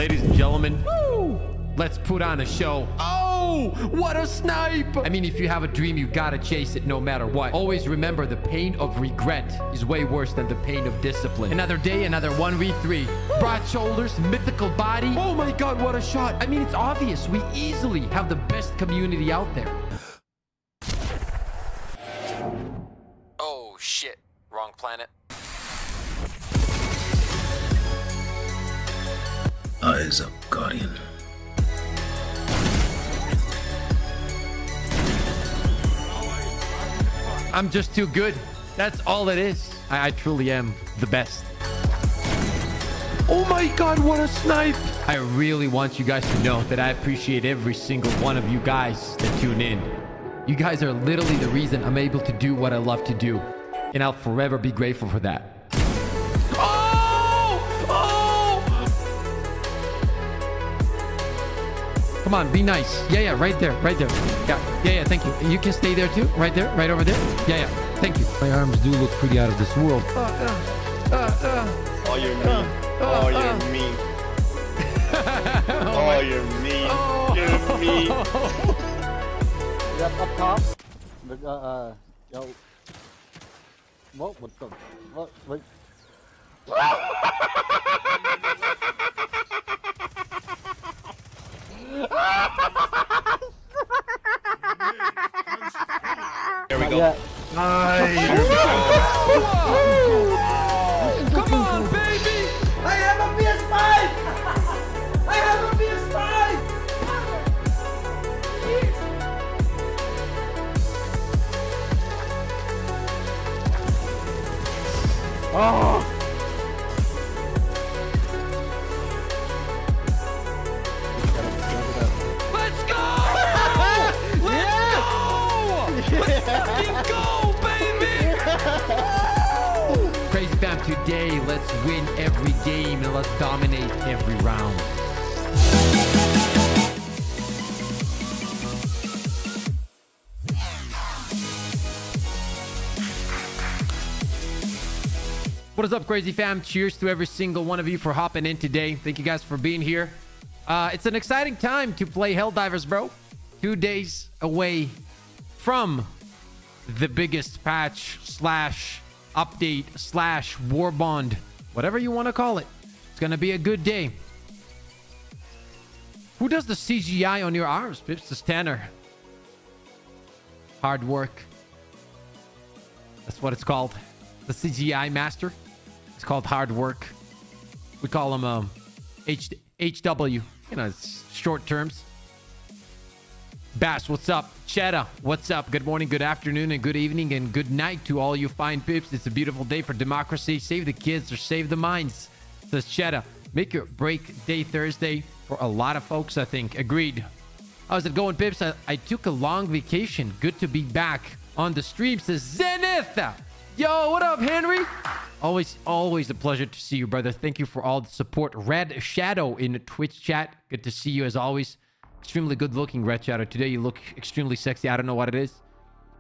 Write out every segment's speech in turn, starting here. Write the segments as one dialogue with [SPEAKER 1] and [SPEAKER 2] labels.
[SPEAKER 1] Ladies and gentlemen, let's put on a show. Oh, what a snipe! I mean, if you have a dream, you gotta chase it no matter what. Always remember, the pain of regret is way worse than the pain of discipline. Another day, another 1v3. Broad shoulders, mythical body. Oh my god, what a shot. I mean, it's obvious. We easily have the best community out there.
[SPEAKER 2] Oh shit, wrong planet.
[SPEAKER 3] Eyes up, Guardian.
[SPEAKER 1] I'm just too good. That's all it is. I truly am the best. Oh my god, what a snipe! I really want you guys to know that I appreciate every single one of you guys that tune in. You guys are literally the reason I'm able to do what I love to do. And I'll forever be grateful for that. Oh! Oh! Come on, be nice. Yeah, right there, right there. Yeah, thank you. You can stay there too, right there, right over there. Yeah, thank you. My arms do look pretty out of this world.
[SPEAKER 4] Oh, you're mean. Oh, you're mean. Oh, you're mean. You're mean.
[SPEAKER 5] Yep, up top. Yo. What the? What? Wait.
[SPEAKER 4] There we go.
[SPEAKER 5] Yeah.
[SPEAKER 1] Come on, baby!
[SPEAKER 6] I have a PS5! I have a PS5!
[SPEAKER 5] Oh!
[SPEAKER 1] Let's go! Let's fucking go, baby! Crazy fam, today let's win every game and let's dominate every round. What is up, crazy fam? Cheers to every single one of you for hopping in today. Thank you guys for being here. It's an exciting time to play Helldivers, bro. 2 days away from the biggest patch slash update slash war bond, whatever you want to call it. It's gonna be a good day. Who does the CGI on your arms, Pips? This Tanner. Hard work. That's what it's called. The CGI master. It's called hard work. We call him HW. You know, it's short terms. Bash, what's up? Cheddar, what's up? Good morning, good afternoon, and good evening, and good night to all you fine pips. It's a beautiful day for democracy. Save the kids or save the minds, says Cheddar. Make your break day Thursday for a lot of folks, I think. Agreed. How's it going, pips? I took a long vacation. Good to be back on the stream, says Zenith. Yo, what up, Henry? Always a pleasure to see you, brother. Thank you for all the support. Red Shadow in the Twitch chat. Good to see you as always. Extremely good looking, Red Shadow. Today you look extremely sexy. I don't know what it is.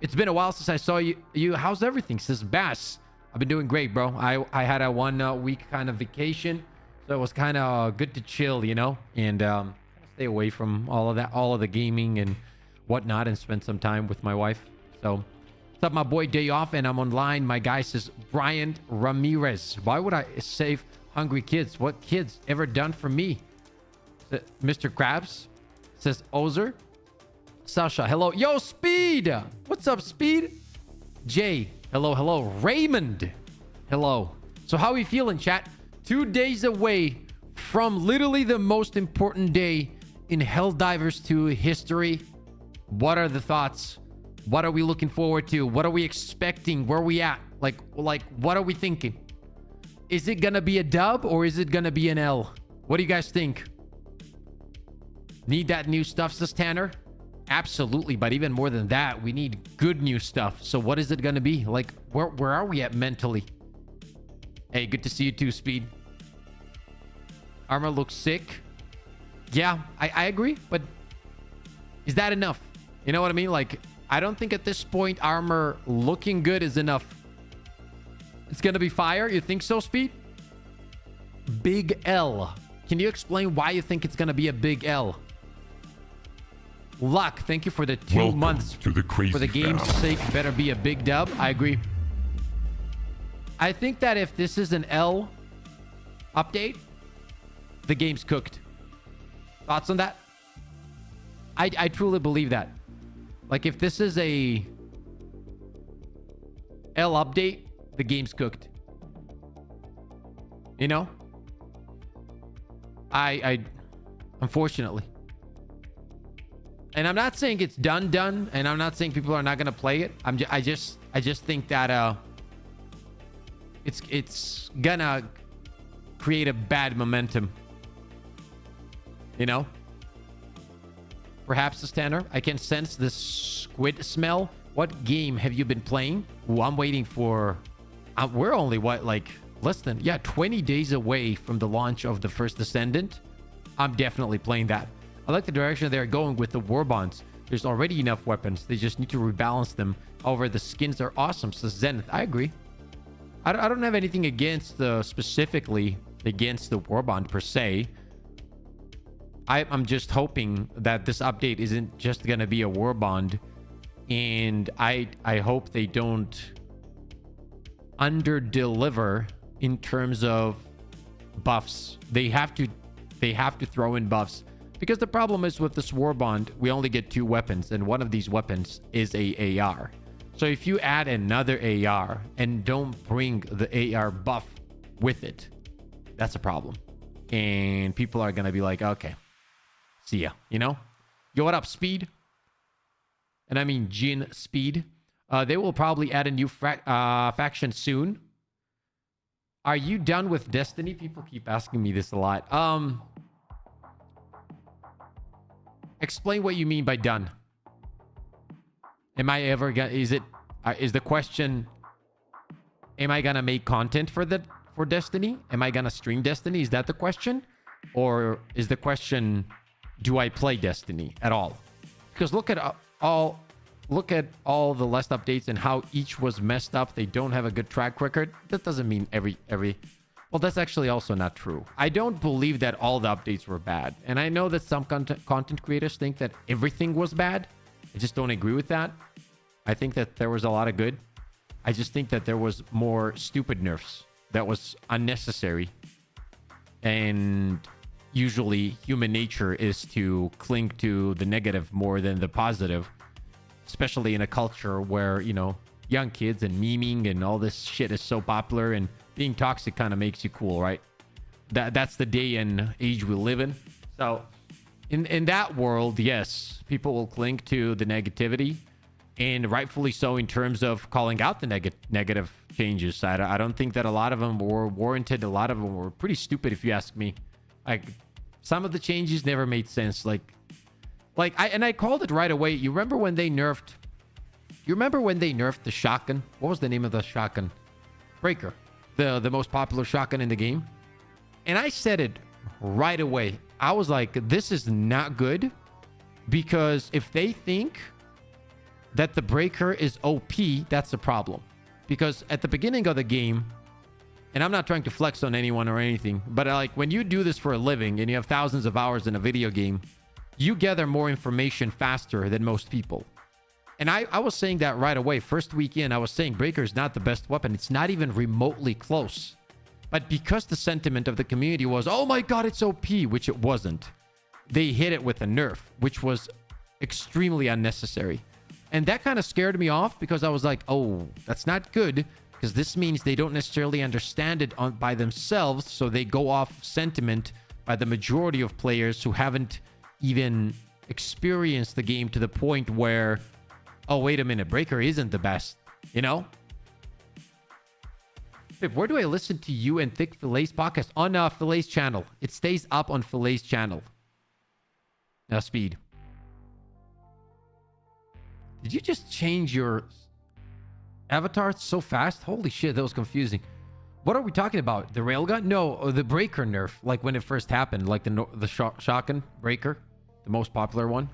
[SPEAKER 1] It's been a while since I saw you. How's everything? Says Bass. I've been doing great, bro. I had a 1 week kind of vacation, so it was kind of good to chill, you know, and stay away from all of that, all of the gaming and whatnot, and spend some time with my wife. So what's up, my boy? Day off and I'm online. My guy says Brian Ramirez. Why would I save hungry kids? What kids ever done for me? Mr. Krabs says Ozer. Sasha, hello. Yo, Speed. What's up, Speed? Jay, hello. Raymond, hello. So how are we feeling, chat? 2 days away from literally the most important day in Helldivers 2 history. What are the thoughts? What are we looking forward to? What are we expecting? Where are we at? Like what are we thinking? Is it gonna be a dub or is it gonna be an L? What do you guys think? Need that new stuff, says Tanner? Absolutely, but even more than that, we need good new stuff. So what is it gonna be? Like, where are we at mentally? Hey, good to see you too, Speed. Armor looks sick. Yeah, I agree, but is that enough? You know what I mean? Like, I don't think at this point armor looking good is enough. It's gonna be fire. You think so, Speed? Big L. Can you explain why you think it's gonna be a big L? Luck, thank you for the 2 months.
[SPEAKER 7] To the crazy
[SPEAKER 1] for the game's sake, better be a big dub. I agree. I think that if this is an L update, the game's cooked. Thoughts on that? I truly believe that. Like, if this is a L update, the game's cooked. You know? I unfortunately. And I'm not saying it's done, and I'm not saying people are not gonna play it. I just think that it's gonna create a bad momentum. You know? Perhaps, Tanner, I can sense the squid smell. What game have you been playing? Ooh, I'm waiting for... we're only, what, like, less than... Yeah, 20 days away from the launch of the first Descendant. I'm definitely playing that. I like the direction they're going with the war bonds. There's already enough weapons. They just need to rebalance them. However, the skins are awesome. So Zenith, I agree. I don't have anything against specifically against the war bond per se. I'm just hoping that this update isn't just gonna be a war bond, and I hope they don't under deliver in terms of buffs. They have to throw in buffs, because the problem is with this war bond, we only get 2 weapons, and one of these weapons is a AR. So if you add another AR and don't bring the AR buff with it, that's a problem, and people are gonna be like, okay, see ya, you know? Yo, what up, Speed? And I mean Jin Speed. They will probably add a new faction soon. Are you done with Destiny? People keep asking me this a lot. Explain what you mean by done. Am I ever gonna... Is the question... Am I gonna make content for Destiny? Am I gonna stream Destiny? Is that the question? Or is the question... Do I play Destiny at all? Because look at all the last updates and how each was messed up. They don't have a good track record. That doesn't mean every... Well, that's actually also not true. I don't believe that all the updates were bad. And I know that some content creators think that everything was bad. I just don't agree with that. I think that there was a lot of good. I just think that there was more stupid nerfs that was unnecessary. And... usually human nature is to cling to the negative more than the positive, especially in a culture where, you know, young kids and memeing and all this shit is so popular, and being toxic kind of makes you cool, right? That's the day and age we live in. So in that world, yes, people will cling to the negativity, and rightfully so in terms of calling out the negative changes. I don't think that a lot of them were warranted. A lot of them were pretty stupid, if you ask me. Like, some of the changes never made sense. I called it right away. You remember when they nerfed the shotgun? What was the name of the shotgun? Breaker. The most popular shotgun in the game. And I said it right away. I was like, this is not good, because if they think that the Breaker is OP, that's a problem. Because at the beginning of the game, and I'm not trying to flex on anyone or anything, but like when you do this for a living and you have thousands of hours in a video game, you gather more information faster than most people. And I was saying that right away. First weekend, I was saying Breaker is not the best weapon. It's not even remotely close. But because the sentiment of the community was, oh my God, it's OP, which it wasn't, they hit it with a nerf, which was extremely unnecessary. And that kind of scared me off, because I was like, oh, that's not good. Because this means they don't necessarily understand it by themselves, so they go off sentiment by the majority of players who haven't even experienced the game to the point where, oh, wait a minute, Breaker isn't the best, you know? Babe, where do I listen to you and Thick Fillet's podcast? On Fillet's channel. It stays up on Fillet's channel. Now, Speed. Did you just change your... avatar so fast? Holy shit, that was confusing. What are we talking about? The railgun? No, the Breaker nerf, like when it first happened, like the shotgun Breaker, the most popular one.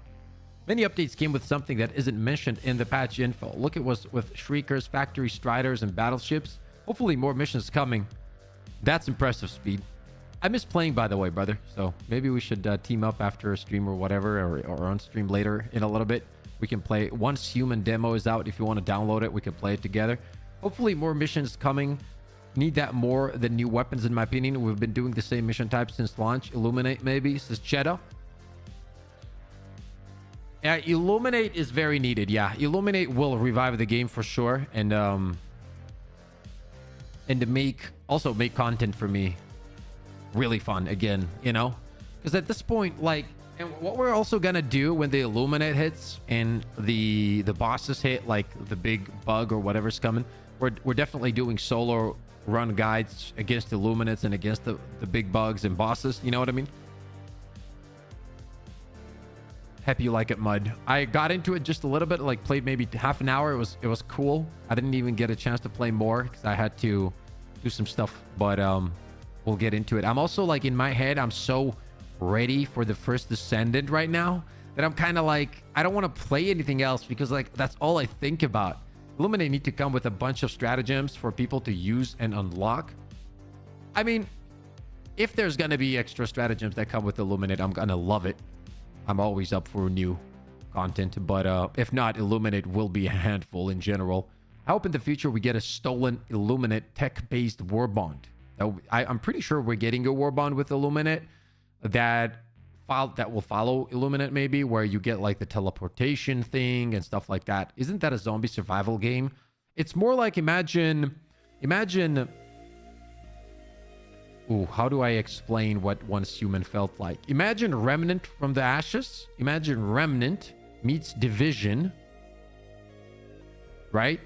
[SPEAKER 1] Many updates came with something that isn't mentioned in the patch info. Look, it was with Shriekers, Factory Striders, and Battleships. Hopefully more missions coming. That's impressive, Speed. I miss playing, by the way, brother. So maybe we should team up after a stream or whatever, or on stream later in a little bit. We can play once human demo is out. If you want to download it, we can play it together. Hopefully more missions coming. Need that more than new weapons, in my opinion. We've been doing the same mission type since launch. Illuminate, maybe, says Cheddar. Yeah, Illuminate is very needed. Yeah, Illuminate will revive the game for sure, and to make content for me really fun again, you know? Because at this point, like, and what we're also gonna do when the Illuminate hits and the bosses hit, like the big bug or whatever's coming, we're definitely doing solo run guides against Illuminates and against the big bugs and bosses. You know what I mean? Happy you like it, Mud. I got into it just a little bit, like played maybe half an hour. It was cool. I didn't even get a chance to play more because I had to do some stuff, but we'll get into it. I'm also like in my head, I'm so ready for the first Descendant right now that I'm kind of like, I don't want to play anything else because like that's all I think about. Illuminate need to come with a bunch of stratagems for people to use and unlock. I mean, if there's gonna be extra stratagems that come with Illuminate, I'm gonna love it. I'm always up for new content, but if not, Illuminate will be a handful in general. I hope in the future we get a stolen Illuminate tech-based war bond. I'm pretty sure we're getting a war bond with Illuminate that will follow Illuminate, maybe, where you get like the teleportation thing and stuff like that. Isn't that a zombie survival game? It's more like imagine. Ooh, how do I explain what Once Human felt like? Imagine Remnant from the Ashes. Imagine Remnant meets Division, right?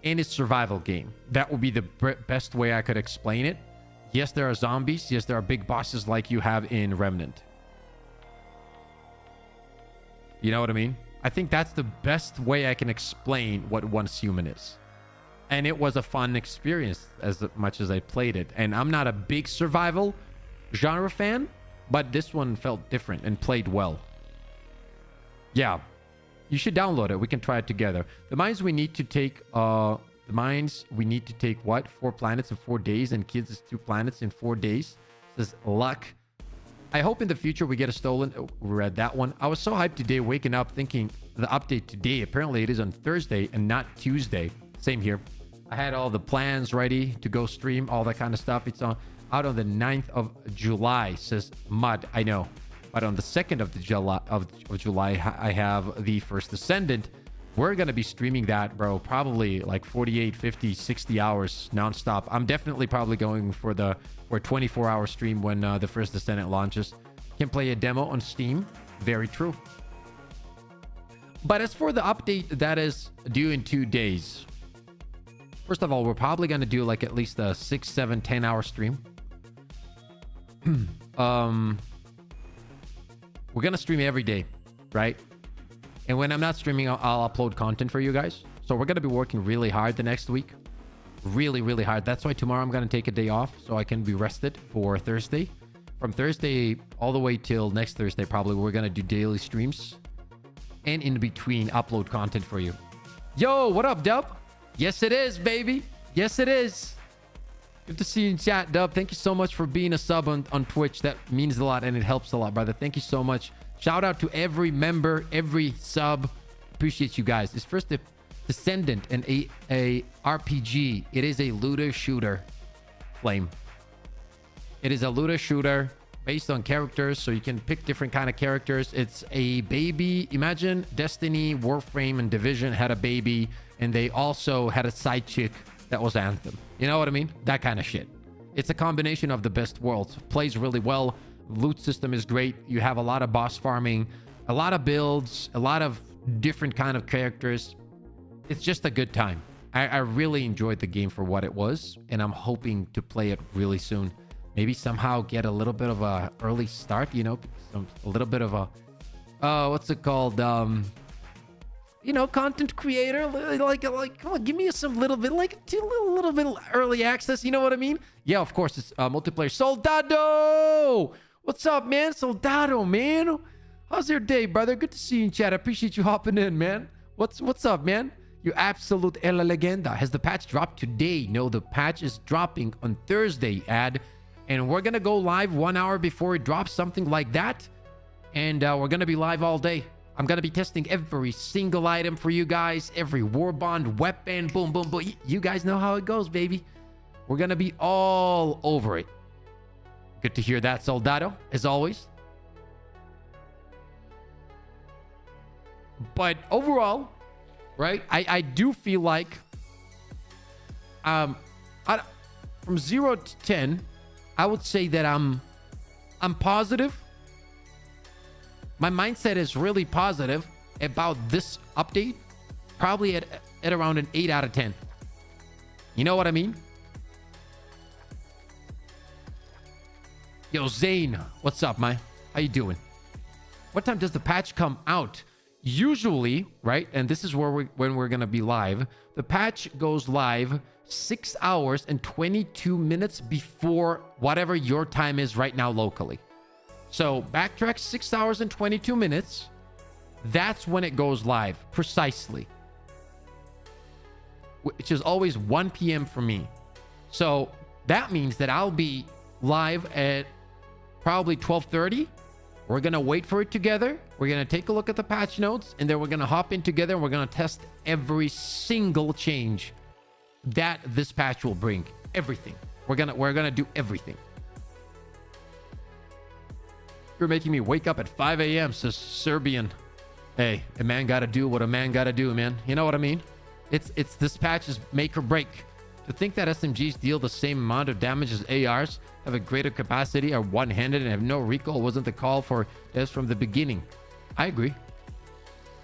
[SPEAKER 1] In a survival game. That would be the best way I could explain it. Yes, there are zombies. Yes, there are big bosses like you have in Remnant. You know what I mean? I think that's the best way I can explain what Once Human is. And it was a fun experience as much as I played it. And I'm not a big survival genre fan, but this one felt different and played well. Yeah, you should download it. We can try it together. The mines we need to take, what? 4 planets in 4 days, and kids is 2 planets in 4 days. Says luck. I hope in the future we get a stolen. Oh, we read that one. I was so hyped today, waking up thinking the update today. Apparently it is on Thursday and not Tuesday. Same here. I had all the plans ready to go stream, all that kind of stuff. It's out on the 9th of July, says Mud. I know. But on the 2nd of July, I have the first Descendant. We're going to be streaming that, bro, probably like 48, 50, 60 hours nonstop. I'm definitely probably going for a 24-hour stream when the first Descendant launches. Can play a demo on Steam. Very true. But as for the update that is due in 2 days, first of all, we're probably going to do like at least a 6, 7, 10-hour stream. We're going to stream every day, right? And when I'm not streaming, I'll upload content for you guys. So we're going to be working really hard the next week. Really, really hard. That's why tomorrow I'm going to take a day off so I can be rested for Thursday. From Thursday all the way till next Thursday, probably, we're going to do daily streams. And in between, upload content for you. Yo, what up, Dub? Yes, it is, baby. Yes, it is. Good to see you in chat, Dub. Thank you so much for being a sub on Twitch. That means a lot and it helps a lot, brother. Thank you so much. Shout out to every member, every sub. Appreciate you guys. It's first the Descendant and a RPG. It is a looter shooter. Flame. It is a looter shooter based on characters, so you can pick different kind of characters. It's a baby. Imagine Destiny, Warframe, and Division had a baby, and they also had a side chick that was Anthem. You know what I mean? That kind of shit. It's a combination of the best worlds. Plays really well. Loot system is great. You have a lot of boss farming, a lot of builds, a lot of different kind of characters. It's just a good time. I really enjoyed the game for what it was, and I'm hoping to play it really soon. Maybe somehow get a little bit of a early start, you know, a little bit of a, what's it called? You know, content creator, like, come on, give me some little bit, like a little bit early access. You know what I mean? Yeah, of course, it's multiplayer. Soldado, what's up, man? Soldado, man, how's your day, brother? Good to see you in chat. I appreciate you hopping in, man. What's up, man? You absolute El Legenda. Has the patch dropped today? No, the patch is dropping on Thursday, and we're gonna go live 1 hour before it drops, something like that. And we're gonna be live all day. I'm gonna be testing every single item for you guys, every warbond, weapon, boom, boom, boom. You guys know how it goes, baby. We're gonna be all over it. Good to hear that, Soldado, as always. But overall, right, I do feel like from 0 to 10, I would say that I'm positive. My mindset is really positive about this update. Probably at around an 8 out of 10. You know what I mean? Yo, Zane, what's up, man? How you doing? What time does the patch come out? Usually, right? And this is where when we're gonna be live. The patch goes live 6 hours and 22 minutes before whatever your time is right now locally. So backtrack 6 hours and 22 minutes. That's when it goes live, precisely. Which is always 1 p.m. for me. So that means that I'll be live at probably 12:30. We're going to wait for it together. We're going to take a look at the patch notes, and then we're going to hop in together, and we're going to test every single change that this patch will bring. Everything. We're going to do everything. You're making me wake up at 5 a.m., says Serbian. Hey, a man got to do what a man got to do, man. You know what I mean? It's this patch is make or break. To think that SMGs deal the same amount of damage as ARs, have a greater capacity, are one-handed, and have no recoil wasn't the call for this from the beginning. I agree.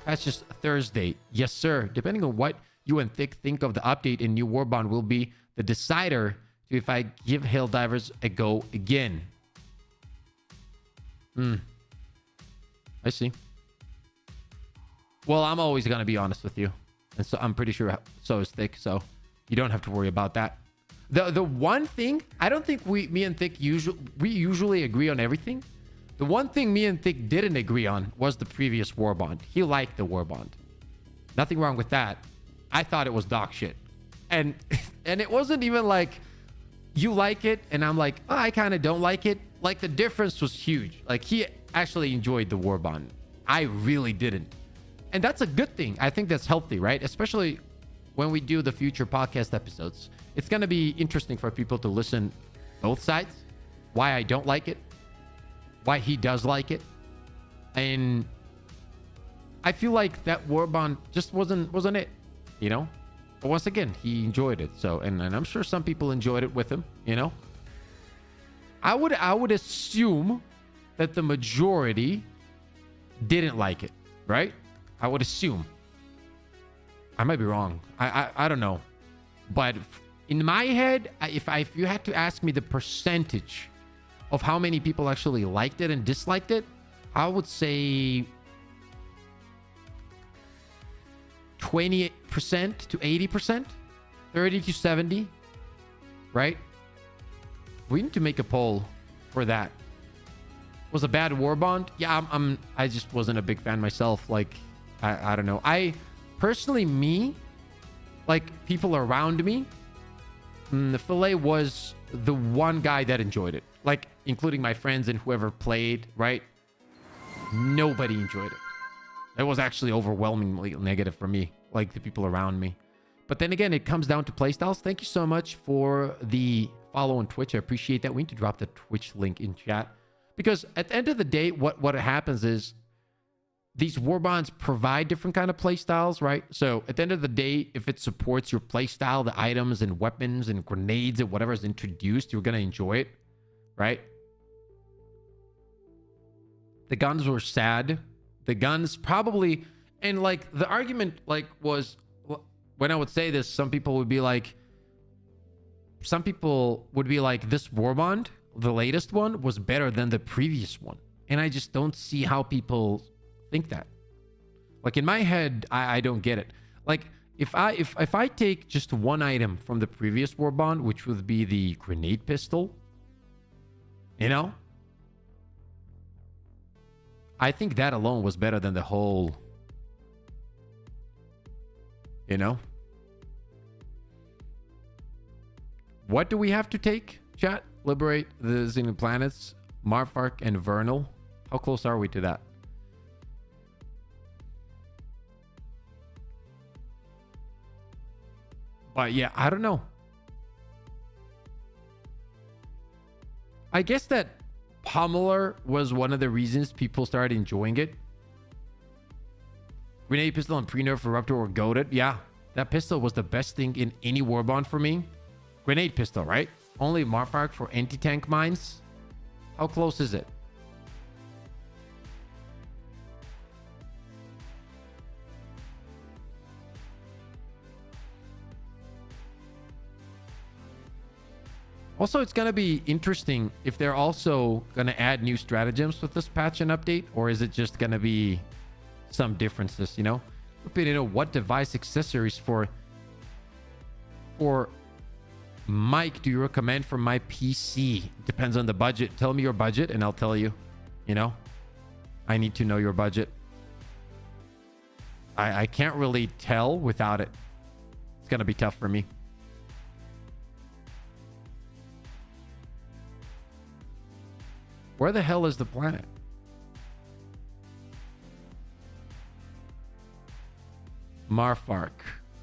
[SPEAKER 1] That's just Thursday. Yes, sir. Depending on what you and Thick think of the update in New Warbond will be the decider to if I give Helldivers a go again. I see. Well, I'm always going to be honest with you. And so I'm pretty sure so is Thick, so you don't have to worry about that. The one thing, I don't think me and Thick usually agree on everything. The one thing me and Thick didn't agree on was the previous Warbond. He liked the Warbond. Nothing wrong with that. I thought it was dog shit. And it wasn't even like you like it and I'm like, oh, I kind of don't like it. Like the difference was huge. Like he actually enjoyed the Warbond. I really didn't. And that's a good thing. I think that's healthy, right? Especially when we do the future podcast episodes. It's going to be interesting for people to listen both sides. Why I don't like it. Why he does like it. And I feel like that Warbond just wasn't it, you know? But once again, he enjoyed it. So, and I'm sure some people enjoyed it with him, you know? I would assume that the majority didn't like it, right? I would assume. I might be wrong. I don't know. But in my head, if you had to ask me the percentage of how many people actually liked it and disliked it, I would say 20% to 80%, 30 to 70, right? We need to make a poll for that. Was a bad Warbond? Yeah, I just wasn't a big fan myself. Like, I don't know. I personally, like people around me, the Fillet was the one guy that enjoyed it. Like, including my friends and whoever played, right? Nobody enjoyed it. It was actually overwhelmingly negative for me, like the people around me. But then again, it comes down to playstyles. Thank you so much for the follow on Twitch. I appreciate that. We need to drop the Twitch link in chat. Because at the end of the day, what happens is these Warbonds provide different kind of playstyles, right? So at the end of the day, if it supports your playstyle, the items and weapons and grenades and whatever is introduced, you're going to enjoy it, right? The guns were sad. The guns probably, and like the argument like was, when I would say this, some people would be like, this Warbond, the latest one, was better than the previous one. And I just don't see how people think that. Like in my head, I don't get it. Like if I take just one item from the previous Warbond, which would be the grenade pistol, you know, I think that alone was better than the whole, you know. What do we have to take, chat? Liberate the Xenon planets, Marfark and Vernal. How close are we to that? But yeah, I don't know. I guess that Pommeler was one of the reasons people started enjoying it. Grenade pistol and pre-nerf eruptor were goated. Yeah, that pistol was the best thing in any Warbond for me. Grenade pistol, right? Only Marfark for anti-tank mines. How close is it? Also, it's going to be interesting if they're also going to add new stratagems with this patch and update, or is it just going to be some differences, you know? What device accessories for mic do you recommend for my PC? Depends on the budget. Tell me your budget and I'll tell you, you know? I need to know your budget. I can't really tell without it. It's going to be tough for me. Where the hell is the planet? Marfark.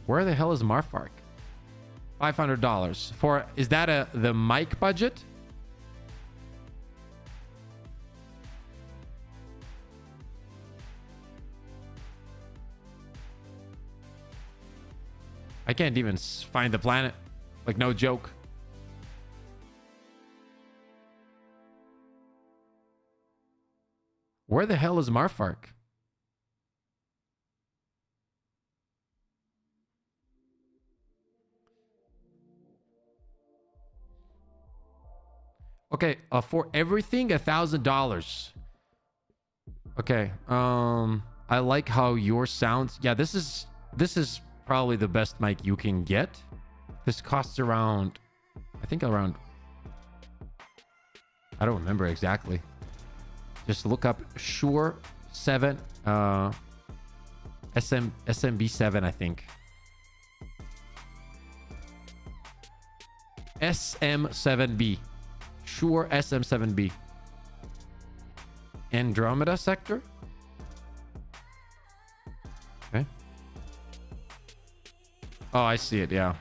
[SPEAKER 1] Where the hell is Marfark? $500 for, is that the mic budget? I can't even find the planet. Like, no joke. Where the hell is Marfark? Okay, for everything, $1,000. Okay, I like how yours sounds. Yeah, this is probably the best mic you can get. This costs around, I think around, I don't remember exactly. Just look up Shure 7, SMB7, I think. SM7B. Shure SM7B. Andromeda sector. Okay. Oh, I see it. Yeah.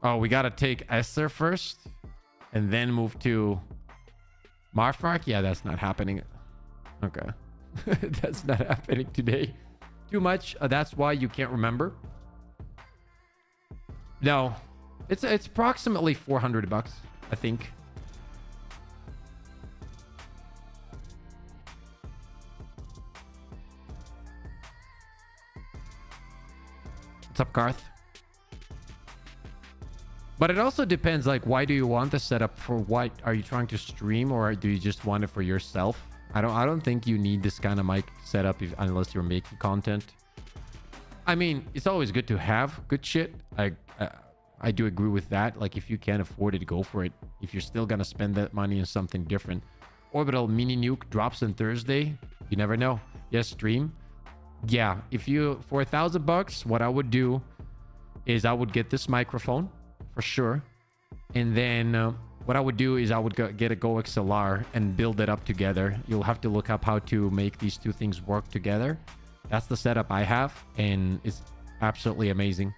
[SPEAKER 1] Oh, we got to take Esther first and then move to Marfark. Yeah, that's not happening. Okay. That's not happening today. Too much. That's why you can't remember. No, it's approximately $400, I think. What's up, Garth? But it also depends, like, why do you want the setup? For what are you trying to stream, or do you just want it for yourself? I don't think you need this kind of mic setup unless you're making content. I mean, it's always good to have good shit. I do agree with that. Like, if you can't afford it, go for it. If you're still gonna spend that money on something different. Orbital Mini Nuke drops on Thursday. You never know. Yes, stream. Yeah, if you, for $1,000, what I would do is I would get this microphone for sure. And then what I would do is I would get a Go XLR and build it up together. You'll have to look up how to make these two things work together. That's the setup I have, and it's absolutely amazing.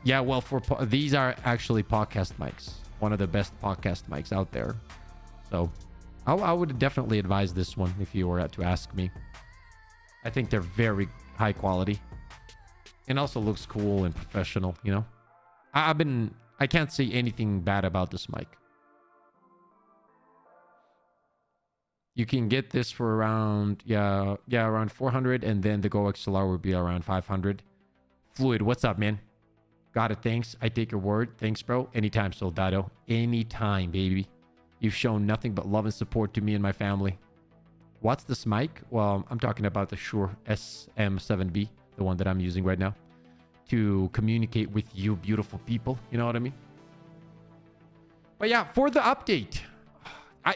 [SPEAKER 1] Yeah, well, these are actually podcast mics. One of the best podcast mics out there. So I would definitely advise this one if you were to ask me. I think they're very high quality. And also looks cool and professional, you know? I can't say anything bad about this mic. You can get this for around, around 400, and then the Go XLR would be around 500. Fluid, what's up, man? Got it, thanks. I take your word. Thanks, bro. Anytime, Soldado. Anytime, baby. You've shown nothing but love and support to me and my family. What's this mic? Well, I'm talking about the Shure SM7B, the one that I'm using right now, to communicate with you beautiful people. You know what I mean? But yeah, for the update,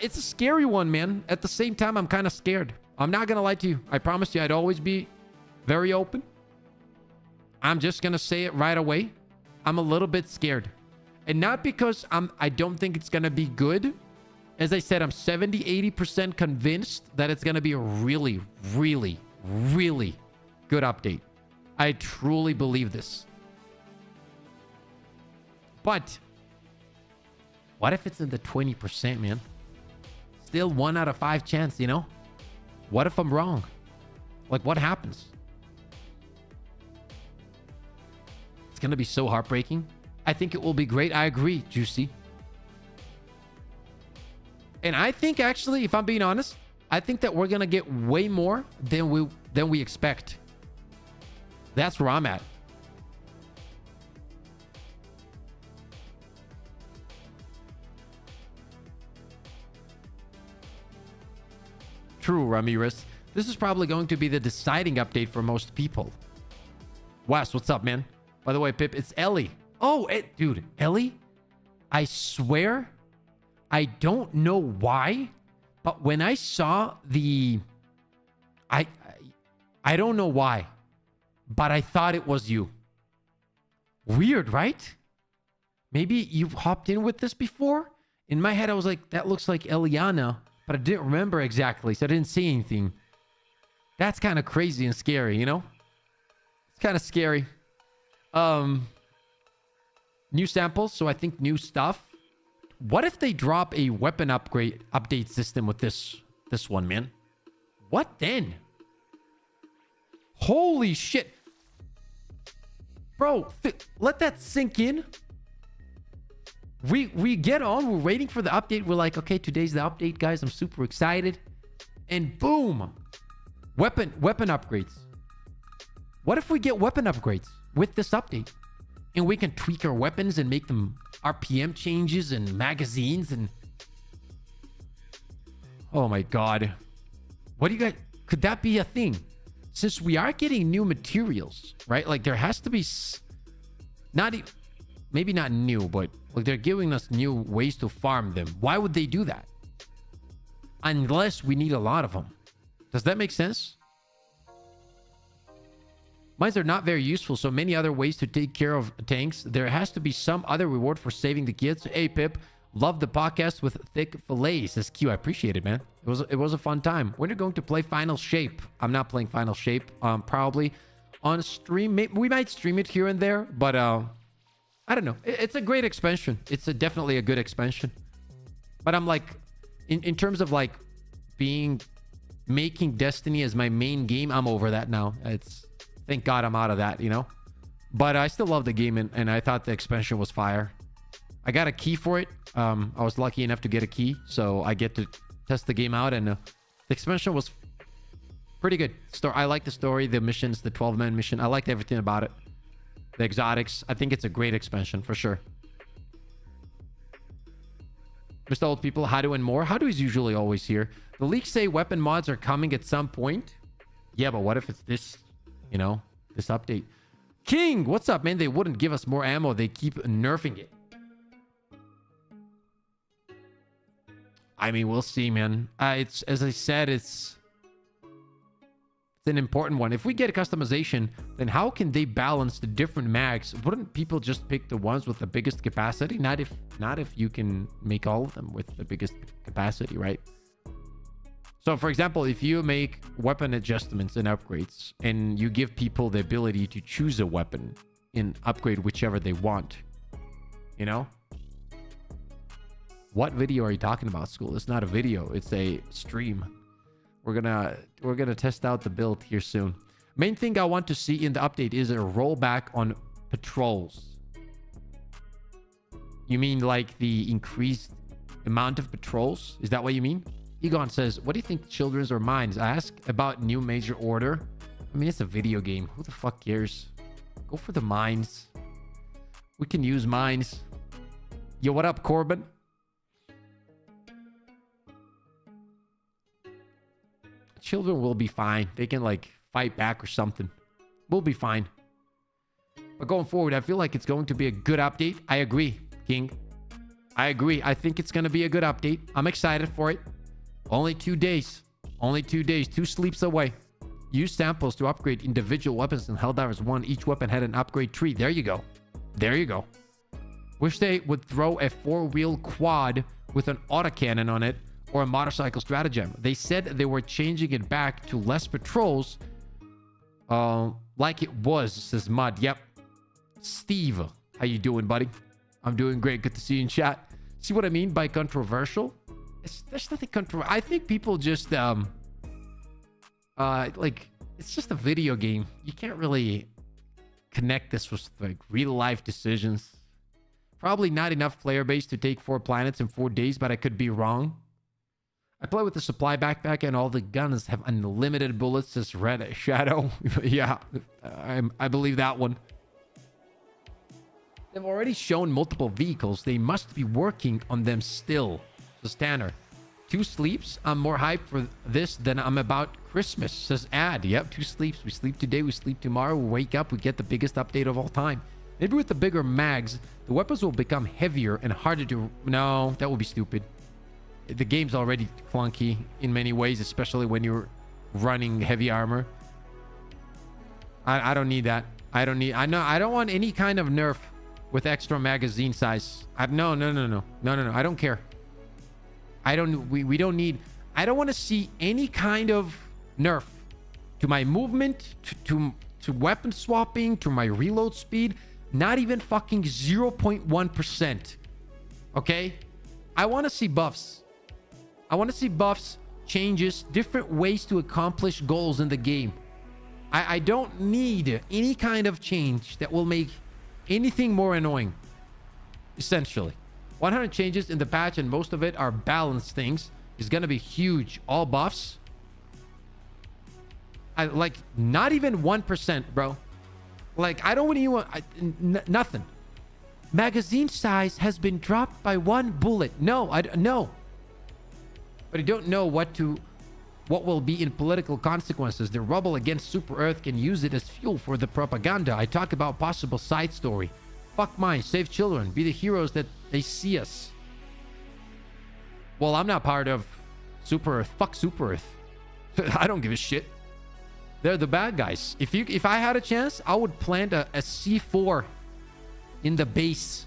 [SPEAKER 1] it's a scary one, man. At the same time, I'm kind of scared. I'm not going to lie to you. I promised you I'd always be very open. I'm just going to say it right away. I'm a little bit scared. And not because I don't think it's going to be good. As I said, I'm 70, 80% convinced that it's going to be a really, really, really good update. I truly believe this. But what if it's in the 20%, man? Still 1 out of 5 chance, you know? What if I'm wrong? Like, what happens? It's going to be so heartbreaking. I think it will be great. I agree, Juicy. And I think, actually, if I'm being honest, I think that we're going to get way more than we expect. That's where I'm at. True, Ramirez. This is probably going to be the deciding update for most people. Wes, what's up, man? By the way, Pip, it's Ellie. Oh, dude, Ellie? I swear, I don't know why, but when I saw the... I don't know why, but I thought it was you. Weird, right? Maybe you've hopped in with this before? In my head, I was like, that looks like Eliana, but I didn't remember exactly, so I didn't see anything. That's kind of crazy and scary, you know? It's kind of scary. New samples, so I think new stuff. What if they drop a weapon update system with this one, man? What then? Holy shit. Bro, let that sink in. We get on, we're waiting for the update. We're like, okay, today's the update, guys. I'm super excited. And boom. Weapon upgrades. What if we get weapon upgrades with this update? And we can tweak our weapons and make them RPM changes and magazines and... Oh my god. What do you guys... Could that be a thing? Since we are getting new materials, right? Like there has to be... Maybe not new, but like they're giving us new ways to farm them. Why would they do that? Unless we need a lot of them. Does that make sense? Mines are not very useful, so many other ways to take care of tanks. There has to be some other reward for saving the kids. Hey, Pip, love the podcast with thick fillets. Says Q, I appreciate it, man. It was a fun time. When are you going to play Final Shape? I'm not playing Final Shape. Probably on stream. We might stream it here and there, but I don't know. It's a great expansion. It's definitely a good expansion. But I'm like, in terms of like making Destiny as my main game, I'm over that now. Thank God I'm out of that, you know? But I still love the game, and I thought the expansion was fire. I got a key for it. I was lucky enough to get a key, so I get to test the game out, and the expansion was pretty good. I like the story, the missions, the 12-man mission. I liked everything about it. The exotics. I think it's a great expansion, for sure. Mr. Old People, Hadu and more. Hadu is usually always here. The leaks say weapon mods are coming at some point. Yeah, but what if it's this... You know, this update. King, what's up, man? They wouldn't give us more ammo. They keep nerfing it. I mean, we'll see, man. It's, as I said, it's an important one. If we get a customization, then how can they balance the different mags? Wouldn't people just pick the ones with the biggest capacity? Not if you can make all of them with the biggest capacity, right? So, for example, if you make weapon adjustments and upgrades, and you give people the ability to choose a weapon and upgrade whichever they want, you know? What video are you talking about, School? It's not a video. It's a stream. We're gonna test out the build here soon. Main thing I want to see in the update is a rollback on patrols. You mean like the increased amount of patrols? Is that what you mean? Egon says, what do you think children's or mines? I ask about new major order. I mean, it's a video game. Who the fuck cares? Go for the mines. We can use mines. Yo, what up, Corbin? Children will be fine. They can like fight back or something. We'll be fine. But going forward, I feel like it's going to be a good update. I agree, King. I agree. I think it's going to be a good update. I'm excited for it. Only 2 days. Only 2 days. 2 sleeps away. Use samples to upgrade individual weapons in Helldivers 1. Each weapon had an upgrade tree. There you go. There you go. Wish they would throw a 4-wheel quad with an autocannon on it or a motorcycle stratagem. They said they were changing it back to less patrols like it was, says Mud. Yep. Steve, how you doing, buddy? I'm doing great. Good to see you in chat. See what I mean by controversial? There's nothing controversial. I think people just like, it's just a video game. You can't really connect this with like real life decisions. Probably not enough player base to take 4 planets in 4 days, but I could be wrong. I play with the supply backpack and all the guns have unlimited bullets, says Red Shadow. Yeah, I believe that one. They've already shown multiple vehicles. They must be working on them still. Says Tanner. 2 sleeps. I'm more hyped for this than I'm about Christmas, says Ad. Yep, 2 sleeps. We sleep today, we sleep tomorrow. We wake up, we get the biggest update of all time. Maybe with the bigger mags, the weapons will become heavier and harder to... No, that would be stupid. The game's already clunky in many ways, especially when you're running heavy armor. I don't need that. I don't want any kind of nerf with extra magazine size. No. I don't care. We don't need... I don't want to see any kind of nerf to my movement, to weapon swapping, to my reload speed. Not even fucking 0.1%. Okay? I want to see buffs. I want to see buffs, changes, different ways to accomplish goals in the game. I don't need any kind of change that will make anything more annoying. Essentially. 100 changes in the patch and most of it are balanced things. Is going to be huge. All buffs. Like, not even 1%, bro. Like, I don't even want... nothing. Magazine size has been dropped by 1 bullet. No. But I don't know what will be in political consequences. The rebel against Super Earth can use it as fuel for the propaganda. I talk about possible side story. Fuck mine, save children, be the heroes that they see us. Well, I'm not part of Super Earth. Fuck Super Earth. I don't give a shit. They're the bad guys. If I had a chance, I would plant a C4 in the base.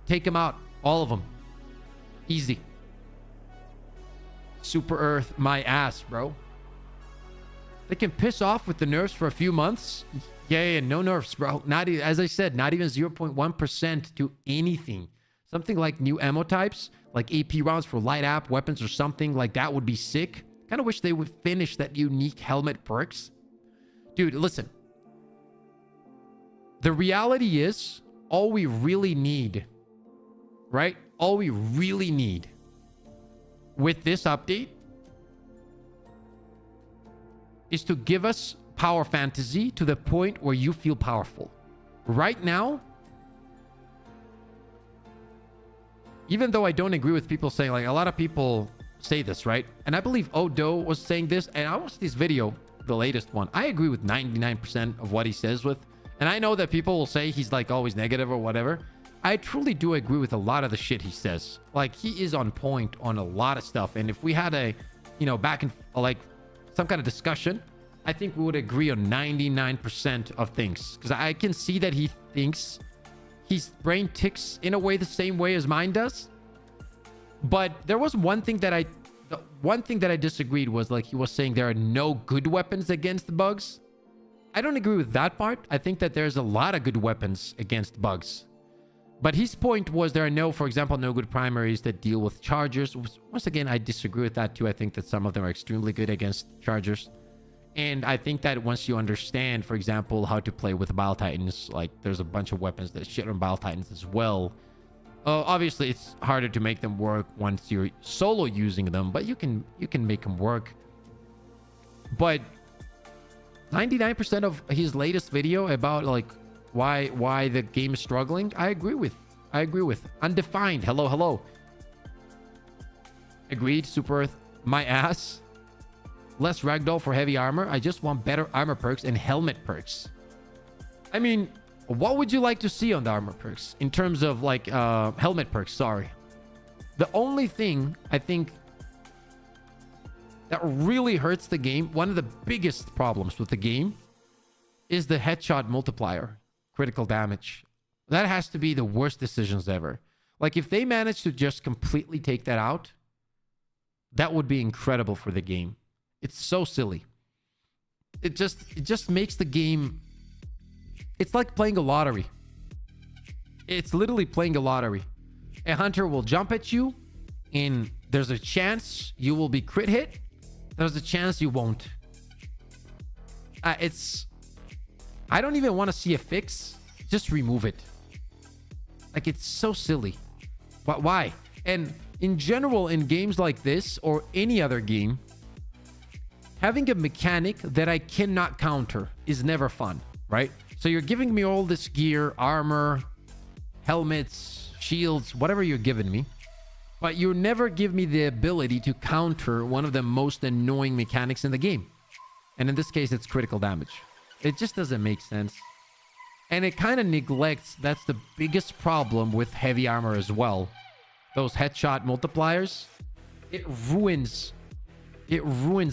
[SPEAKER 1] Take them out, all of them. Easy. Super Earth, my ass, bro. They can piss off with the nerfs for a few months. Yeah, no nerfs, bro. Not as I said, not even 0.1% to anything. Something like new ammo types, like AP rounds for light app weapons or something like that would be sick. Kind of wish they would finish that unique helmet perks. Dude, listen. The reality is, all we really need, right? All we really need with this update is to give us power fantasy to the point where you feel powerful. Right now, even though I don't agree with people saying, like, a lot of people say this, right? And I believe Odo was saying this, and I watched this video, the latest one. I agree with 99% of what he says with, and I know that people will say he's like always negative or whatever. I truly do agree with a lot of the shit he says. Like, he is on point on a lot of stuff. And if we had a, back in, like, some kind of discussion, I think we would agree on 99% of things. Because I can see that he thinks his brain ticks in a way the same way as mine does. But there was one thing that I disagreed was, like, he was saying there are no good weapons against bugs. I don't agree with that part. I think that there's a lot of good weapons against bugs. But his point was there are no, for example, no good primaries that deal with chargers. Once again, I disagree with that too. I think that some of them are extremely good against chargers. And I think that once you understand, for example, how to play with Bile Titans, like, there's a bunch of weapons that shit on Bile Titans as well. Obviously, it's harder to make them work once you're solo using them, but you can make them work. But 99% of his latest video about, like, why the game is struggling, I agree with. Undefined. Hello. Agreed. Super Earth, my ass. Less ragdoll for heavy armor. I just want better armor perks and helmet perks. I mean, what would you like to see on the armor perks in terms of, like, helmet perks? Sorry. The only thing I think that really hurts the game, one of the biggest problems with the game, is the headshot multiplier. Critical damage. That has to be the worst decisions ever. Like, if they manage to just completely take that out, that would be incredible for the game. It's so silly. It just makes the game... It's like playing a lottery. It's literally playing a lottery. A hunter will jump at you, and there's a chance you will be crit hit. There's a chance you won't. I don't even want to see a fix. Just remove it. Like, it's so silly. Why? And in general, in games like this or any other game, having a mechanic that I cannot counter is never fun, right? So you're giving me all this gear, armor, helmets, shields, whatever you're giving me, but you never give me the ability to counter one of the most annoying mechanics in the game. And in this case, it's critical damage. It just doesn't make sense. And it kind of neglects, that's the biggest problem with heavy armor as well. Those headshot multipliers, it ruins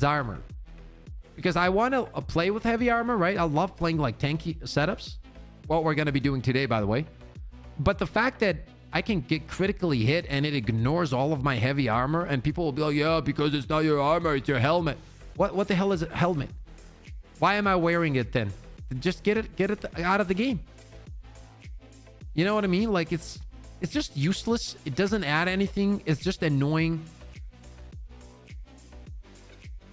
[SPEAKER 1] armor. Because I want to play with heavy armor, right? I love playing like tanky setups. What we're going to be doing today, by the way. But the fact that I can get critically hit and it ignores all of my heavy armor, and people will be like, yeah, because it's not your armor, it's your helmet. What the hell is a helmet? Why am I wearing it then? Just get it out of the game. You know what I mean? Like it's just useless. It doesn't add anything. It's just annoying.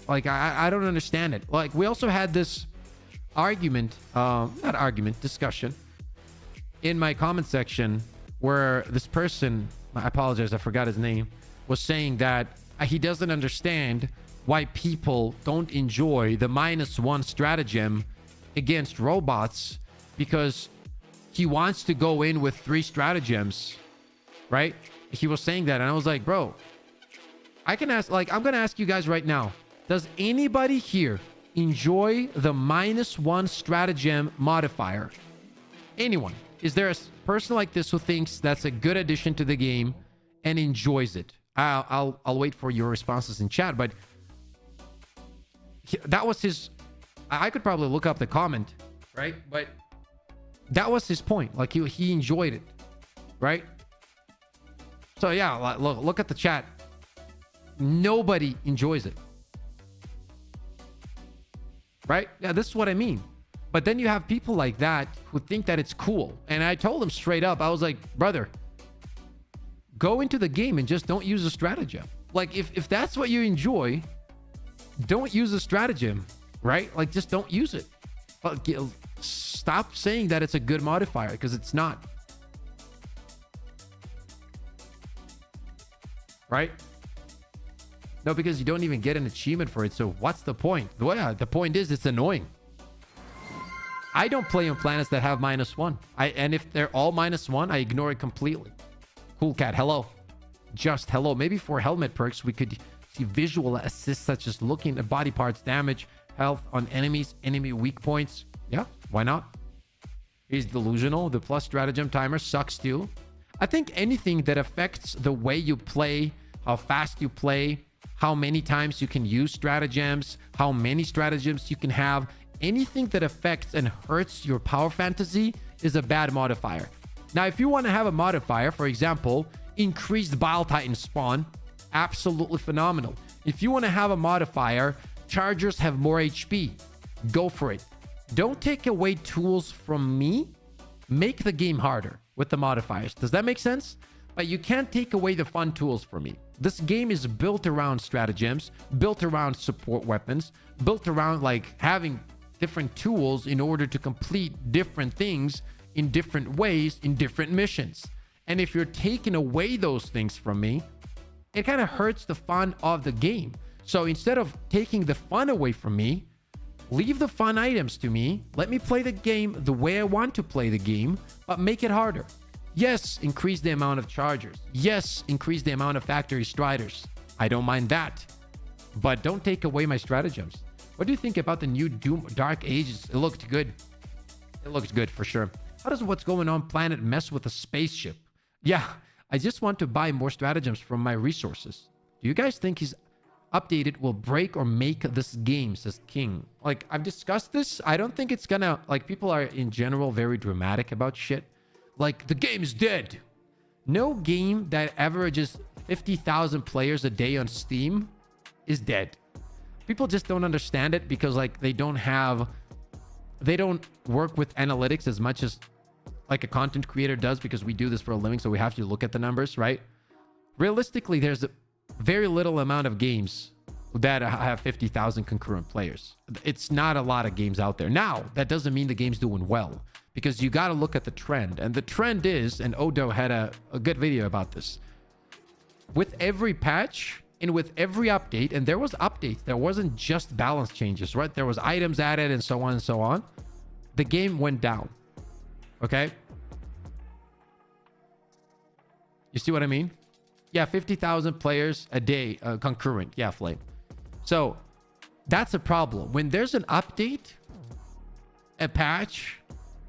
[SPEAKER 1] Like I don't understand it. Like we also had this argument, not argument, discussion in my comment section where this person, I apologize, I forgot his name, was saying that he doesn't understand why people don't enjoy the -1 stratagem against robots, because he wants to go in with 3 stratagems, right? He was saying that, and I was like, bro, I can ask, like, I'm gonna ask you guys right now, does anybody here enjoy the -1 stratagem modifier? Anyone? Is there a person like this who thinks that's a good addition to the game and enjoys it? I'll wait for your responses in chat, but that was his. I could probably look up the comment, right? But that was his point. Like he enjoyed it, right? So yeah, look at the chat. Nobody enjoys it, right? Yeah, this is what I mean. But then you have people like that who think that it's cool. And I told him straight up, I was like, brother, go into the game and just don't use a stratagem. Like if that's what you enjoy, don't use a stratagem, right? Like just don't use it. Stop saying that it's a good modifier, because it's not. Right? No, because you don't even get an achievement for it. So what's the point? Well, yeah, the point is it's annoying. I don't play on planets that have -1. And if they're all -1, I ignore it completely. Cool Cat, hello. Just hello. Maybe for helmet perks, we could see visual assists such as looking at body parts, damage, health on enemies, enemy weak points. Yeah, why not? He's delusional. The plus stratagem timer sucks too. I think anything that affects the way you play, how fast you play, how many times you can use stratagems, how many stratagems you can have, anything that affects and hurts your power fantasy is a bad modifier. Now, if you want to have a modifier, for example, increased Bile Titan spawn, absolutely phenomenal. If you want to have a modifier, chargers have more HP, go for it. Don't take away tools from me. Make the game harder with the modifiers. Does that make sense? But you can't take away the fun tools from me. This game is built around stratagems, built around support weapons, built around like having different tools in order to complete different things in different ways in different missions. And if you're taking away those things from me, it kind of hurts the fun of the game. So instead of taking the fun away from me, leave the fun items to me. Let me play the game the way I want to play the game, but make it harder. Yes, increase the amount of chargers. Yes, increase the amount of factory striders. I don't mind that. But don't take away my stratagems. What do you think about the new Doom Dark Ages? It looked good. It looks good for sure. How does what's going on planet mess with a spaceship? Yeah, I just want to buy more stratagems from my resources. Do you guys think his updated will break or make this game, says King? Like, I've discussed this. I don't think it's gonna, like, people are in general very dramatic about shit. Like, the game is dead. No game that averages 50,000 players a day on Steam is dead. People just don't understand it because, like, they don't work with analytics as much as like a content creator does, because we do this for a living, so we have to look at the numbers, right? Realistically, there's a very little amount of games that have 50,000 concurrent players. It's not a lot of games out there. Now, that doesn't mean the game's doing well, because you got to look at the trend. And the trend is, and Odo had a good video about this. with every patch and with every update, and there was updates, there wasn't just balance changes, right? There was items added and so on and so on. The game went down. Okay. You see what I mean? Yeah, 50,000 players a day, concurrent. Yeah, Flame. So that's a problem. When there's an update, a patch,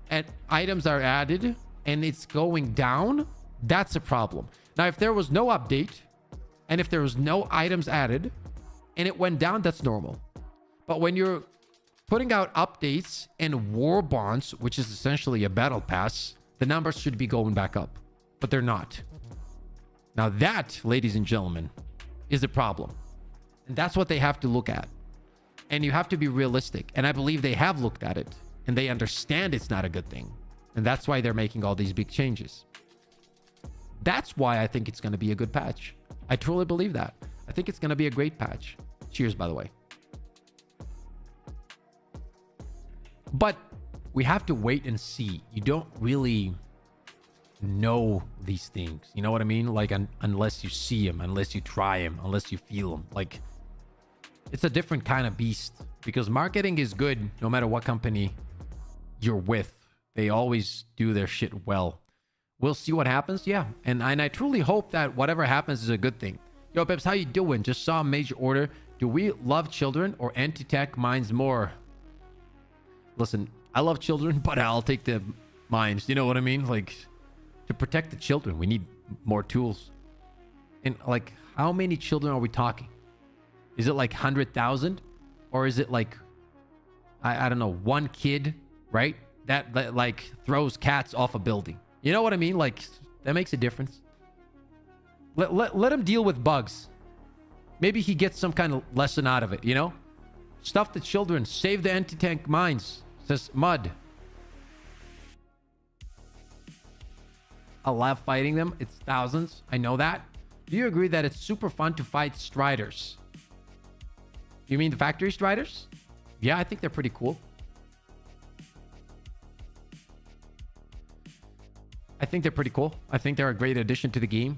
[SPEAKER 1] and items are added, and it's going down, that's a problem. Now, if there was no update, and if there was no items added, and it went down, that's normal. But when you're putting out updates and war bonds, which is essentially a battle pass, the numbers should be going back up, but they're not. Now that, ladies and gentlemen, is a problem. And that's what they have to look at. And you have to be realistic. And I believe they have looked at it. And they understand it's not a good thing. And that's why they're making all these big changes. That's why I think it's going to be a good patch. I truly believe that. I think it's going to be a great patch. Cheers, by the way. But we have to wait and see. You don't really know these things. You know what I mean? Like, unless you see them, unless you try them, unless you feel them. Like, it's a different kind of beast. Because marketing is good no matter what company you're with. They always do their shit well. We'll see what happens. Yeah. And I truly hope that whatever happens is a good thing. Yo, Pips, how you doing? Just saw a major order. Do we love children or anti-tech mines more? Listen, I love children, but I'll take the mines. You know what I mean? Like, to protect the children, we need more tools. And like, how many children are we talking? Is it like 100,000? Or is it like, I don't know, one kid, right? That like throws cats off a building. You know what I mean? Like, that makes a difference. Let him deal with bugs. Maybe he gets some kind of lesson out of it, you know? Stuff the children. Save the anti-tank mines. Says Mud. I love fighting them. It's thousands. I know that. Do you agree that it's super fun to fight striders? You mean the factory striders? Yeah, I think they're pretty cool. I think they're pretty cool. I think they're a great addition to the game.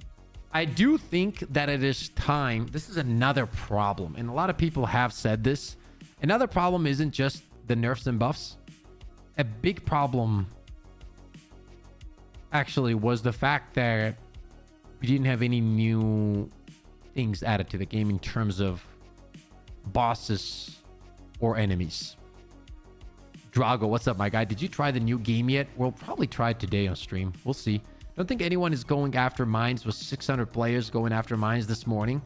[SPEAKER 1] I do think that it is time. This is another problem, and a lot of people have said this. Another problem isn't just the nerfs and buffs. A big problem actually was the fact that we didn't have any new things added to the game in terms of bosses or enemies. Drago, what's up, my guy? Did you try the new game yet? We'll probably try it today on stream. We'll see. Don't think anyone is going after mines with 600 players going after mines this morning.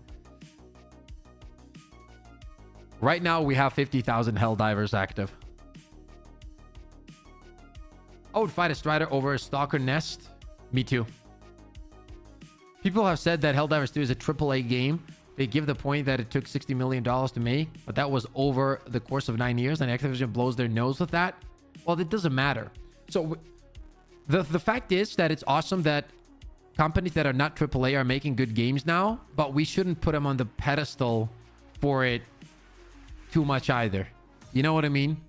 [SPEAKER 1] Right now, we have 50,000 Helldivers active. I would fight a Strider over a Stalker Nest. Me too. People have said that Helldivers 2 is a AAA game. They give the point that it took $60 million to make, but that was over the course of 9 years, and Activision blows their nose with that. Well, it doesn't matter. So the fact is that it's awesome that companies that are not AAA are making good games now, but we shouldn't put them on the pedestal for it too much either. You know what I mean?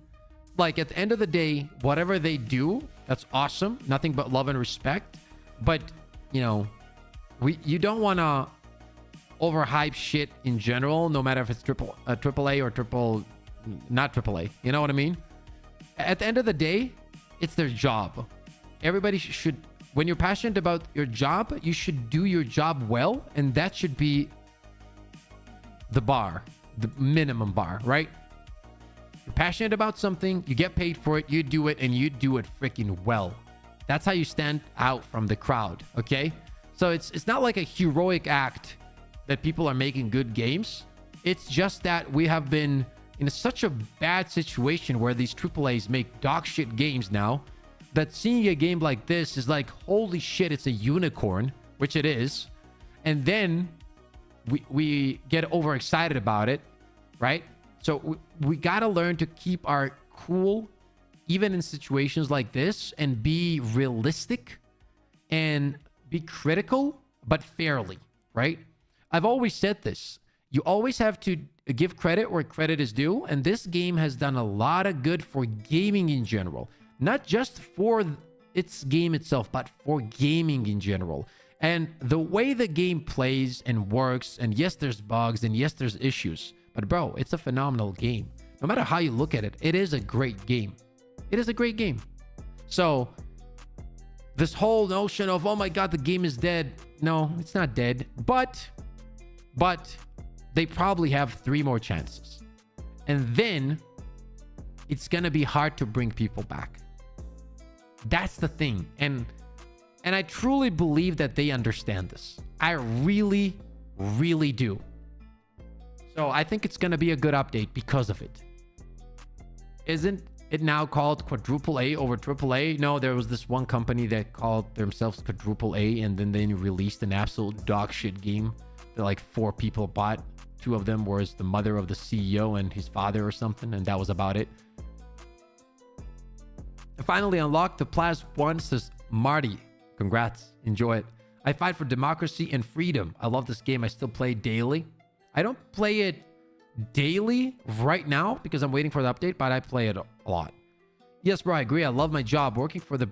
[SPEAKER 1] Like, at the end of the day, whatever they do, that's awesome. Nothing but love and respect. But, you know, you don't want to overhype shit in general, no matter if it's AAA or not AAA. You know what I mean? At the end of the day, it's their job. Everybody should, when you're passionate about your job, you should do your job well, and that should be the bar, the minimum bar, right? You're passionate about something, you get paid for it, you do it, and you do it freaking well. That's how you stand out from the crowd, okay? So it's not like a heroic act that people are making good games. It's just that we have been in such a bad situation where these AAAs make dog shit games now, that seeing a game like this is like, holy shit, it's a unicorn, which it is. And then we get overexcited about it, right? So we got to learn to keep our cool, even in situations like this, and be realistic and be critical, but fairly, right? I've always said this. You always have to give credit where credit is due. And this game has done a lot of good for gaming in general. Not just for its game itself, but for gaming in general. And the way the game plays and works, and yes, there's bugs, and yes, there's issues. But bro, it's a phenomenal game. No matter how you look at it, it is a great game. It is a great game. So this whole notion of, oh my God, the game is dead. No, it's not dead. But they probably have 3 more chances. And then it's going to be hard to bring people back. That's the thing. And I truly believe that they understand this. I really, really do. So I think it's going to be a good update because of it. Isn't it now called quadruple A over triple A? No, there was this one company that called themselves quadruple A, and then they released an absolute dog shit game that like 4 people bought. 2 of them was the mother of the CEO and his father or something, and that was about it. I finally unlocked the Plus 1, says Marty. Congrats. Enjoy it. I fight for democracy and freedom. I love this game. I still play daily. I don't play it daily right now because I'm waiting for the update, but I play it a lot. Yes, bro, I agree. I love my job. Working for the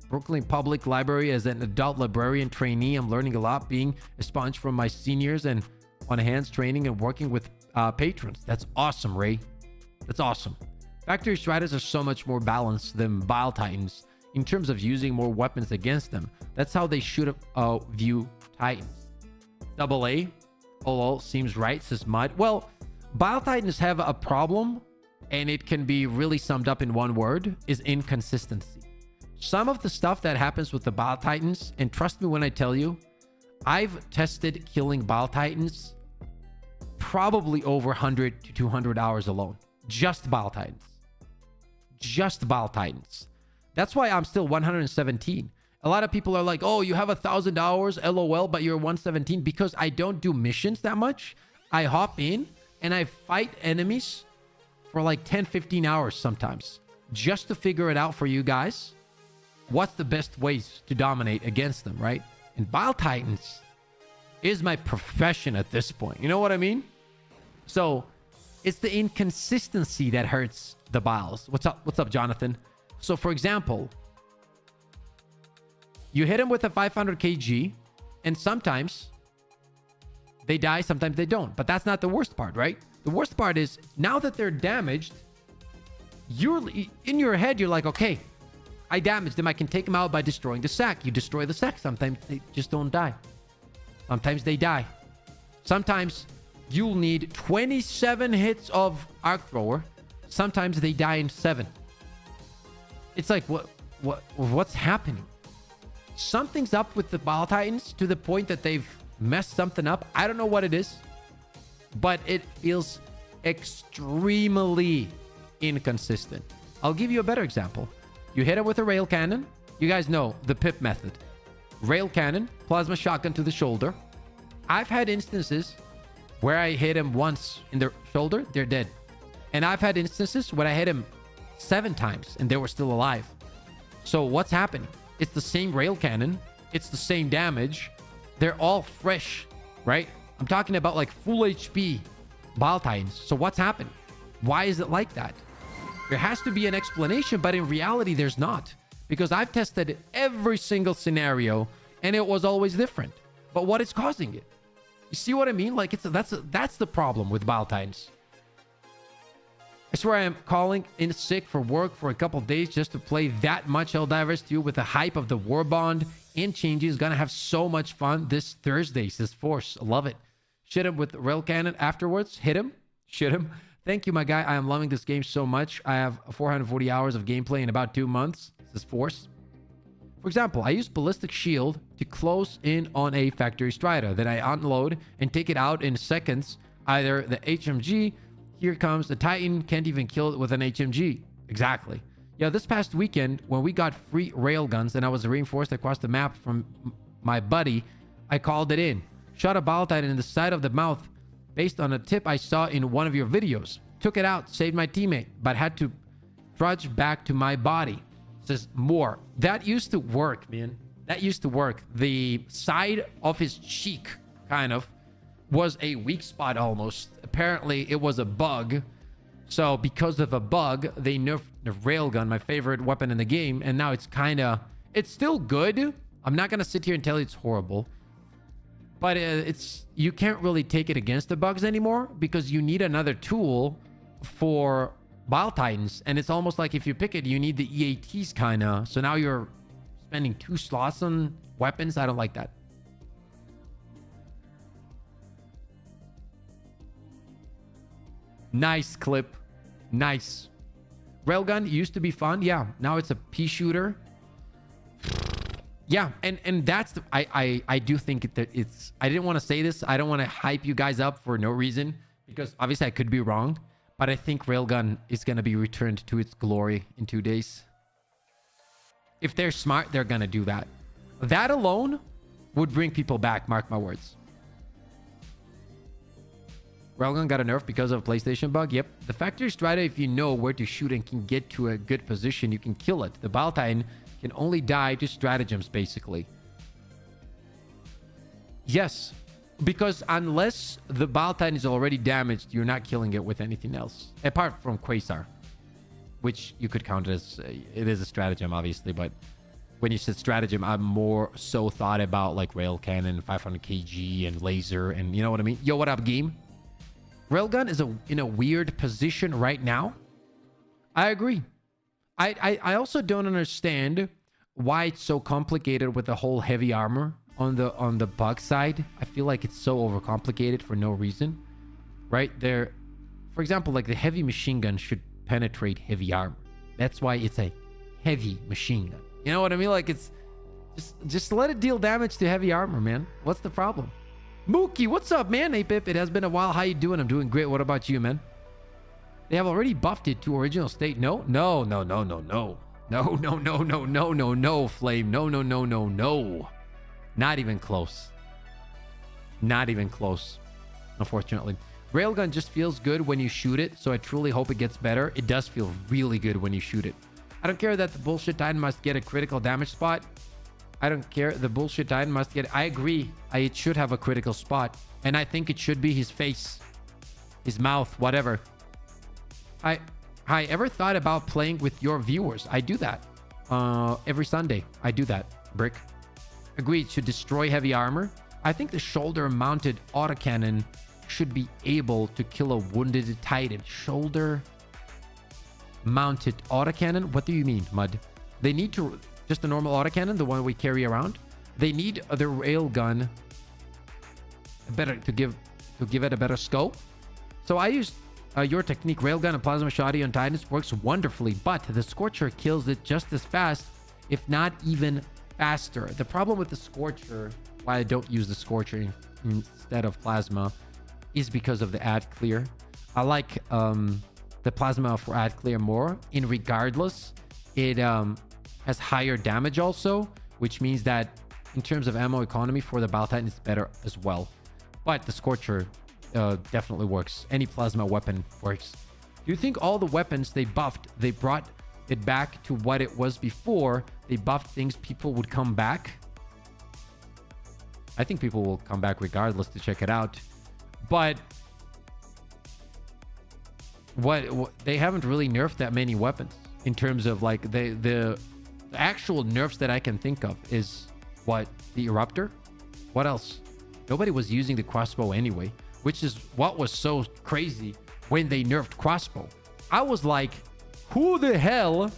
[SPEAKER 1] Brooklyn Public Library as an adult librarian trainee, I'm learning a lot, being a sponge from my seniors and on hands training and working with patrons. That's awesome, Ray. That's awesome. Factory Striders are so much more balanced than Bile Titans in terms of using more weapons against them. That's how they should view Titans. Double A. Oh, seems right, says Mud. Well, Bile Titans have a problem, and it can be really summed up in one word, is inconsistency. Some of the stuff that happens with the Bile Titans, and trust me when I tell you, I've tested killing Bile Titans probably over 100 to 200 hours alone. Just Bile Titans. Just Bile Titans. That's why I'm still 117. A lot of people are like, oh, you have 1,000 hours, LOL, but you're 117. Because I don't do missions that much. I hop in and I fight enemies for like 10, 15 hours sometimes. Just to figure it out for you guys. What's the best ways to dominate against them, right? And Bile Titans is my profession at this point. You know what I mean? So it's the inconsistency that hurts the Biles. What's up, Jonathan? So for example, you hit him with a 500 kg, and sometimes they die, sometimes they don't. But that's not the worst part, right? The worst part is now that they're damaged, you're in your head, you're like, okay, I damaged them. I can take them out by destroying the sack. You destroy the sack. Sometimes they just don't die. Sometimes they die. Sometimes you'll need 27 hits of arc thrower. Sometimes they die in 7. It's like, what's happening? Something's up with the Bile Titans to the point that they've messed something up. I don't know what it is, but it feels extremely inconsistent. I'll give you a better example. You hit it with a rail cannon. You guys know the pip method. Rail cannon, plasma shotgun to the shoulder. I've had instances where I hit him once in the shoulder, they're dead. And I've had instances when I hit him 7 times and they were still alive. So what's happening? It's the same rail cannon. It's the same damage. They're all fresh, right? I'm talking about like full HP Bile Titans. So what's happening? Why is it like that? There has to be an explanation, but in reality, there's not. Because I've tested every single scenario and it was always different. But what is causing it? You see what I mean? Like that's the problem with Bile Titans. I swear I am calling in sick for work for a couple days just to play that much Helldivers 2 with the hype of the War Bond and changes. Gonna have so much fun this Thursday, says Force. I love it. Shit him with the rail cannon afterwards. Hit him. Shit him. Thank you, my guy. I am loving this game so much. I have 440 hours of gameplay in about 2 months, says Force. For example, I use Ballistic Shield to close in on a Factory Strider. Then I unload and take it out in seconds. Either the HMG, here comes the Titan, can't even kill it with an HMG. Exactly. Yeah, this past weekend, when we got free railguns and I was reinforced across the map from my buddy, I called it in. Shot a Bile Titan in the side of the mouth based on a tip I saw in one of your videos. Took it out, saved my teammate, but had to trudge back to my body. Says more. That used to work, man. That used to work. The side of his cheek, kind of, was a weak spot almost. Apparently, it was a bug. So, because of a bug, they nerfed the railgun, my favorite weapon in the game. And now it's kind of... It's still good, I'm not gonna sit here and tell you it's horrible, but you can't really take it against the bugs anymore because you need another tool for Bile Titans, and it's almost like if you pick it, you need the EATs kind of. So now you're spending 2 slots on weapons. I don't like that. Nice clip. Nice. Railgun used to be fun. Yeah. Now it's a pea shooter. Yeah. And that's the, I do think that it's, I didn't want to say this. I don't want to hype you guys up for no reason because obviously I could be wrong, but I think Railgun is going to be returned to its glory in 2 days. If they're smart, they're going to do that. That alone would bring people back. Mark my words. Railgun got a nerf because of a PlayStation bug. Yep. The factory strata, if you know where to shoot and can get to a good position, you can kill it. The Bile Titan can only die to stratagems, basically. Yes. Because unless the Bile Titan is already damaged, you're not killing it with anything else. Apart from Quasar, which you could count as... it is a stratagem, obviously, but... when you said stratagem, I'm more so thought about like rail cannon, 500 kg, and laser, and you know what I mean? Yo, what up, game? Railgun is in a weird position right now. I agree. I also don't understand why it's so complicated with the whole heavy armor on the bug side. I feel like it's so overcomplicated for no reason. Right there, for example, like the heavy machine gun should penetrate heavy armor. That's why it's a heavy machine gun. You know what I mean? Like it's just let it deal damage to heavy armor, man. What's the problem? Mookie, what's up, man? Hey, Pip, it has been a while. How you doing? I'm doing great. What about you, man? They have already buffed it to original state. No, no, no, no, no, no. No, no, no, no, no, no, no, Flame. No, no, no, no, no. Not even close. Not even close, unfortunately. Railgun just feels good when you shoot it, so I truly hope it gets better. It does feel really good when you shoot it. I don't care that the bullshit Titan must get a critical damage spot. I don't care. The bullshit Titan must get... I agree. It should have a critical spot. And I think it should be his face. His mouth. Whatever. I ever thought about playing with your viewers? I do that. Every Sunday. I do that. Brick. Agreed. Should destroy heavy armor. I think the shoulder-mounted autocannon should be able to kill a wounded Titan. Shoulder-mounted autocannon? What do you mean, Mud? They need to... just a normal autocannon, the one we carry around. They need the railgun to give it a better scope. So I used your technique, railgun and plasma shoddy on Titans. Works wonderfully, but the Scorcher kills it just as fast, if not even faster. The problem with the Scorcher, why I don't use the Scorcher instead of plasma, is because of the ad clear. I like the plasma for ad clear more. In regardless, it has higher damage also, which means that in terms of ammo economy for the Bile Titan, it's better as well. But the Scorcher definitely works. Any plasma weapon works. Do you think all the weapons they buffed, they brought it back to what it was before they buffed things, people would come back? I think people will come back regardless to check it out. But what they haven't really nerfed that many weapons in terms of like the actual nerfs that I can think of is what? The Eruptor? What else? Nobody was using the crossbow anyway, which is what was so crazy when they nerfed crossbow. I was like, who the hell?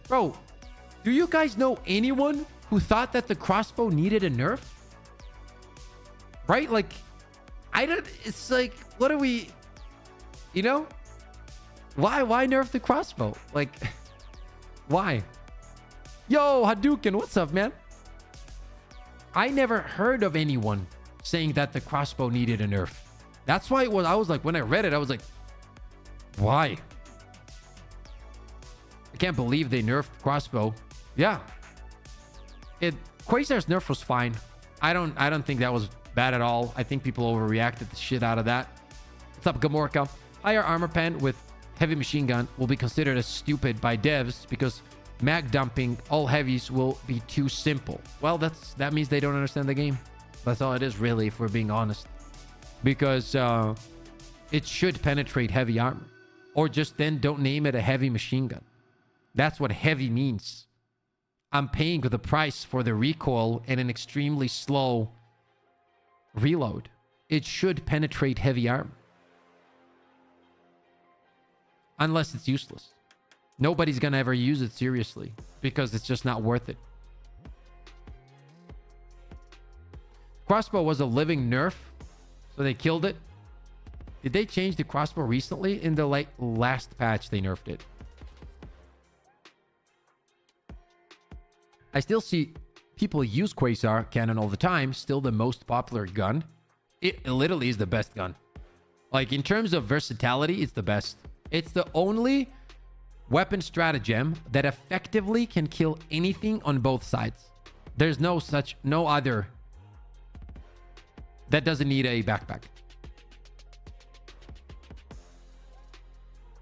[SPEAKER 1] Bro, do you guys know anyone who thought that the crossbow needed a nerf? Right? Like, I don't, it's like, what are we, you know? Why nerf the crossbow? Like, why? Yo, Hadouken, what's up, man? I never heard of anyone saying that the crossbow needed a nerf. That's why it was, I was like, when I read it, I was like, why? I can't believe they nerfed crossbow. Yeah. Quasar's nerf was fine. I don't think that was bad at all. I think people overreacted the shit out of that. What's up, Gamorka? Higher armor pen with heavy machine gun will be considered as stupid by devs because mag dumping all heavies will be too simple. Well, that means they don't understand the game. That's all it is, really, if we're being honest. Because it should penetrate heavy armor. Or just then don't name it a heavy machine gun. That's what heavy means. I'm paying the price for the recoil and an extremely slow reload. It should penetrate heavy armor. Unless it's useless. Nobody's gonna ever use it seriously because it's just not worth it. Crossbow was a living nerf, so they killed it. Did they change the crossbow recently? In the last patch, they nerfed it. I still see people use Quasar cannon all the time. Still the most popular gun. It literally is the best gun. Like, in terms of versatility, it's the best. It's the only weapon stratagem that effectively can kill anything on both sides. There's no other that doesn't need a backpack.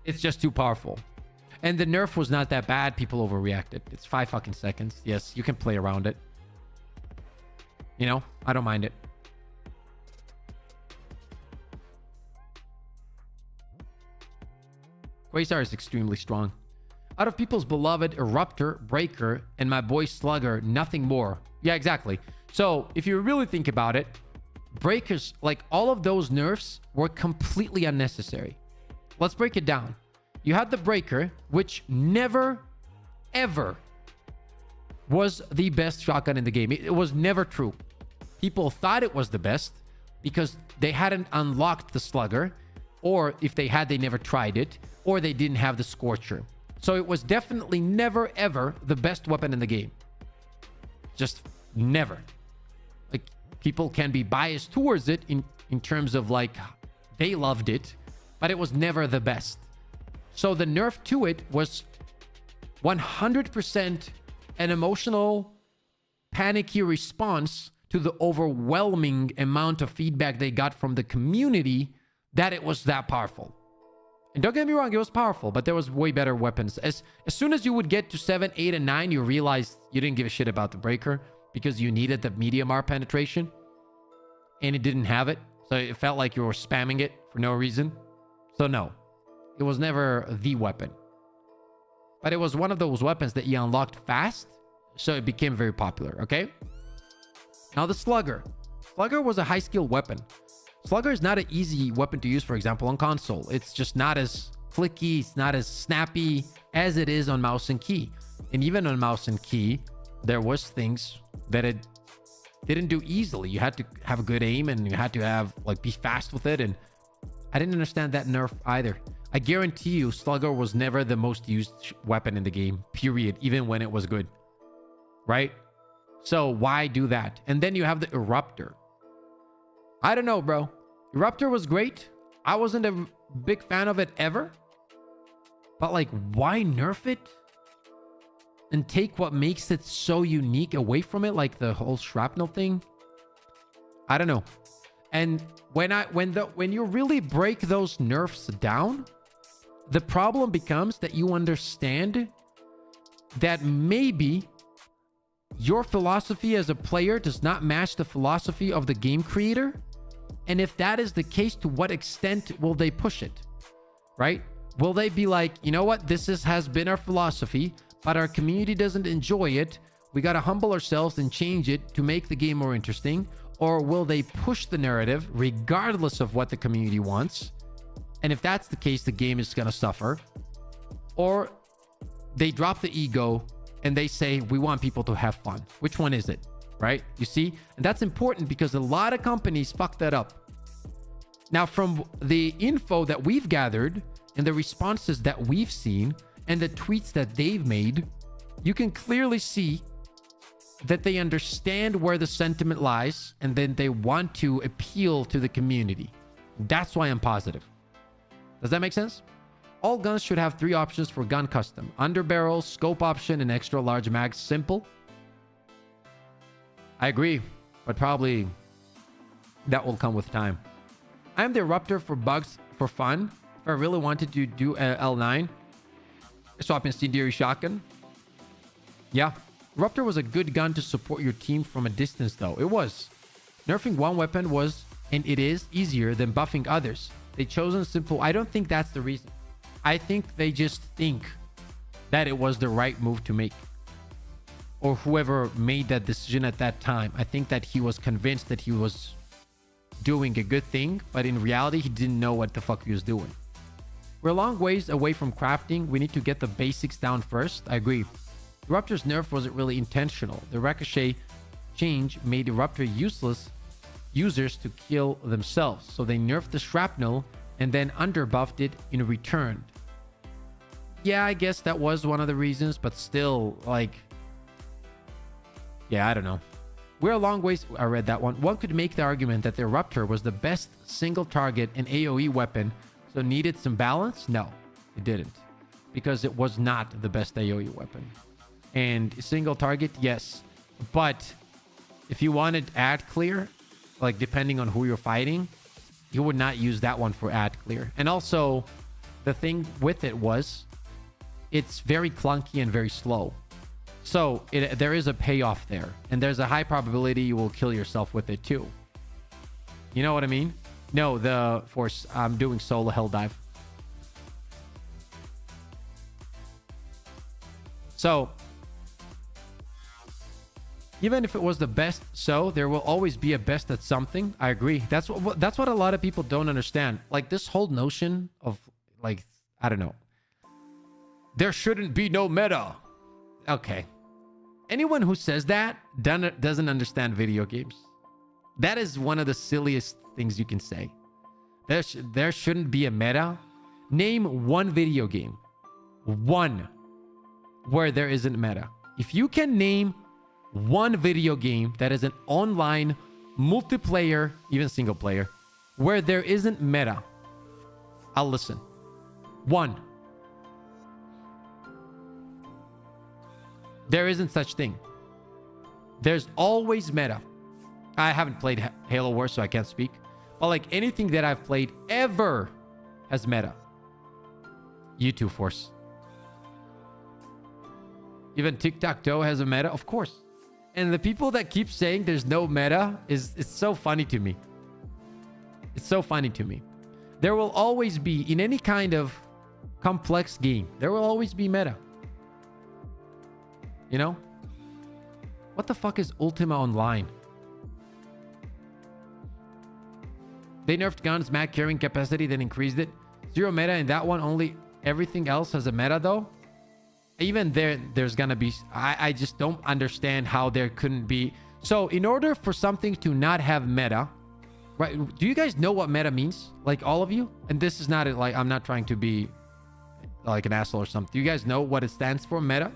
[SPEAKER 1] It's just too powerful. And the nerf was not that bad. People overreacted. It's 5 fucking seconds. Yes, you can play around it. You know, I don't mind it. Quasar is extremely strong. Out of people's beloved Eruptor, Breaker, and my boy Slugger, nothing more. Yeah, exactly. So if you really think about it, Breakers, like all of those nerfs were completely unnecessary. Let's break it down. You had the Breaker, which never, ever was the best shotgun in the game. It was never true. People thought it was the best because they hadn't unlocked the Slugger, or if they had, they never tried it, or they didn't have the Scorcher. So it was definitely never, ever the best weapon in the game. Just never. Like, people can be biased towards it in terms of like they loved it, but it was never the best. So the nerf to it was 100% an emotional, panicky response to the overwhelming amount of feedback they got from the community that it was that powerful. And don't get me wrong, it was powerful, but there was way better weapons. As soon as you would get to 7, 8, and 9, you realized you didn't give a shit about the Breaker because you needed the medium R penetration, and it didn't have it. So it felt like you were spamming it for no reason. So no, it was never the weapon. But it was one of those weapons that you unlocked fast, so it became very popular, okay? Now the Slugger. Slugger was a high-skill weapon. Slugger is not an easy weapon to use, for example, on console. It's just not as flicky, it's not as snappy as it is on mouse and key. And even on mouse and key, there was things that it didn't do easily. You had to have a good aim and you had to have, like, be fast with it. And I didn't understand that nerf either. I guarantee you, Slugger was never the most used weapon in the game, period, even when it was good. Right? So why do that? And then you have the Eruptor. I don't know, bro. Eruptor was great. I wasn't a big fan of it ever. But like, why nerf it? And take what makes it so unique away from it, like the whole shrapnel thing? I don't know. And when you really break those nerfs down, the problem becomes that you understand that maybe your philosophy as a player does not match the philosophy of the game creator. And if that is the case, to what extent will they push it? Right? Will they be like, you know what? This has been our philosophy, but our community doesn't enjoy it. We got to humble ourselves and change it to make the game more interesting. Or will they push the narrative regardless of what the community wants? And if that's the case, the game is going to suffer. Or they drop the ego and they say, we want people to have fun. Which one is it? Right? You see? And that's important because a lot of companies fuck that up. Now, from the info that we've gathered and the responses that we've seen and the tweets that they've made, you can clearly see that they understand where the sentiment lies and then they want to appeal to the community. That's why I'm positive. Does that make sense? All guns should have 3 options for gun custom: underbarrel, scope option, and extra large mag. Simple. I agree, but probably that will come with time. I am the Eruptor for bugs for fun. If I really wanted to do L9, swap incendiary shotgun. Yeah, Eruptor was a good gun to support your team from a distance, though. It was. Nerfing one weapon was, and it is, easier than buffing others. They chosen simple. I don't think that's the reason. I think they just think that it was the right move to make. or whoever made that decision at that time, I think that he was convinced that he was doing a good thing, but in reality, he didn't know what the fuck he was doing. We're a long ways away from crafting. We need to get the basics down first. I agree. Eruptor's nerf wasn't really intentional. The ricochet change made Eruptor useless users to kill themselves. So they nerfed the shrapnel and then underbuffed it in return. Yeah, I guess that was one of the reasons, but still, like, yeah, I don't know. We're a long ways. I read that one. One could make the argument that the Eruptor was the best single target and AoE weapon, so needed some balance. No, it didn't, because it was not the best AoE weapon. And single target, yes, but if you wanted ad clear, like depending on who you're fighting, you would not use that one for ad clear. And also, the thing with it was, it's very clunky and very slow. So there is a payoff there, and there's a high probability you will kill yourself with it too. You know what I mean? No, the force. I'm doing solo Helldive. So even if it was the best, so there will always be a best at something. I agree. That's what a lot of people don't understand. Like this whole notion of, like, I don't know, there shouldn't be no meta. Okay. Anyone who says that doesn't understand video games. That is one of the silliest things you can say. There shouldn't be a meta. Name one video game. One where there isn't meta. If you can name one video game that is an online multiplayer, even single player, where there isn't meta, I'll listen. One. There isn't such thing. There's always meta. I haven't played Halo Wars, so I can't speak. But like anything that I've played ever has meta. YouTube Force. Even Tic-Tac-Toe has a meta, of course. And the people that keep saying there's no meta it's so funny to me. It's so funny to me. There will always be, in any kind of complex game, there will always be meta. You know? What the fuck is Ultima Online? They nerfed guns, mag carrying capacity, then increased it. Zero meta in that one, only everything else has a meta though. Even there's gonna be... I just don't understand how there couldn't be... So, in order for something to not have meta... Right? Do you guys know what meta means? Like, all of you? And this is not... like, I'm not trying to be... like an asshole or something. Do you guys know what it stands for, meta?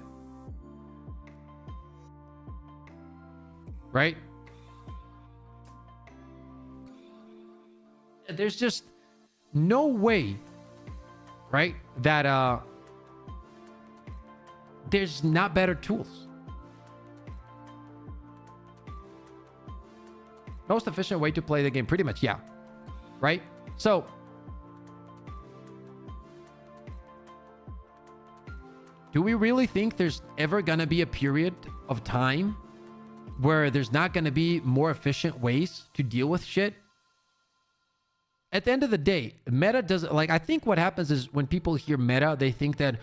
[SPEAKER 1] Right? There's just no way... right? That, there's not better tools. Most efficient way to play the game, pretty much, yeah. Right? So, do we really think there's ever gonna be a period of time where there's not gonna be more efficient ways to deal with shit? At the end of the day, meta doesn't... like, I think what happens is when people hear meta, they think that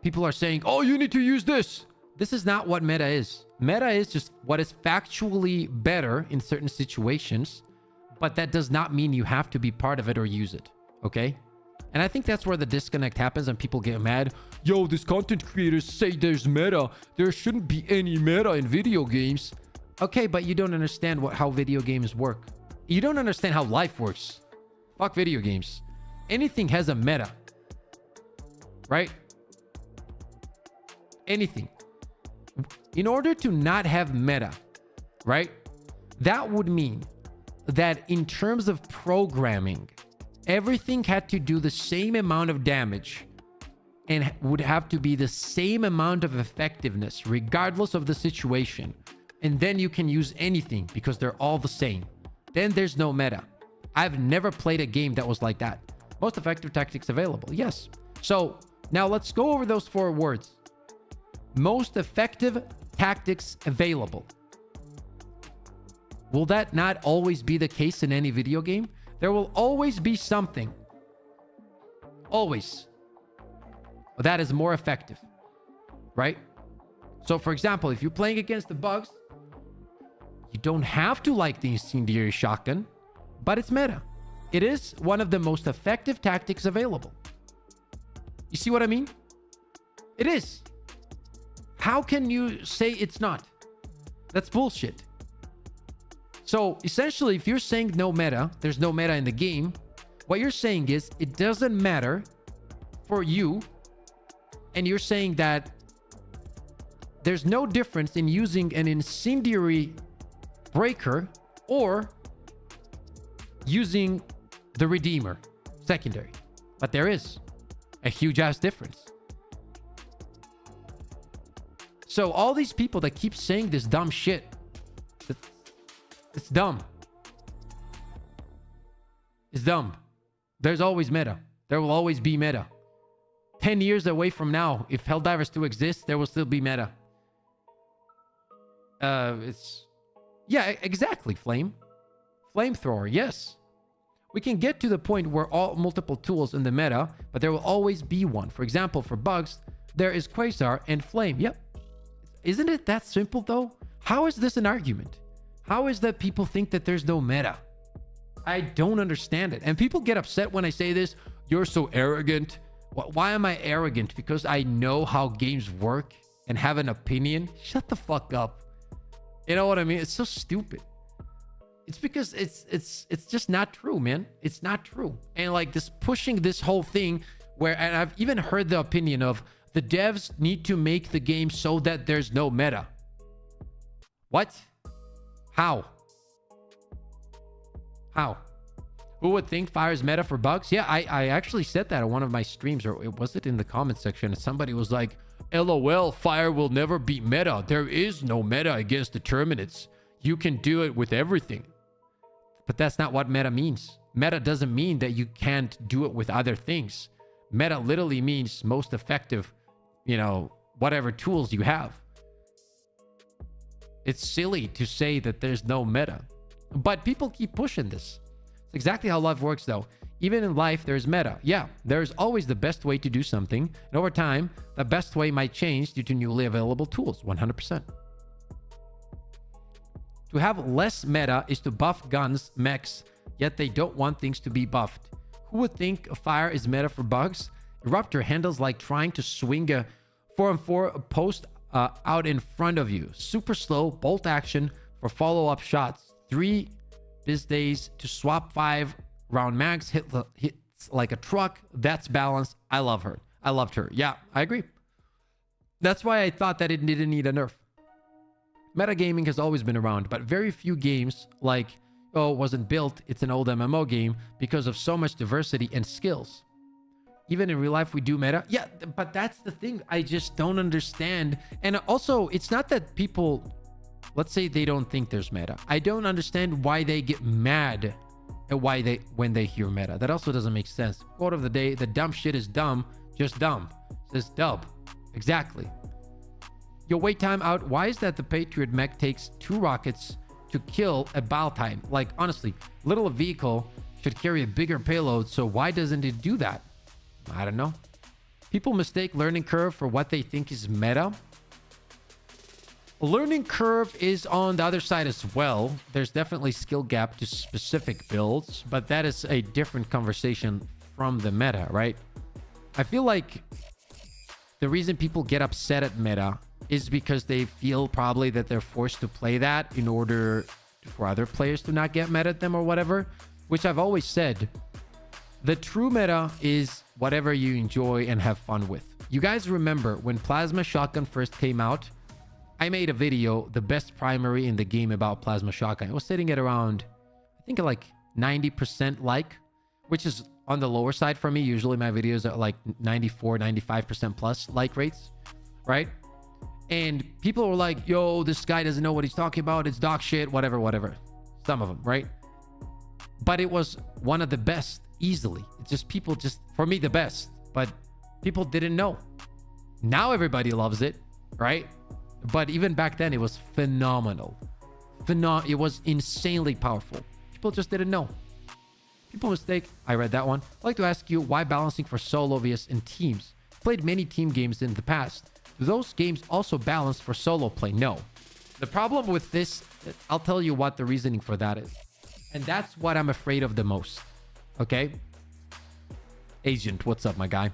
[SPEAKER 1] people are saying, oh, you need to use this. This is not what meta is. Meta is just what is factually better in certain situations, but that does not mean you have to be part of it or use it, okay? And I think that's where the disconnect happens and people get mad. Yo, these content creators say there's meta. There shouldn't be any meta in video games. Okay, but you don't understand how video games work. You don't understand how life works. Fuck video games. Anything has a meta. Right? Anything. In order to not have meta, right? That would mean that in terms of programming, everything had to do the same amount of damage and would have to be the same amount of effectiveness regardless of the situation. And then you can use anything because they're all the same. Then there's no meta. I've never played a game that was like that. Most effective tactics available. Yes. So now let's go over those 4 words. Most effective tactics available. Will that not always be the case in any video game? There will always be something. Always. That is more effective. Right? So for example, if you're playing against the bugs, you don't have to like the incendiary shotgun, but it's meta. It is one of the most effective tactics available. You see what I mean? It is. How can you say it's not? That's bullshit. So essentially, if you're saying no meta, there's no meta in the game, what you're saying is it doesn't matter for you, and you're saying that there's no difference in using an incendiary breaker or using the Redeemer secondary. But there is a huge ass difference. So all these people that keep saying this dumb shit, it's dumb. It's dumb. There's always meta. There will always be meta. 10 years away from now, if Helldivers still exists, there will still be meta. Yeah, exactly, Flamethrower, yes. We can get to the point where all multiple tools in the meta, but there will always be one. For example, for bugs, there is Quasar and Flame. Yep. Isn't it that simple though? How is this an argument? How is that people think that there's no meta? I don't understand it. And people get upset when I say this. You're so arrogant. Why am I arrogant? Because I know how games work and have an opinion? Shut the fuck up. You know what I mean? It's so stupid. It's because it's just not true, man. It's not true. And like this pushing this whole thing where, and I've even heard the opinion of the devs need to make the game so that there's no meta. What? How? How? Who would think fire is meta for bugs? Yeah, I actually said that on one of my streams, or was it in the comment section? And somebody was like, LOL, fire will never be meta. There is no meta against the Terminates. You can do it with everything. But that's not what meta means. Meta doesn't mean that you can't do it with other things. Meta literally means most effective, you know, whatever tools you have. It's silly to say that there's no meta. But people keep pushing this. It's exactly how life works though. Even in life, there's meta. Yeah, there's always the best way to do something. And over time, the best way might change due to newly available tools, 100%. To have less meta is to buff guns, mechs, yet they don't want things to be buffed. Who would think fire is meta for bugs? Eruptor handles like trying to swing a 4-on-4 post out in front of you. Super slow, bolt action for follow-up shots. 3 these days to swap 5-round mags, hits like a truck. That's balanced. I love her. I loved her. Yeah, I agree. That's why I thought that it didn't need a nerf. Metagaming has always been around, but very few games like, oh, it wasn't built, it's an old MMO game because of so much diversity and skills. Even in real life, we do meta. Yeah, but that's the thing. I just don't understand. And also, it's not that people, let's say they don't think there's meta. I don't understand why they get mad at when they hear meta. That also doesn't make sense. Quote of the day, the dumb shit is dumb, just dumb. It says dub. Exactly. Yo, wait time out. Why is that the Patriot mech takes 2 rockets to kill at battle time? Like, honestly, little vehicle should carry a bigger payload, so why doesn't it do that? I don't know. People mistake learning curve for what they think is meta. Learning curve is on the other side as well. There's definitely skill gap to specific builds, but that is a different conversation from the meta, right? I feel like the reason people get upset at meta is because they feel probably that they're forced to play that in order for other players to not get mad at them or whatever, which I've always said. The true meta is whatever you enjoy and have fun with. You guys remember when Plasma Shotgun first came out, I made a video, the best primary in the game about Plasma Shotgun. It was sitting at around, I think like 90% like, which is on the lower side for me. Usually my videos are like 94, 95% plus like rates, right? And people were like, yo, this guy doesn't know what he's talking about. It's dog shit, whatever. Some of them, right? But it was one of the best, easily. It's just people just, for me, the best. But people didn't know. Now everybody loves it, right? But even back then, it was phenomenal. It was insanely powerful. People just didn't know. People mistake. I read that one. I'd like to ask you, why balancing for solo vs in teams? Played many team games in the past. those games also balance for solo play? No. The problem with this, I'll tell you what the reasoning for that is. And that's what I'm afraid of the most. Okay? Agent, what's up, my guy?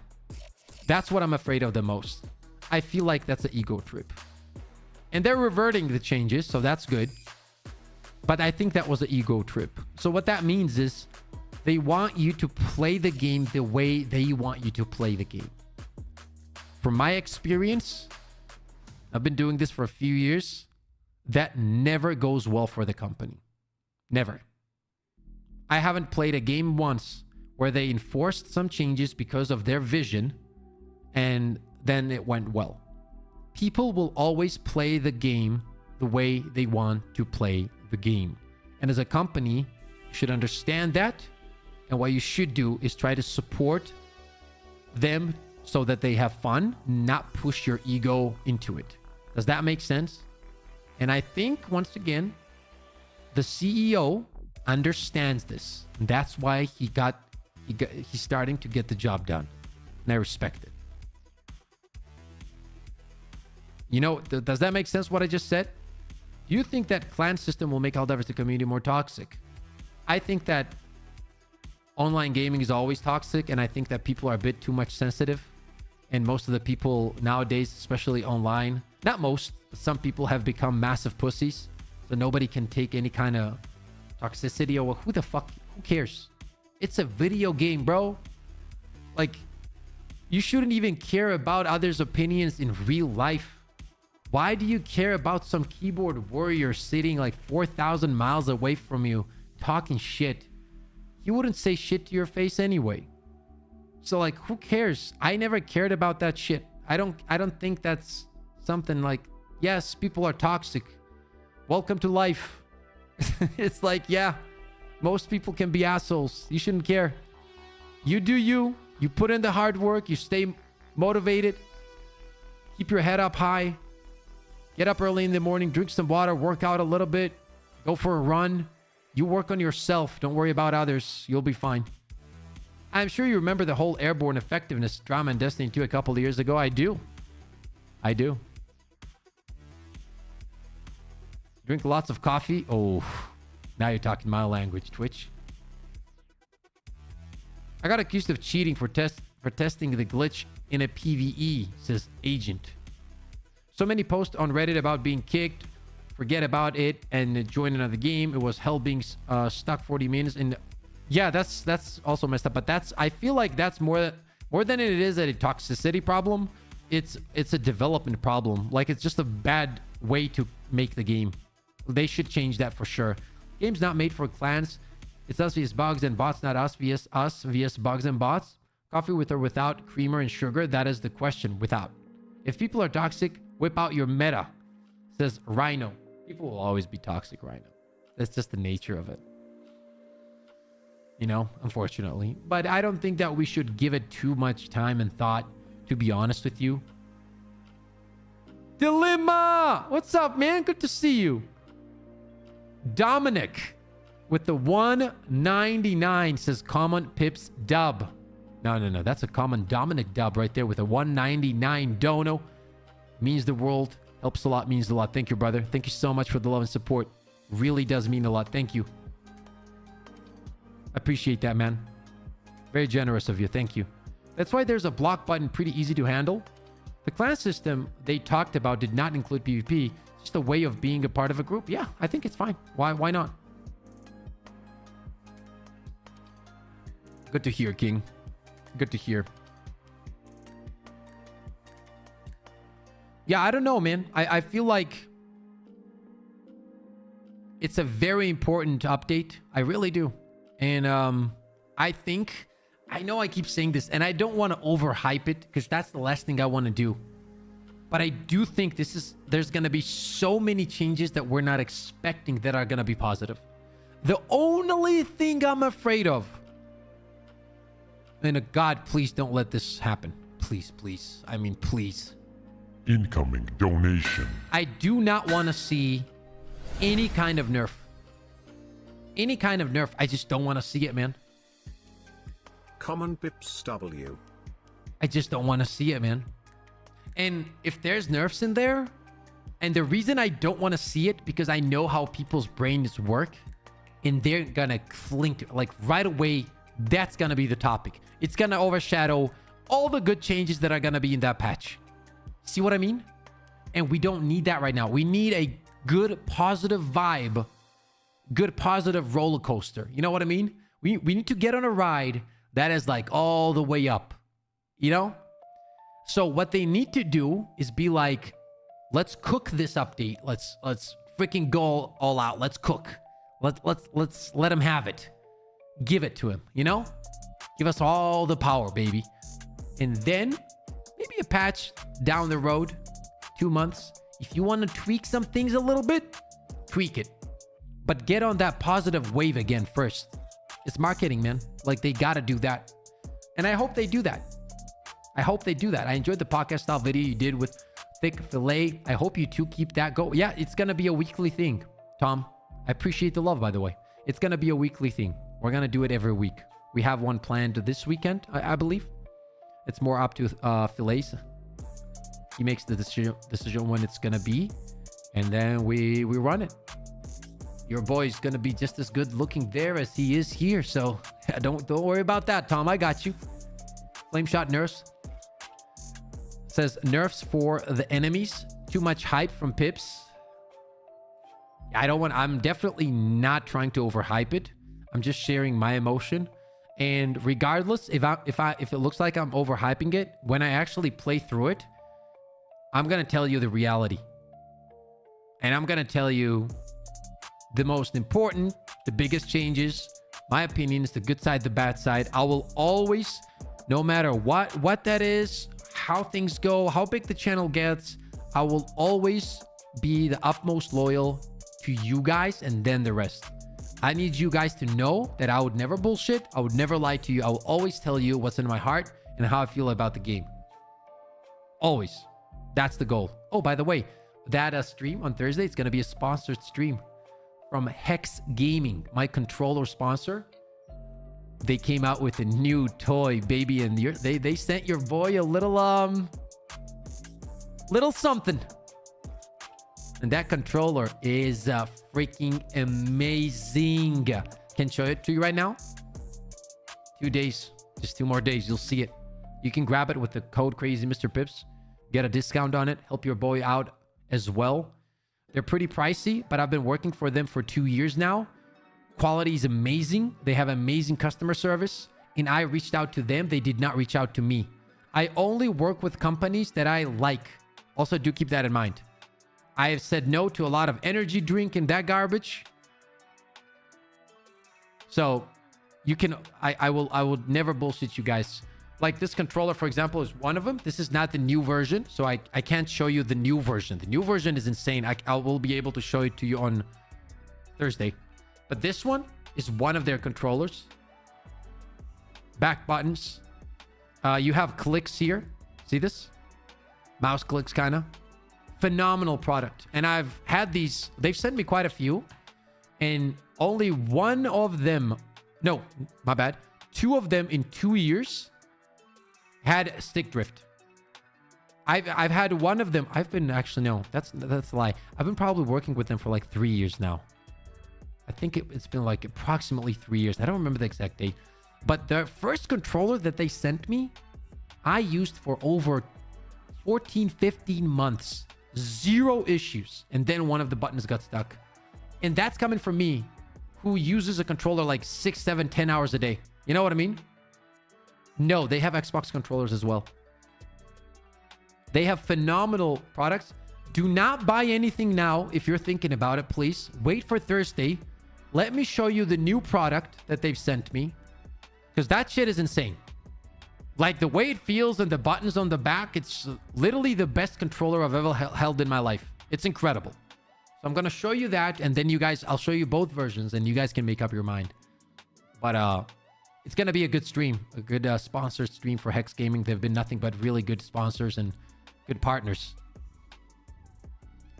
[SPEAKER 1] That's what I'm afraid of the most. I feel like that's an ego trip. And they're reverting the changes, so that's good. But I think that was an ego trip. So what that means is they want you to play the game the way they want you to play the game. From my experience, I've been doing this for a few years. That never goes well for the company. Never. I haven't played a game once where they enforced some changes because of their vision and then it went well. People will always play the game the way they want to play the game. And as a company, you should understand that. And what you should do is try to support them so that they have fun, not push your ego into it. Does that make sense? And I think, once again, the CEO understands this. And that's why he's starting to get the job done. And I respect it. You know, does that make sense what I just said? Do you think that clan system will make Helldivers the community more toxic? I think that online gaming is always toxic, and I think that people are a bit too much sensitive. And most of the people nowadays, especially online, not most, but some people have become massive pussies. So nobody can take any kind of toxicity or who the fuck, who cares? It's a video game, bro. Like, you shouldn't even care about others' opinions in real life. Why do you care about some keyboard warrior sitting like 4,000 miles away from you talking shit? He wouldn't say shit to your face anyway. So like, who cares? I never cared about that shit. I don't think that's something like, yes, people are toxic. Welcome to life. It's like, yeah, most people can be assholes. You shouldn't care. You do you. You put in the hard work. You stay motivated. Keep your head up high. Get up early in the morning, drink some water, work out a little bit, go for a run. You work on yourself. Don't worry about others. You'll be fine. I'm sure you remember the whole airborne effectiveness drama in Destiny 2 a couple of years ago. I do. Drink lots of coffee. Oh, now you're talking my language, Twitch. I got accused of cheating for testing the glitch in a PvE, says Agent. So many posts on Reddit about being kicked. Forget about it and join another game. It was hell being stuck 40 minutes. And yeah, that's also messed up. But I feel like that's more than it is a toxicity problem. It's a development problem. Like, it's just a bad way to make the game. They should change that for sure. Game's not made for clans. It's us vs bugs and bots, not us vs bugs and bots. Coffee with or without creamer and sugar? That is the question. Without. If people are toxic, whip out your meta, says Rhino. People will always be toxic, Rhino. That's just the nature of it. You know, unfortunately. But I don't think that we should give it too much time and thought, to be honest with you. Dilemma! What's up, man? Good to see you. Dominic with the 199 says common pips dub. No. That's a common Dominic dub right there with a 199 dono. Means the world. Helps a lot. Means a lot. Thank you, brother. Thank you so much for the love and support. Really does mean a lot. Thank you. I appreciate that, man. Very generous of you. Thank you. That's why there's a block button, pretty easy to handle. The clan system they talked about did not include PvP. Just a way of being a part of a group. Yeah, I think it's fine. Why not? Good to hear, King. Good to hear. Yeah, I don't know, man. I feel like it's a very important update. I really do. And I think, I know I keep saying this, and I don't want to overhype it because that's the last thing I want to do. But I do think there's going to be so many changes that we're not expecting that are going to be positive. The only thing I'm afraid of, and God, please don't let this happen. Please, please. I mean, please.
[SPEAKER 7] Incoming donation.
[SPEAKER 1] I do not want to see any kind of nerf. Any kind of nerf. I just don't want to see it, man.
[SPEAKER 8] Common Pips W.
[SPEAKER 1] I just don't want to see it, man. And if there's nerfs in there, and the reason I don't want to see it, because I know how people's brains work, and they're gonna cling to, like, right away, that's gonna be the topic. It's gonna overshadow all the good changes that are gonna be in that patch. See what I mean? And we don't need that right now. We need a good positive vibe, good positive roller coaster. You know what I mean? We need to get on a ride that is like all the way up, you know? So what they need to do is be like, let's cook this update. Let's freaking go all out. Let's cook. Let's let him have it. Give it to him, you know? Give us all the power, baby. And then maybe a patch down the road, 2 months. If you want to tweak some things a little bit, tweak it. But get on that positive wave again first. It's marketing, man. Like, they got to do that. And I hope they do that. I hope they do that. I enjoyed the podcast style video you did with Thick Fillet. I hope you two keep that going. Yeah, it's going to be a weekly thing, Tom. I appreciate the love, by the way. It's going to be a weekly thing. We're going to do it every week. We have one planned this weekend, I believe. It's more up to Fillets. He makes the decision when it's going to be. And then we run it. Your boy's going to be just as good looking there as he is here. So don't worry about that, Tom. I got you. Flame Shot Nurse says nerfs for the enemies. Too much hype from Pips. I'm definitely not trying to overhype it. I'm just sharing my emotion. And regardless, if it looks like I'm overhyping it, when I actually play through it, I'm going to tell you the reality. And I'm going to tell you the most important, the biggest changes, my opinions, the good side, the bad side. I will always, no matter what that is, how things go, how big the channel gets, I will always be the utmost loyal to you guys and then the rest. I need you guys to know that I would never bullshit. I would never lie to you. I will always tell you what's in my heart and how I feel about the game. Always. That's the goal. Oh, by the way, that stream on Thursday, it's going to be a sponsored stream from Hex Gaming, my controller sponsor. They came out with a new toy, baby, and they sent your boy a little something. And that controller is freaking amazing. Can show it to you right now. 2 days, just 2 more days, you'll see it. You can grab it with the code Crazy Mr. Pips. Get a discount on it. Help your boy out as well. They're pretty pricey, but I've been working for them for 2 years now. Quality is amazing. They have amazing customer service. And I reached out to them. They did not reach out to me. I only work with companies that I like. Also, do keep that in mind. I have said no to a lot of energy drink and that garbage. So you can, I will never bullshit you guys. Like this controller, for example, is one of them. This is not the new version, so I can't show you the new version. The new version is insane. I will be able to show it to you on Thursday. But this one is one of their controllers. Back buttons. You have clicks here. See this? Mouse clicks, kind of. Phenomenal product. And I've had these. They've sent me quite a few. And only one of them. No, my bad. 2 of them in 2 years had stick drift. I've had one of them. I've been actually, no, that's a lie. I've been probably working with them for like 3 years now. I think it's been like approximately 3 years. I don't remember the exact date. But the first controller that they sent me, I used for over 14, 15 months. 0 issues. And then one of the buttons got stuck. And that's coming from me, who uses a controller like 6, 7, 10 hours a day. You know what I mean? No, they have Xbox controllers as well. They have phenomenal products. Do not buy anything now if you're thinking about it, please. Wait for Thursday. Let me show you the new product that they've sent me. Because that shit is insane. Like the way it feels and the buttons on the back, it's literally the best controller I've ever held in my life. It's incredible. So I'm going to show you that. And then you guys, I'll show you both versions and you guys can make up your mind. But it's going to be a good stream. A good sponsored stream for Hex Gaming. They've been nothing but really good sponsors and good partners.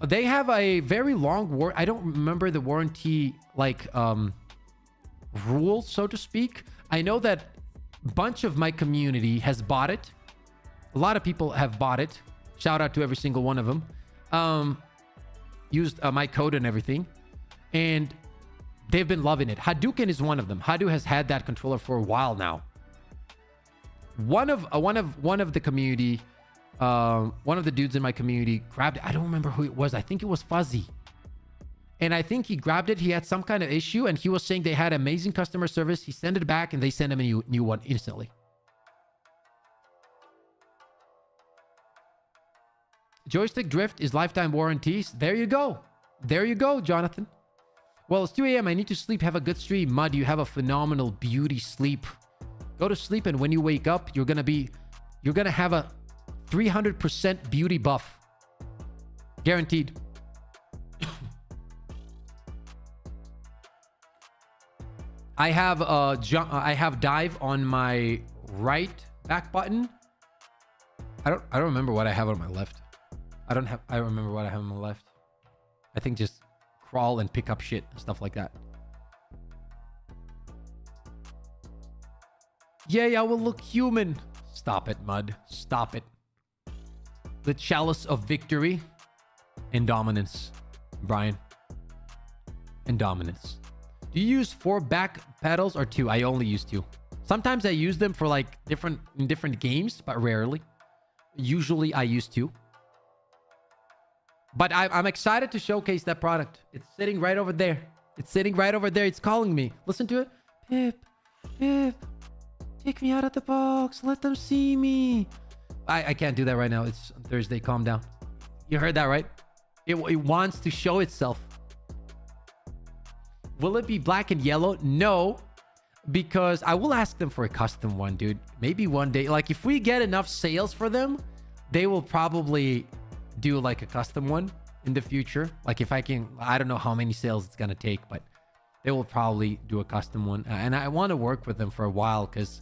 [SPEAKER 1] They have a very long I don't remember the warranty like rules, so to speak. I know that a bunch of my community has bought it. A lot of people have bought it. Shout out to every single one of them. Used my code and everything, and they've been loving it. Hadouken is one of them. Hadu has had that controller for a while now. One of the community, one of the dudes in my community grabbed it. I don't remember who it was. I think it was Fuzzy. And I think he grabbed it. He had some kind of issue, and he was saying they had amazing customer service. He sent it back, and they sent him a new one instantly. Joystick drift is lifetime warranties. There you go. There you go, Jonathan. Well, it's 2 a.m. I need to sleep. Have a good stream. Mud, you have a phenomenal beauty sleep. Go to sleep, and when you wake up, you're gonna have a 300% beauty buff. Guaranteed. I have dive on my right back button. I don't remember what I have on my left. I don't remember what I have on my left. I think just crawl and pick up shit and stuff like that. Yay, I will look human. Stop it, Mud. Stop it. The chalice of victory and dominance, Brian. And dominance. Do you use 4 back pedals or 2? I only use 2. Sometimes I use them for like in different games, but rarely. Usually I use 2. But I'm excited to showcase that product. It's sitting right over there. It's sitting right over there. It's calling me. Listen to it. Pip, Pip, take me out of the box. Let them see me. I can't do that right now. It's Thursday. Calm down. You heard that, right? It wants to show itself. Will it be black and yellow? No, because I will ask them for a custom one, dude. Maybe one day. Like if we get enough sales for them, they will probably do like a custom one in the future. Like if I can, I don't know how many sales it's gonna take, but they will probably do a custom one. And I want to work with them for a while because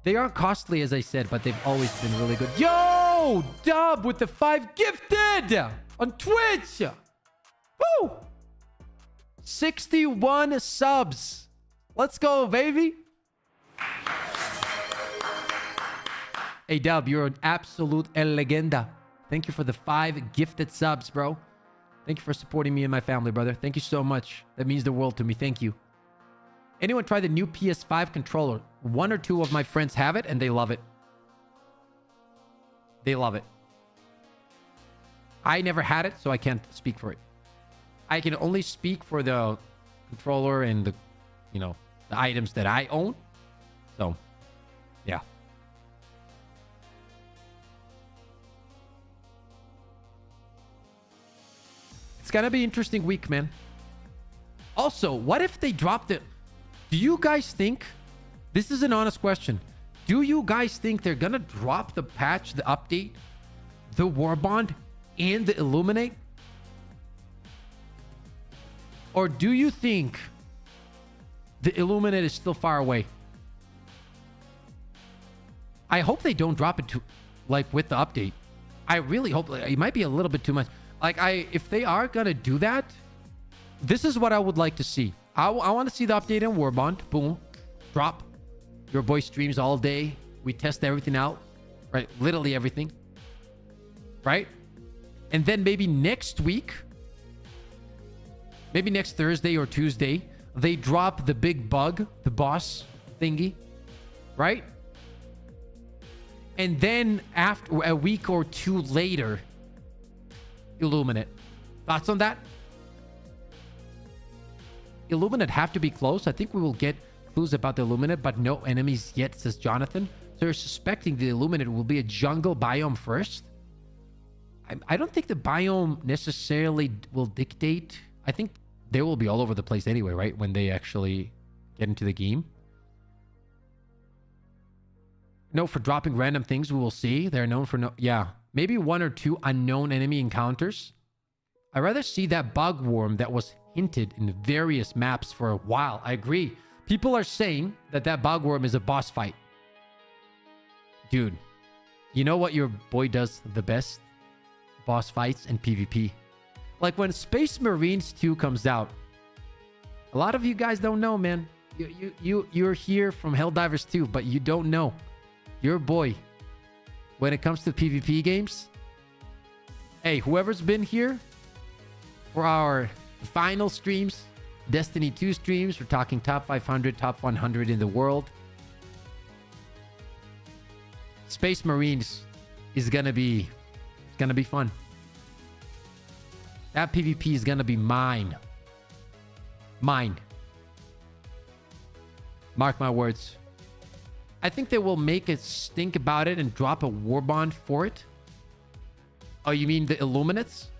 [SPEAKER 1] they are costly, as I said, but they've always been really good. Yo, Dub with the 5 gifted on Twitch. Woo! 61 subs. Let's go, baby. Hey, Dub, you're an absolute legenda. Thank you for the 5 gifted subs, bro. Thank you for supporting me and my family, brother. Thank you so much. That means the world to me. Thank you. Anyone try the new PS5 controller? 1 or 2 of my friends have it, and they love it. They love it. I never had it, so I can't speak for it. I can only speak for the controller and the, the items that I own. So, yeah. It's gonna be an interesting week, man. Also, what if they dropped it? Do you guys think, this is an honest question, do you guys think they're gonna drop the patch, the update, the War Bond, and the Illuminate? Or do you think the Illuminate is still far away? I hope they don't drop it with the update. I really hope. It might be a little bit too much. If they are gonna do that, this is what I would like to see. I want to see the update in War Bond. Boom, drop. Your boy streams all day. We test everything out, right? Literally everything, right? And then maybe next week, maybe next Thursday or Tuesday, they drop the big bug, the boss thingy, right? And then after a week or 2 later, Illuminate. Thoughts on that? Illuminate have to be close. I think we will get clues about the Illuminate, but no enemies yet, says Jonathan. So you're suspecting the Illuminate will be a jungle biome first? I don't think the biome necessarily will dictate. I think they will be all over the place anyway, right? When they actually get into the game. No, for dropping random things, we will see. They're known for yeah. Maybe 1 or 2 unknown enemy encounters. I'd rather see that bug worm that was hinted in various maps for a while. I agree. People are saying that bug worm is a boss fight. Dude, you know what your boy does the best? Boss fights and PvP. Like when Space Marines 2 comes out, a lot of you guys don't know, man. You're here from Helldivers 2, but you don't know. Your boy, when it comes to PvP games, Hey, whoever's been here for our final streams, Destiny 2 streams, we're talking top 500, top 100 in the world. Space Marines is gonna be fun. That PvP is gonna be mine. Mine. Mark my words. I think they will make us think about it and drop a war bond for it. Oh, you mean the Illuminates?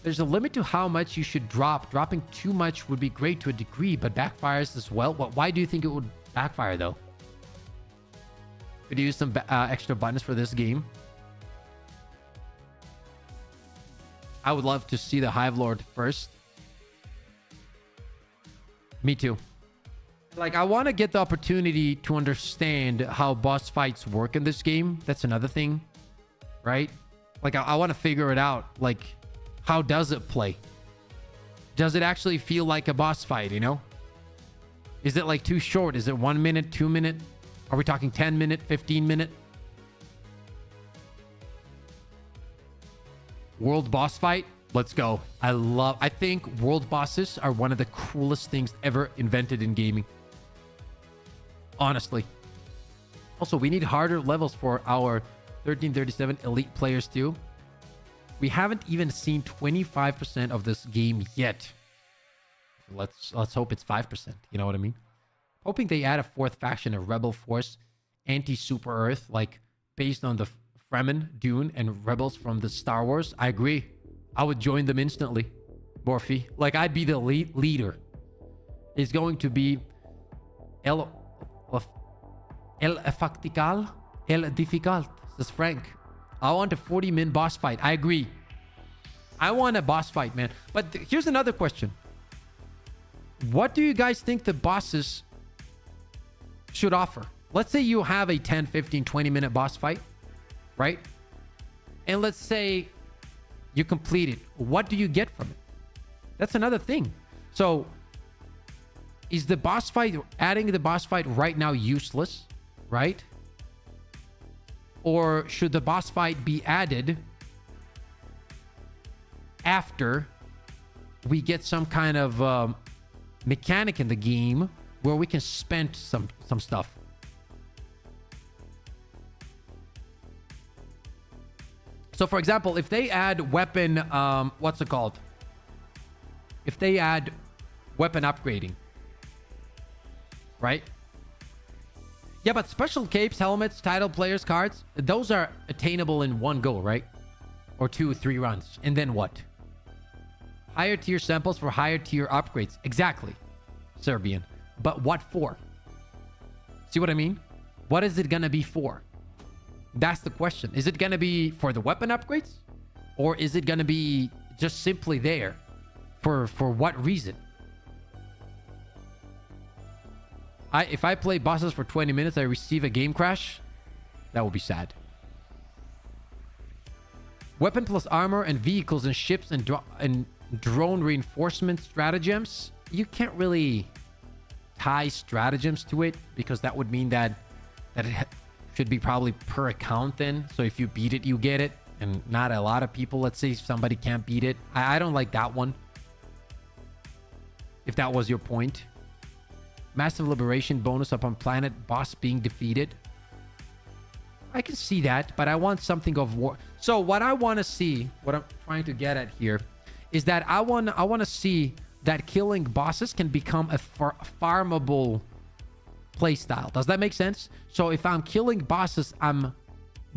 [SPEAKER 1] There's a limit to how much you should drop. Dropping too much would be great to a degree, but backfires as well. Why do you think it would backfire, though? Could you use some extra buttons for this game? I would love to see the Hive Lord first. Me too. Like, I want to get the opportunity to understand how boss fights work in this game. That's another thing, right? Like, I want to figure it out. Like, how does it play? Does it actually feel like a boss fight, you know? Is it like too short? Is it 1 minute, 2 minute? Are we talking 10 minute, 15 minute? World boss fight? Let's go. I think world bosses are one of the coolest things ever invented in gaming. Honestly. Also, we need harder levels for our 1337 elite players too. We haven't even seen 25% of this game yet. Let's hope it's 5%. You know what I mean? Hoping they add a fourth faction, a rebel force, anti-super Earth, like based on the Fremen, Dune, and rebels from the Star Wars. I agree. I would join them instantly. Morphe. Like, I'd be the leader. It's going to be El Factical, El Difficult. Says Frank. I want a 40-min boss fight. I agree. I want a boss fight, man. But here's another question. What do you guys think the bosses should offer? Let's say you have a 10, 15, 20-minute boss fight, right? And let's say you complete it. What do you get from it? That's another thing. So, is the boss fight, adding the boss fight right now useless, right? Or should the boss fight be added after we get some kind of mechanic in the game where we can spend some stuff? So, for example, if they add weapon, what's it called? If they add weapon upgrading, right? Yeah, but special capes, helmets, title players, cards, those are attainable in one go, right? Or 2 or 3 runs. And then what? Higher tier samples for higher tier upgrades. Exactly. Serbian. But what for? See what I mean? What is it gonna be for? That's the question. Is it gonna be for the weapon upgrades? Or is it gonna be just simply there? For what reason? If I play bosses for 20 minutes, I receive a game crash. That would be sad. Weapon plus armor and vehicles and ships and drone reinforcement stratagems. You can't really tie stratagems to it because that would mean that it should be probably per account then. So if you beat it, you get it. And not a lot of people, let's say somebody can't beat it. I don't like that one. If that was your point. Massive liberation bonus upon planet boss being defeated. I can see that, but I want something of war. So what I want to see, what I'm trying to get at here, is that I want to see that killing bosses can become a farmable playstyle. Does that make sense? So if I'm killing bosses, I'm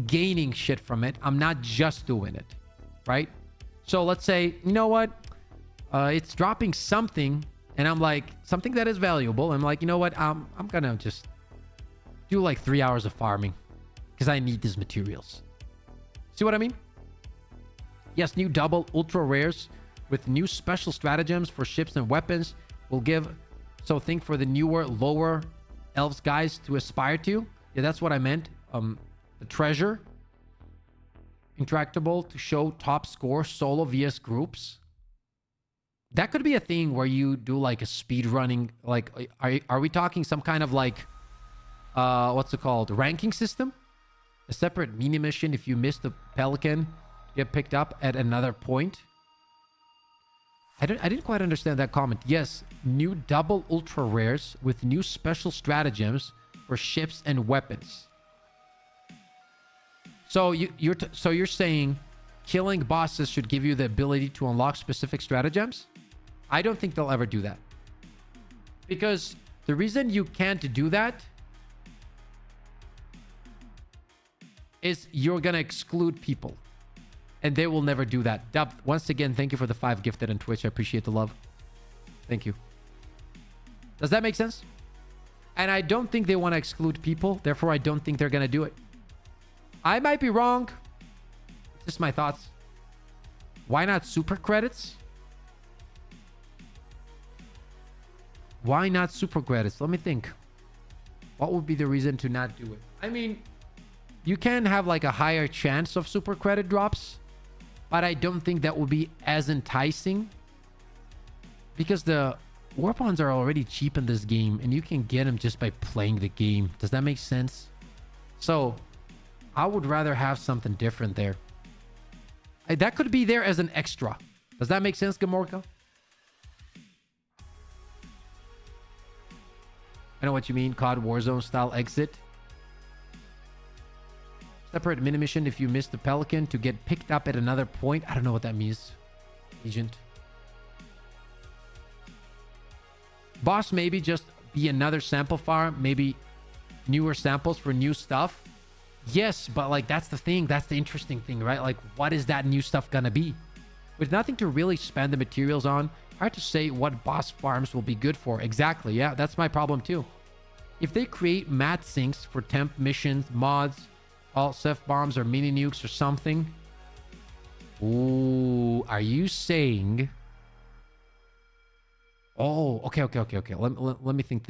[SPEAKER 1] gaining shit from it. I'm not just doing it, right? So let's say, you know what? It's dropping something, and I'm like, something that is valuable. I'm like, you know what? I'm gonna just do like 3 hours of farming because I need these materials. See what I mean? Yes, new double ultra rares with new special stratagems for ships and weapons will give. So think for the newer, lower elves guys to aspire to. Yeah, that's what I meant. The treasure. Interactable to show top score solo vs groups. That could be a thing where you do like a speed running. Like, are we talking some kind of like, what's it called? Ranking system? A separate mini mission if you miss the Pelican. get picked up at another point. I didn't quite understand that comment. Yes, new double ultra rares with new special stratagems for ships and weapons. So you're saying killing bosses should give you the ability to unlock specific stratagems? I don't think they'll ever do that. Because the reason you can't do that is you're going to exclude people. And they will never do that. Dub, once again, thank you for the 5 gifted on Twitch. I appreciate the love. Thank you. Does that make sense? And I don't think they want to exclude people. Therefore, I don't think they're going to do it. I might be wrong. It's just my thoughts. Why not super credits? Why not super credits? Let me think. What would be the reason to not do it? I mean, you can have like a higher chance of super credit drops, but I don't think that would be as enticing because the warp bonds are already cheap in this game and you can get them just by playing the game. Does that make sense? So I would rather have something different there. That could be there as an extra. Does that make sense, Gamorka? I know what you mean. COD Warzone style exit. Separate mini mission if you miss the Pelican to get picked up at another point. I don't know what that means. Agent. Boss maybe just be another sample farm. Maybe newer samples for new stuff. Yes, but like that's the thing. That's the interesting thing, right? Like what is that new stuff gonna be? With nothing to really spend the materials on, hard to say what boss farms will be good for. Exactly. Yeah, that's my problem too. If they create mat sinks for temp missions, mods, all Ceph bombs or mini nukes or something. Ooh, are you saying? Oh, okay. Let me think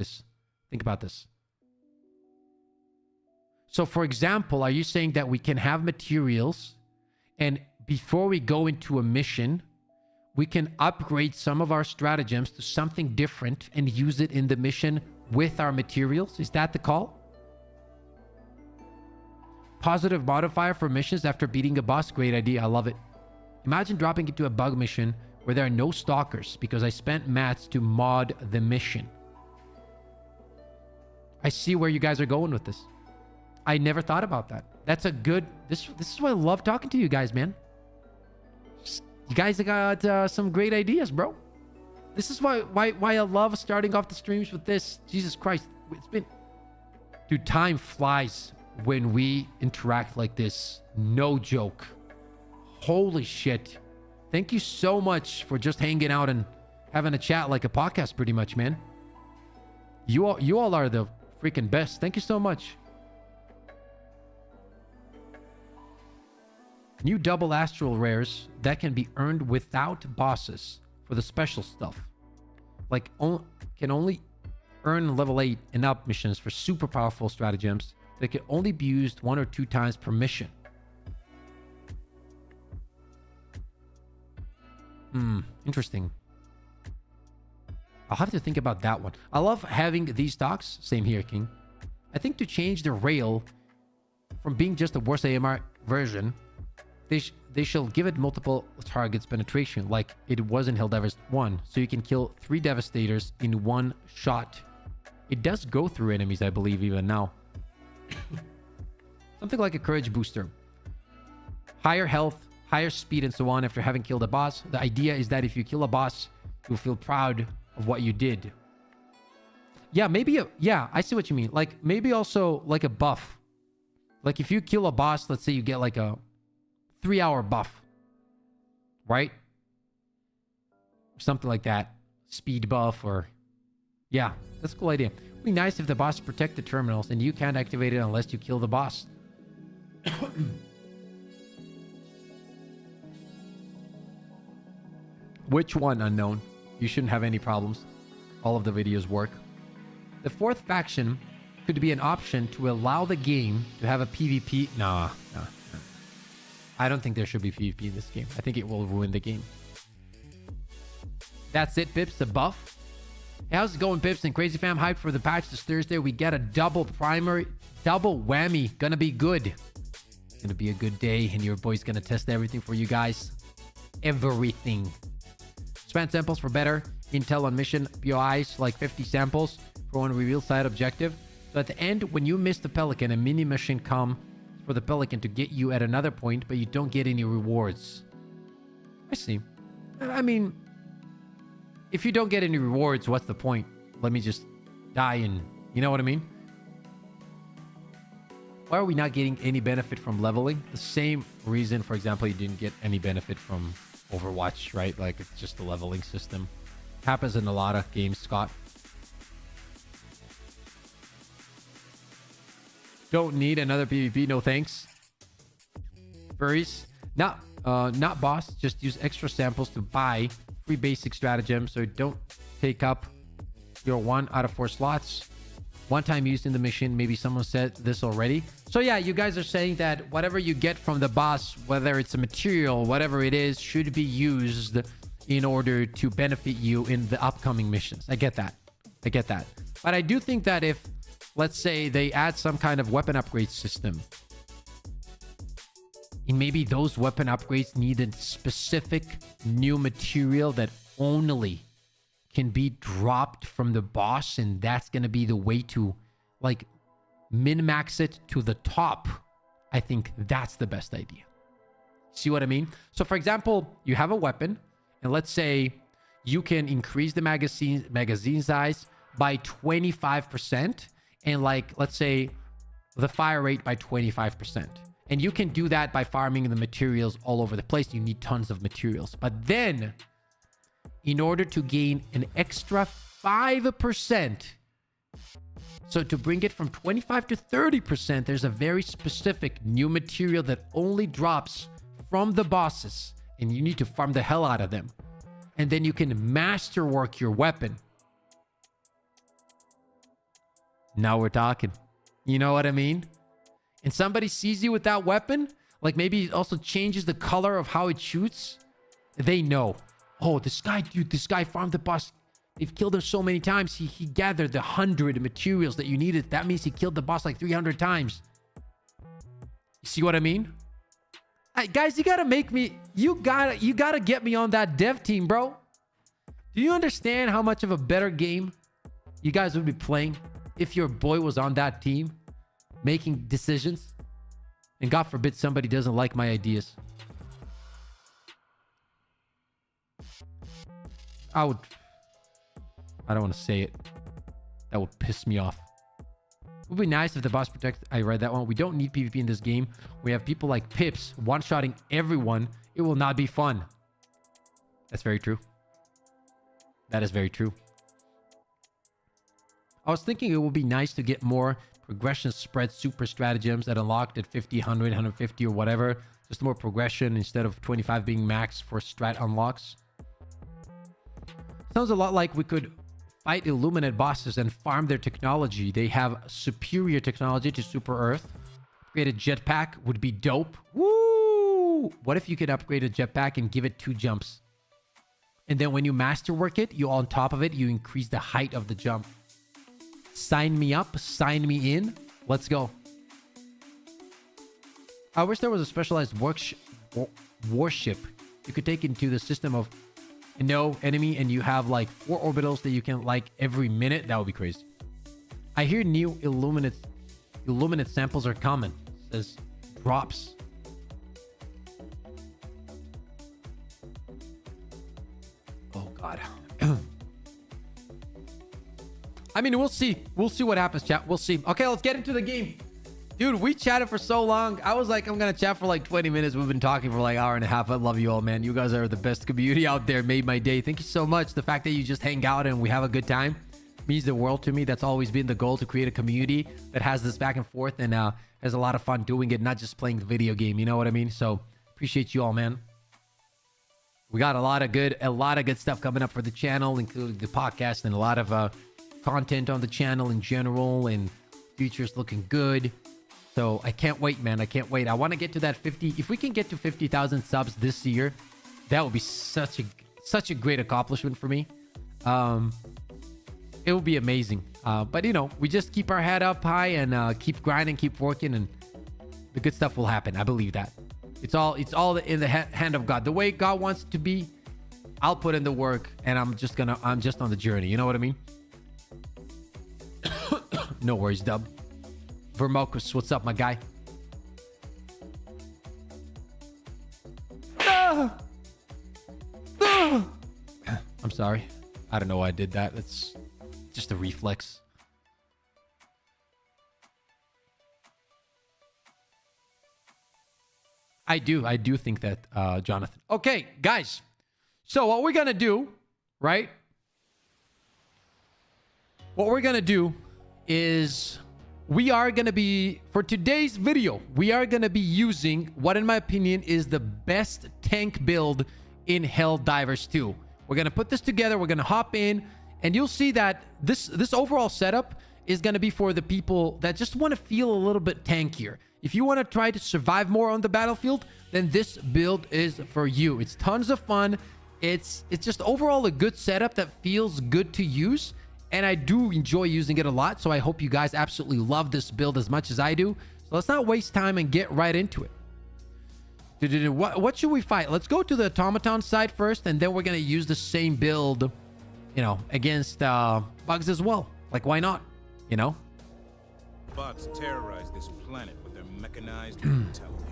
[SPEAKER 1] about this. So, for example, are you saying that we can have materials and before we go into a mission, we can upgrade some of our stratagems to something different and use it in the mission with our materials? Is that the call? Positive modifier for missions after beating a boss. Great idea. I love it. Imagine dropping into a bug mission where there are no stalkers because I spent mats to mod the mission. I see where you guys are going with this. I never thought about that. That's a good... This is why I love talking to you guys, man. You guys got some great ideas, bro. This is why I love starting off the streams with this. Jesus Christ. It's been... Dude, time flies when we interact like this. No joke. Holy shit. Thank you so much for just hanging out and having a chat like a podcast pretty much, man. You all are the freaking best. Thank you so much. New double astral rares that can be earned without bosses for the special stuff. Like, can only earn level 8 and up missions for super powerful stratagems that can only be used 1 or 2 times per mission. Interesting. I'll have to think about that one. I love having these stocks. Same here, King. I think to change the rail from being just a worse AMR version, they shall give it multiple targets penetration like it was in Helldivers 1, so you can kill 3 Devastators in one shot. It does go through enemies, I believe, even now. Something like a courage booster. Higher health, higher speed, and so on after having killed a boss. The idea is that if you kill a boss, you'll feel proud of what you did. Yeah, maybe yeah, I see what you mean. Like maybe also like a buff. Like if you kill a boss, let's say you get like a 3-hour buff, right? Something like that. Speed buff or... Yeah, that's a cool idea. It'd be nice if the boss protect the terminals and you can't activate it unless you kill the boss. Which one? Unknown. You shouldn't have any problems. All of the videos work. The 4th faction could be an option to allow the game to have a PvP. Nah. I don't think there should be PvP in this game. I think it will ruin the game. That's it, Pips. The buff. Hey, how's it going, Pips and Crazy Fam? Hyped for the patch this Thursday. We get a double primary, double whammy. Gonna be good. It's gonna be a good day, and your boy's gonna test everything for you guys. Everything. Span samples for better intel on mission POIs, like 50 samples for one reveal side objective. So at the end, when you miss the Pelican, a mini mission come for the Pelican to get you at another point, but you don't get any rewards. I see. I mean, if you don't get any rewards, what's the point? Let me just die and... You know what I mean? Why are we not getting any benefit from leveling? The same reason, for example, you didn't get any benefit from Overwatch, right? Like, it's just the leveling system. Happens in a lot of games, Scott. Don't need another PvP, no thanks. Furries. Not boss, just use extra samples to buy free basic stratagems, so don't take up your 1 out of 4 slots. One time used in the mission. Maybe someone said this already. So yeah, you guys are saying that whatever you get from the boss, whether it's a material, whatever it is, should be used in order to benefit you in the upcoming missions. I get that. But I do think that if, let's say, they add some kind of weapon upgrade system, and maybe those weapon upgrades need a specific new material that only can be dropped from the boss, and that's going to be the way to, like, min-max it to the top. I think that's the best idea. See what I mean? So, for example, you have a weapon, and let's say you can increase the magazine size by 25%, and, like, let's say the fire rate by 25%. And you can do that by farming the materials all over the place. You need tons of materials. But then, in order to gain an extra 5%, so to bring it from 25 to 30%, there's a very specific new material that only drops from the bosses. And you need to farm the hell out of them. And then you can masterwork your weapon. Now we're talking. You know what I mean? And somebody sees you with that weapon, like maybe it also changes the color of how it shoots. They know. Oh, this guy farmed the boss. They've killed him so many times. He gathered the 100 materials that you needed. That means he killed the boss like 300 times. You see what I mean? Guys, you gotta make me... You gotta get me on that dev team, bro. Do you understand how much of a better game you guys would be playing if your boy was on that team? Making decisions, and God forbid somebody doesn't like my ideas. I don't want to say it. That would piss me off. It would be nice if the boss protects. I read that one. We don't need PvP in this game. We have people like Pips one-shotting everyone. It will not be fun. That's very true. That is very true. I was thinking it would be nice to get more progression spread super stratagems that unlocked at 50, 100, 150 or whatever. Just more progression instead of 25 being max for strat unlocks. Sounds a lot like we could fight Illuminate bosses and farm their technology. They have superior technology to Super Earth. Upgrade a jetpack would be dope. Woo! What if you could upgrade a jetpack and give it 2 jumps? And then when you masterwork it, you on top of it, you increase the height of the jump. Sign me up. Sign me in. Let's go. I wish there was a specialized warship you could take into the system of no enemy, and you have like 4 orbitals that you can like every minute. That would be crazy. I hear new Illuminate samples are common. It says drops. Oh God. I mean, we'll see. We'll see what happens, chat. We'll see. Okay, let's get into the game. Dude, we chatted for so long. I was like, I'm going to chat for like 20 minutes. We've been talking for like an hour and a half. I love you all, man. You guys are the best community out there. Made my day. Thank you so much. The fact that you just hang out and we have a good time means the world to me. That's always been the goal, to create a community that has this back and forth and has a lot of fun doing it, not just playing the video game. You know what I mean? So appreciate you all, man. We got a lot of good stuff coming up for the channel, including the podcast and a lot of content on the channel in general, and future's looking good. So I can't wait, man. I can't wait. I want to get to that 50. If we can get to 50,000 subs this year, that would be such a great accomplishment for me. It will be amazing. But you know, we just keep our head up high and keep grinding, keep working, and The good stuff will happen. I believe that. It's all in the hand of God. The way God wants it to be, I'll put in the work, and I'm just on the journey. You know what I mean? No worries, Dub. Vermocus, what's up, my guy? I'm sorry. I don't know why I did that. It's just a reflex. I do think that, Jonathan. Okay, guys. So what we're gonna do, right? What we're gonna do is we are gonna be, for today's video, we are gonna be using what in my opinion is the best tank build in Helldivers 2. We're gonna put this together, we're gonna hop in, and you'll see that this overall setup is gonna be for the people that just want to feel a little bit tankier. If you want to try to survive more on the battlefield, then this build is for you. It's tons of fun. It's just overall a good setup that feels good to use, and I do enjoy using it a lot. So I hope you guys absolutely love this build as much as I do. So let's not waste time and get right into it. What should we fight? Let's go to the automaton side first, and then we're gonna use the same build, you know, against bugs as well. Like, why not? You know.
[SPEAKER 8] Bots terrorize this planet with their mechanized brutality.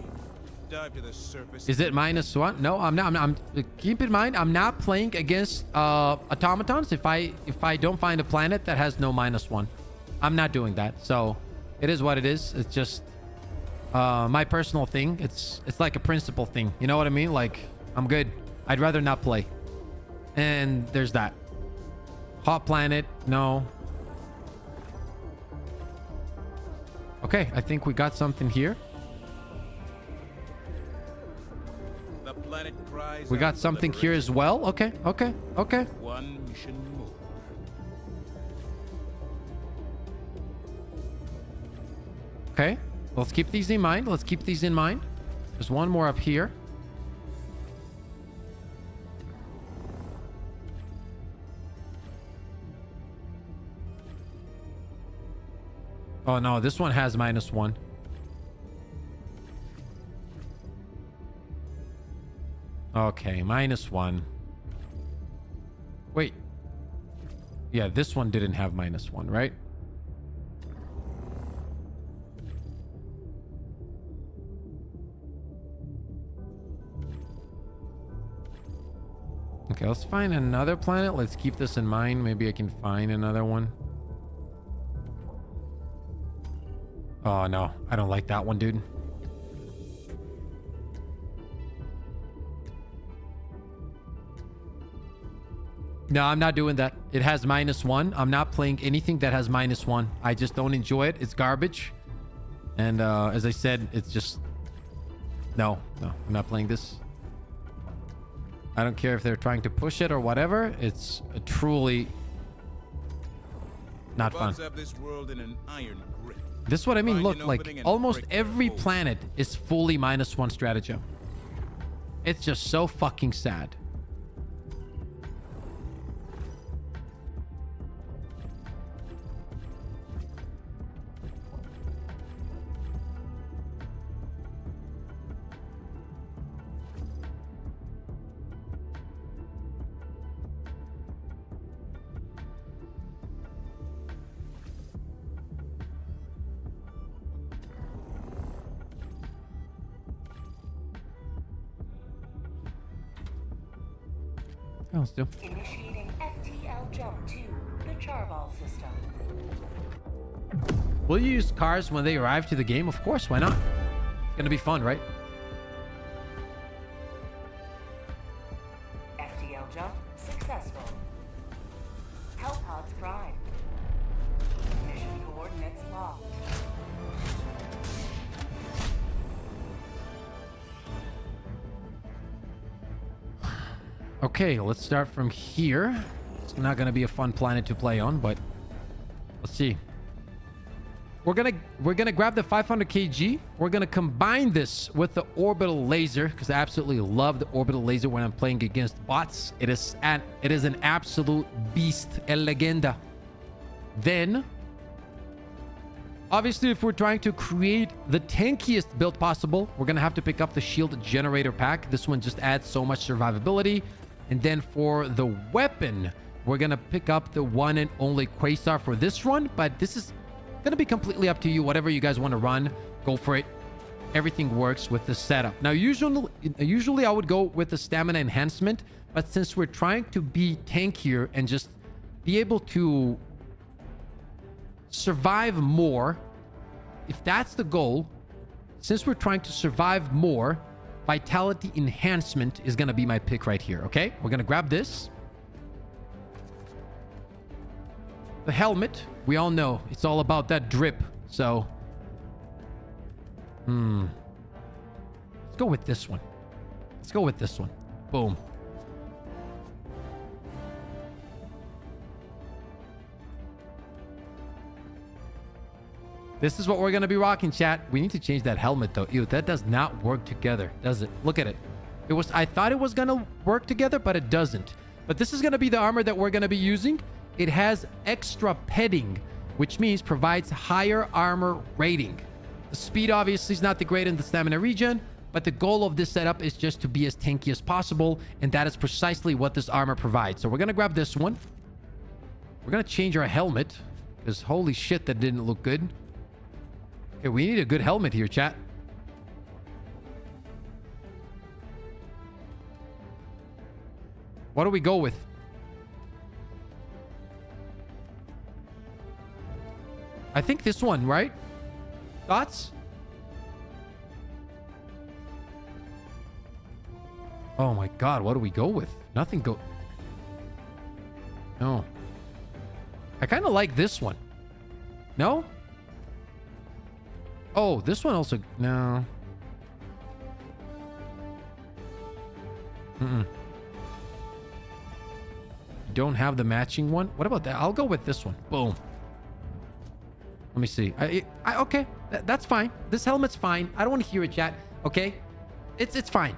[SPEAKER 8] Dive to the surface.
[SPEAKER 1] Is it -1? No, I'm not. Keep in mind, I'm not playing against automatons if I don't find a planet that has no -1. I'm not doing that. So it is what it is. It's just my personal thing. It's like a principle thing. You know what I mean? Like, I'm good. I'd rather not play. And there's that. Hot planet, no. Okay, I think we got something here.
[SPEAKER 8] The planet cries
[SPEAKER 1] We got
[SPEAKER 8] out
[SPEAKER 1] something here as well. Okay.
[SPEAKER 8] one mission more.
[SPEAKER 1] Okay, let's keep these in mind. There's one more up here. Oh no, this one has -1. Okay, -1. Wait. Yeah, this one didn't have -1, right? Okay, let's find another planet. Let's keep this in mind. Maybe I can find another one. Oh no, I don't like that one, dude. No, I'm not doing that. It has -1. I'm not playing anything that has -1. I just don't enjoy it. It's garbage. And as I said, it's just... No, I'm not playing this. I don't care if they're trying to push it or whatever. It's truly not fun.
[SPEAKER 8] Bots have this world in an iron grip.
[SPEAKER 1] This is what I mean.
[SPEAKER 8] Find
[SPEAKER 1] Look,
[SPEAKER 8] an
[SPEAKER 1] like
[SPEAKER 8] opening and
[SPEAKER 1] almost
[SPEAKER 8] break their
[SPEAKER 1] every
[SPEAKER 8] hold.
[SPEAKER 1] planet is fully -1 stratagem. It's just so fucking sad. Let's do.
[SPEAKER 9] Initiating FTL jump to the Charball system.
[SPEAKER 1] Will you use cars when they arrive to the game? Of course, why not? It's gonna be fun, right?
[SPEAKER 9] FTL jump successful. Hellpods prime. Mission coordinates locked.
[SPEAKER 1] Okay, let's start from here. It's not gonna be a fun planet to play on, but let's see. We're gonna grab the 500 kg. We're gonna combine this with the orbital laser because I absolutely love the orbital laser when I'm playing against bots. It is an absolute beast, el legenda. Then Obviously, if we're trying to create the tankiest build possible, we're going to have to pick up the shield generator pack. This one just adds so much survivability. And then for the weapon, we're going to pick up the one and only Quasar for this run. But this is going to be completely up to you. Whatever you guys want to run, go for it. Everything works with the setup. Now, usually I would go with the stamina enhancement. But since we're trying to be tankier and just be able to survive more, if that's the goal, since we're trying to survive more, vitality enhancement is going to be my pick right here. Okay, we're going to grab this. The helmet, we all know it's all about that drip. So let's go with this one. Let's go with this one. Boom. This is what we're going to be rocking, chat. We need to change that helmet, though. Ew, that does not work together, does it? Look at it. I thought it was going to work together, but it doesn't. But this is going to be the armor that we're going to be using. It has extra petting, which means provides higher armor rating. The speed, obviously, is not the great in the stamina region, but the goal of this setup is just to be as tanky as possible, and that is precisely what this armor provides. So we're going to grab this one. We're going to change our helmet, because holy shit, that didn't look good. Okay, we need a good helmet here, chat. What do we go with? I think this one, right? Thoughts? Oh my god, what do we go with? Nothing go... No. I kind of like this one. No? Oh, this one also... No. Don't have the matching one. What about that? I'll go with this one. Boom. Let me see. Okay, that's fine. This helmet's fine. I don't want to hear it, chat. Okay, it's fine.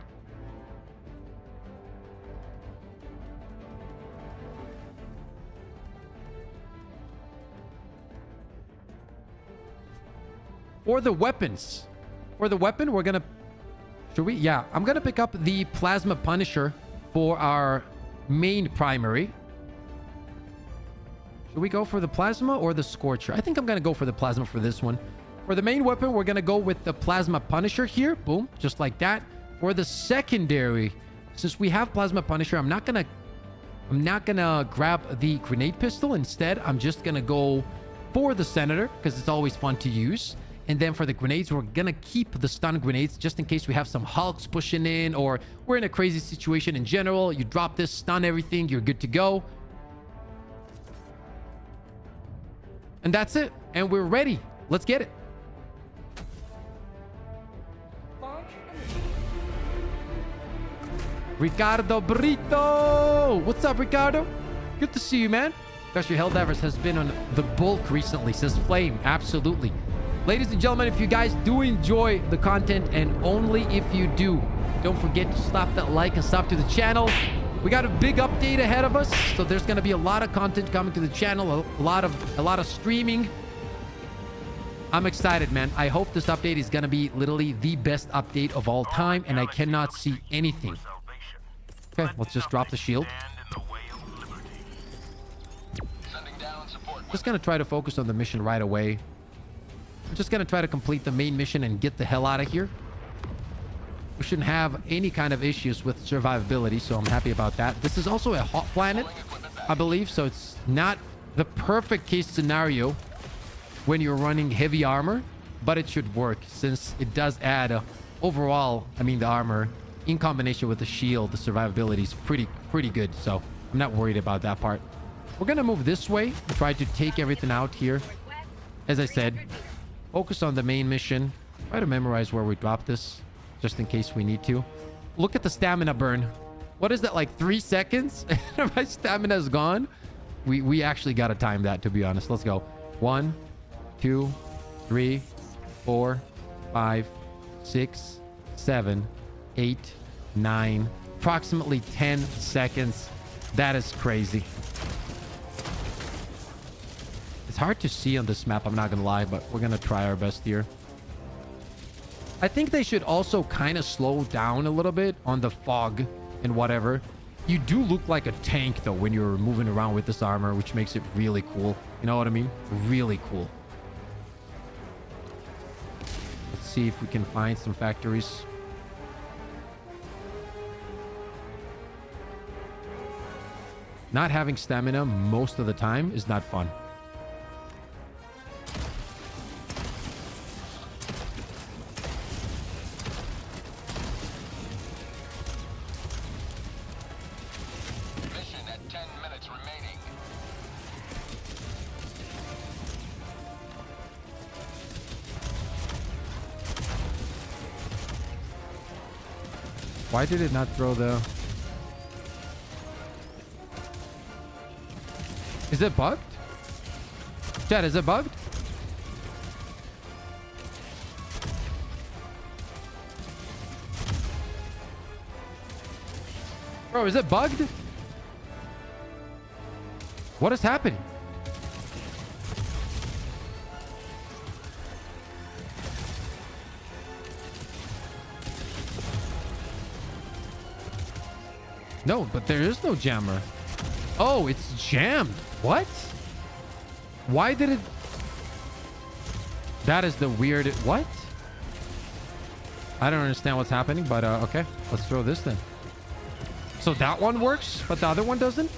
[SPEAKER 1] For the weapons, we're gonna... Should we? Yeah, I'm gonna pick up the Plasma Punisher for our main primary. Should we go for the Plasma or the Scorcher? I think I'm gonna go for the Plasma for this one. For the main weapon, we're gonna go with the Plasma Punisher here. Boom, just like that. For the secondary, since we have Plasma Punisher, I'm not gonna grab the grenade pistol. Instead, I'm just gonna go for the Senator because it's always fun to use. And then for the grenades, we're gonna keep the stun grenades just in case we have some Hulks pushing in or we're in a crazy situation in general. You drop this, stun everything, you're good to go. And that's it. And we're ready. Let's get it. Ricardo Brito. What's up, Ricardo? Good to see you, man. Gosh, your Helldivers has been on the bulk recently, says Flame. Absolutely. Ladies and gentlemen, if you guys do enjoy the content, and only if you do, don't forget to slap that like and sub to the channel. We got a big update ahead of us, so there's going to be a lot of content coming to the channel, a lot of streaming. I'm excited, man. I hope this update is going to be literally the best update of all time, and I cannot see anything. Okay, let's just drop the shield. Just going to try to focus on the mission right away. I'm just going to try to complete the main mission and get the hell out of here. We shouldn't have any kind of issues with survivability, so I'm happy about that. This is also a hot planet, I believe, so it's not the perfect case scenario when you're running heavy armor, but it should work since it does add overall, I mean, the armor in combination with the shield, the survivability is pretty good, so I'm not worried about that part. We're going to move this way, try to take everything out here. As I said, focus on the main mission. Try to memorize where we drop this, just in case we need to. Look at the stamina burn. What is that, like 3 seconds? My stamina is gone. We actually got to time that, to be honest. Let's go. 1, 2, 3, 4, 5, 6, 7, 8, 9. Approximately 10 seconds. That is crazy. hard to see on this map, I'm not gonna lie, but we're gonna try our best here. I think they should also kind of slow down a little bit on the fog and whatever. You do look like a tank though when you're moving around with this armor, which makes it really cool. You know what I mean? Really cool. Let's see if we can find some factories. Not having stamina most of the time is not fun.
[SPEAKER 2] Mission at 10 minutes remaining.
[SPEAKER 1] Why did it not throw the... Is it bugged? Chat, is it bugged? Bro, is it bugged? What is happening? No, but there is no jammer. Oh, it's jammed. What? Why did it... That is the weird... What? I don't understand what's happening, but okay. Let's throw this then. So that one works, but the other one doesn't?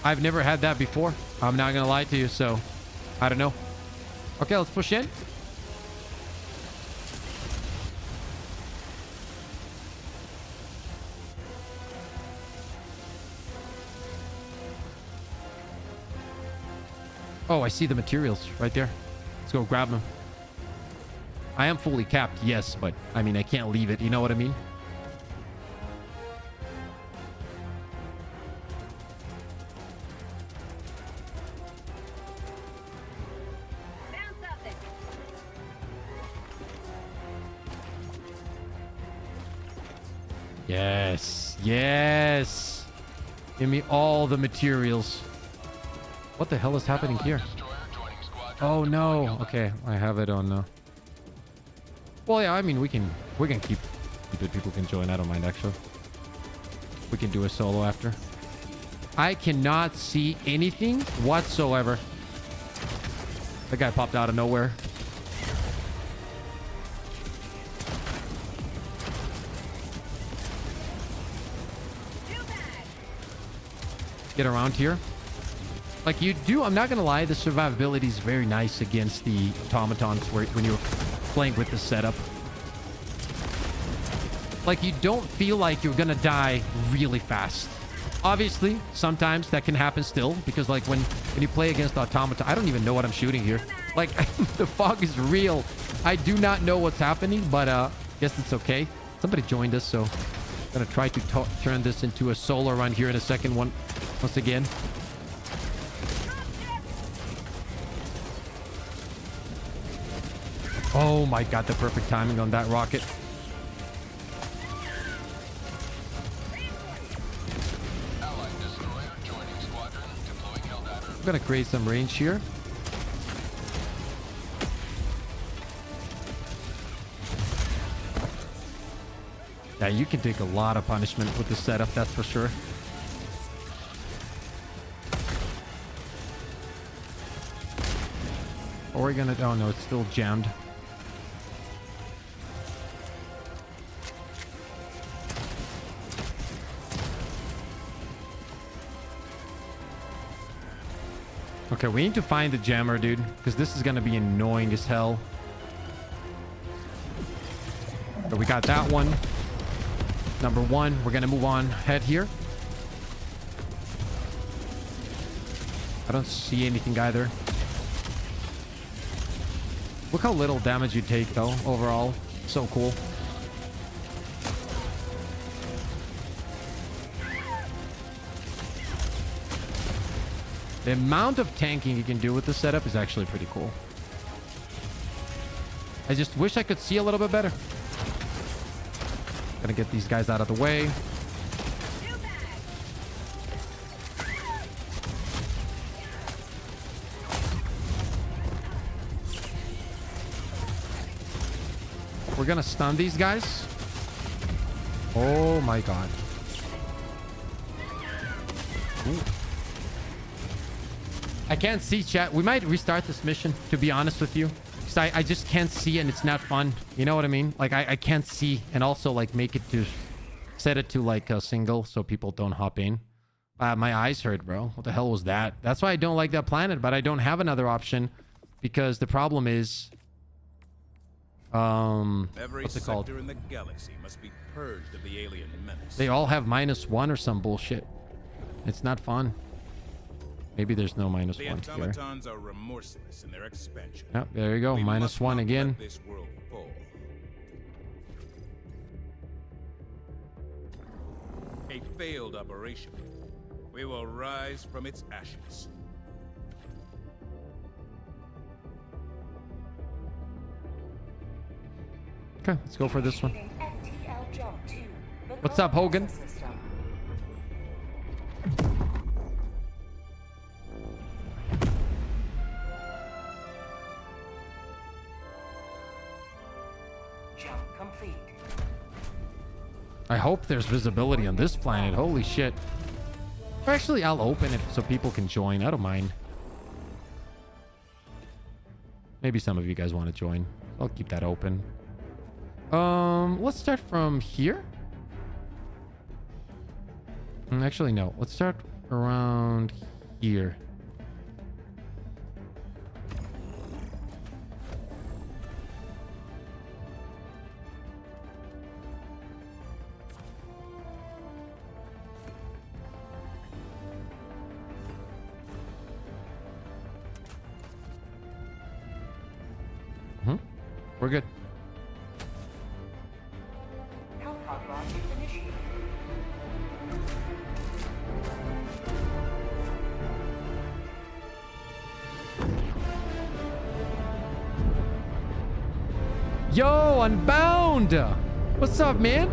[SPEAKER 1] I've never had that before. I'm not gonna lie to you, so... I don't know. Okay, let's push in. Oh, I see the materials right there. Let's go grab them. I am fully capped, yes, but I mean, I can't leave it. You know what I mean? Yes. Yes. Give me all the materials. What the hell is happening here? Oh no. Okay, I have it on. Well, yeah. I mean, we can keep it. People can join. I don't mind actually. We can do a solo after. I cannot see anything whatsoever. The guy popped out of nowhere. Get around here. Like you do, I'm not gonna lie, the survivability is very nice against the automatons when you're playing with the setup. Like you don't feel like you're gonna die really fast. Obviously, sometimes that can happen still, because like when you play against automata, I don't even know what I'm shooting here. Like the fog is real. I do not know what's happening, but guess it's okay. Somebody joined us, so I'm gonna try to turn this into a solo run here in a second one once again. Oh my god, the perfect timing on that rocket. I'm gonna create some range here. Yeah, you can take a lot of punishment with this setup, that's for sure. Or we're gonna... Oh no, it's still jammed. Okay, we need to find the jammer, dude, because this is going to be annoying as hell. So we got that one. Number one. We're going to move on. Head here. I don't see anything either. Look how little damage you take, though, overall. So cool. The amount of tanking you can do with this setup is actually pretty cool. I just wish I could see a little bit better. Gonna get these guys out of the way. We're gonna stun these guys. Oh my god. Ooh. I can't see, chat. We might restart this mission, to be honest with you. Because I just can't see and it's not fun. You know what I mean? Like, I can't see. And also, like, make it to... Set it to, like, a single so people don't hop in. My eyes hurt, bro. What the hell was that? That's why I don't like that planet, but I don't have another option. Because the problem is...
[SPEAKER 8] Every
[SPEAKER 1] what's it called?
[SPEAKER 8] sector in the galaxy must be purged of the alien menace.
[SPEAKER 1] They all have -1 or some bullshit. It's not fun. Maybe there's no -1
[SPEAKER 8] The
[SPEAKER 1] here.
[SPEAKER 8] automatons are remorseless in their expansion.
[SPEAKER 1] Yep, there you go.
[SPEAKER 8] We must
[SPEAKER 1] -1
[SPEAKER 8] not
[SPEAKER 1] again.
[SPEAKER 8] let this world fall. A failed operation. We will rise from its ashes.
[SPEAKER 1] Okay, let's go for this one.
[SPEAKER 9] Initiating FTL jump to the
[SPEAKER 1] What's up, Hogan?
[SPEAKER 9] system. Jump complete.
[SPEAKER 1] I hope there's visibility on this planet. Holy shit. Actually, I'll open it so people can join. I don't mind. Maybe some of you guys want to join. I'll keep that open. Let's start from here. Actually, no. Let's start around here. We're good.
[SPEAKER 9] Helldive launch initiated.
[SPEAKER 1] Yo, Unbound! What's up, man?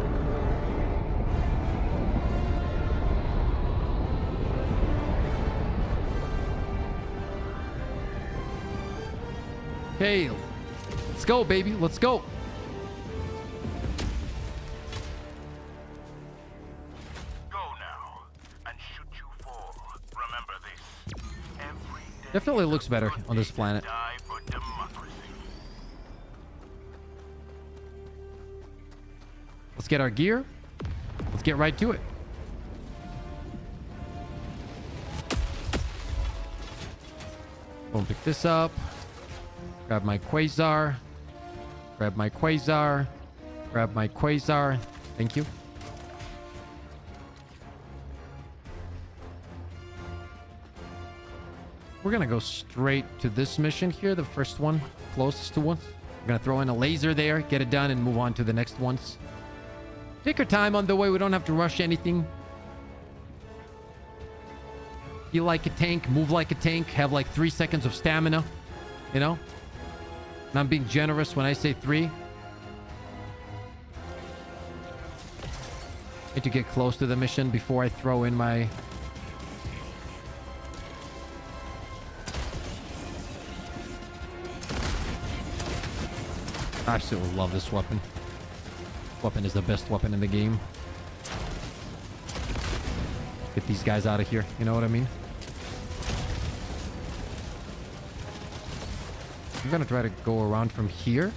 [SPEAKER 1] Hey, let's go, baby. Let's go.
[SPEAKER 2] Go now and shoot you fall. Remember this. Every day
[SPEAKER 1] Definitely looks better on this planet.
[SPEAKER 2] die for democracy.
[SPEAKER 1] Let's get our gear. Let's get right to it. Boom, pick this up. Grab my quasar. Grab my quasar. Grab my quasar. Thank you. We're gonna go straight to this mission here, the first one, closest to us. We're gonna throw in a laser there, get it done, and move on to the next ones. Take your time on the way. We don't have to rush anything. Feel like a tank, move like a tank, have like 3 seconds of stamina, you know? And I'm being generous when I say 3. Need to get close to the mission before I throw in my... I absolutely love this weapon. Weapon is the best weapon in the game. Get these guys out of here. You know what I mean? I'm gonna try to go around from here.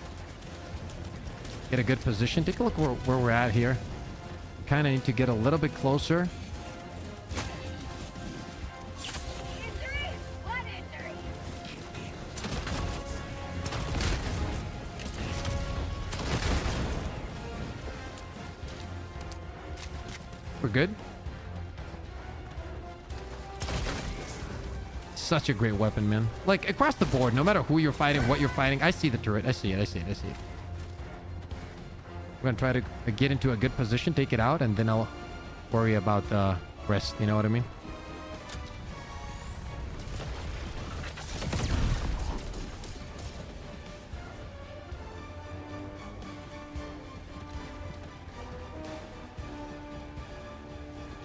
[SPEAKER 1] Get a good position. Take a look where we're at here. Kind of need to get a little bit closer. We're good. Such a great weapon, man. Like, across the board, no matter who you're fighting, what you're fighting. I see the turret. I see it. I see it. I see it. We're gonna try to get into a good position, take it out, and then I'll worry about the rest. You know what I mean?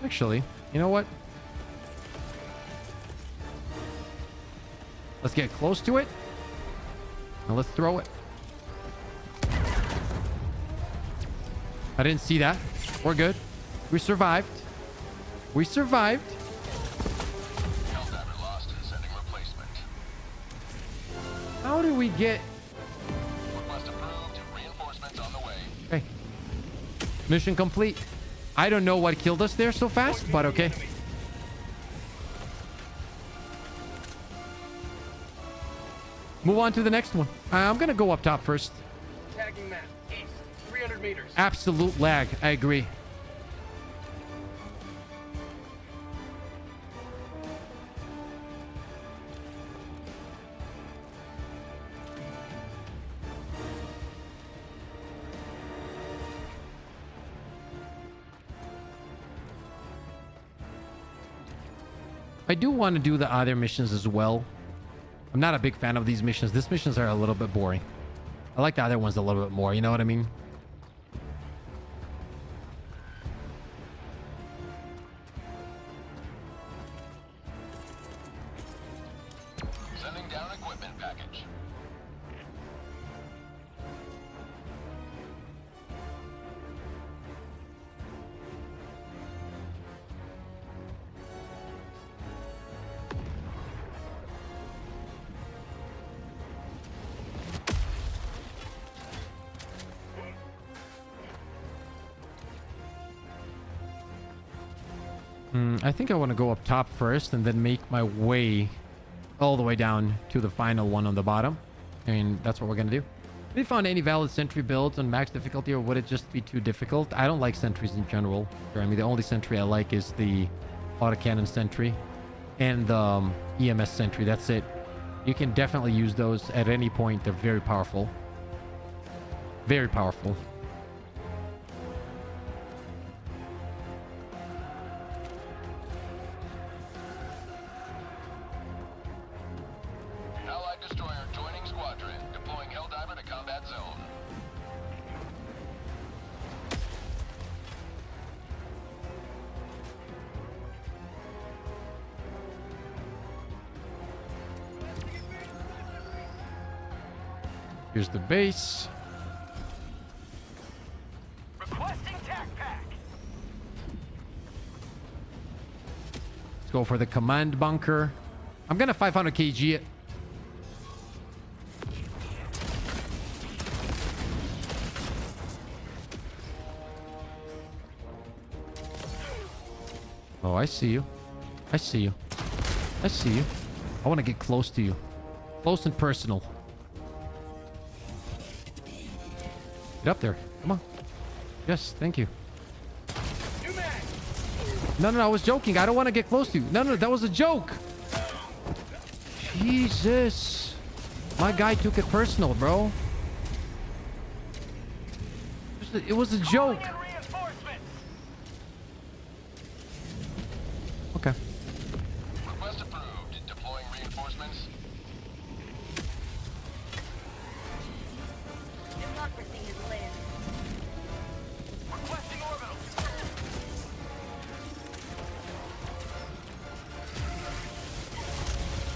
[SPEAKER 1] Actually, you know what? Let's get close to it. And let's throw it. I didn't see that. We're good. We survived. We survived.
[SPEAKER 2] Helldiver lost and sending replacement.
[SPEAKER 1] How do we get...
[SPEAKER 2] Request approved. Reinforcements on the way.
[SPEAKER 1] Okay. Mission complete. I don't know what killed us there so fast, but okay. Move on to the next one. I'm gonna go up top first.
[SPEAKER 6] Tagging map. East. 300 meters.
[SPEAKER 1] Absolute lag. I agree. I do want to do the other missions as well. I'm not a big fan of these missions. These missions are a little bit boring. I like the other ones a little bit more. You know what I mean?
[SPEAKER 2] Sending down equipment package.
[SPEAKER 1] I think I want to go up top first and then make my way all the way down to the final one on the bottom. And that's what we're going to do. Have you found any valid sentry builds on max difficulty, or would it just be too difficult? I don't like sentries in general, Jeremy. The only sentry I like is the autocannon sentry and the EMS sentry. That's it. You can definitely use those at any point. They're very powerful. Very powerful.
[SPEAKER 2] Allied destroyer joining squadron. Deploying Helldiver to combat zone.
[SPEAKER 1] Here's the base.
[SPEAKER 2] Requesting tac pack.
[SPEAKER 1] Let's go for the command bunker. I'm gonna 500 kg it. Oh, I see you. I see you. I see you. I want to get close to you. Close and personal. Get up there. Come on. Yes, thank you. No, I was joking. I don't want to get close to you. No, that was a joke. Jesus. My guy took it personal, bro. It was a joke. Okay.
[SPEAKER 2] Request approved. Deploying reinforcements.
[SPEAKER 9] Democracy is landed.
[SPEAKER 2] Requesting orbital.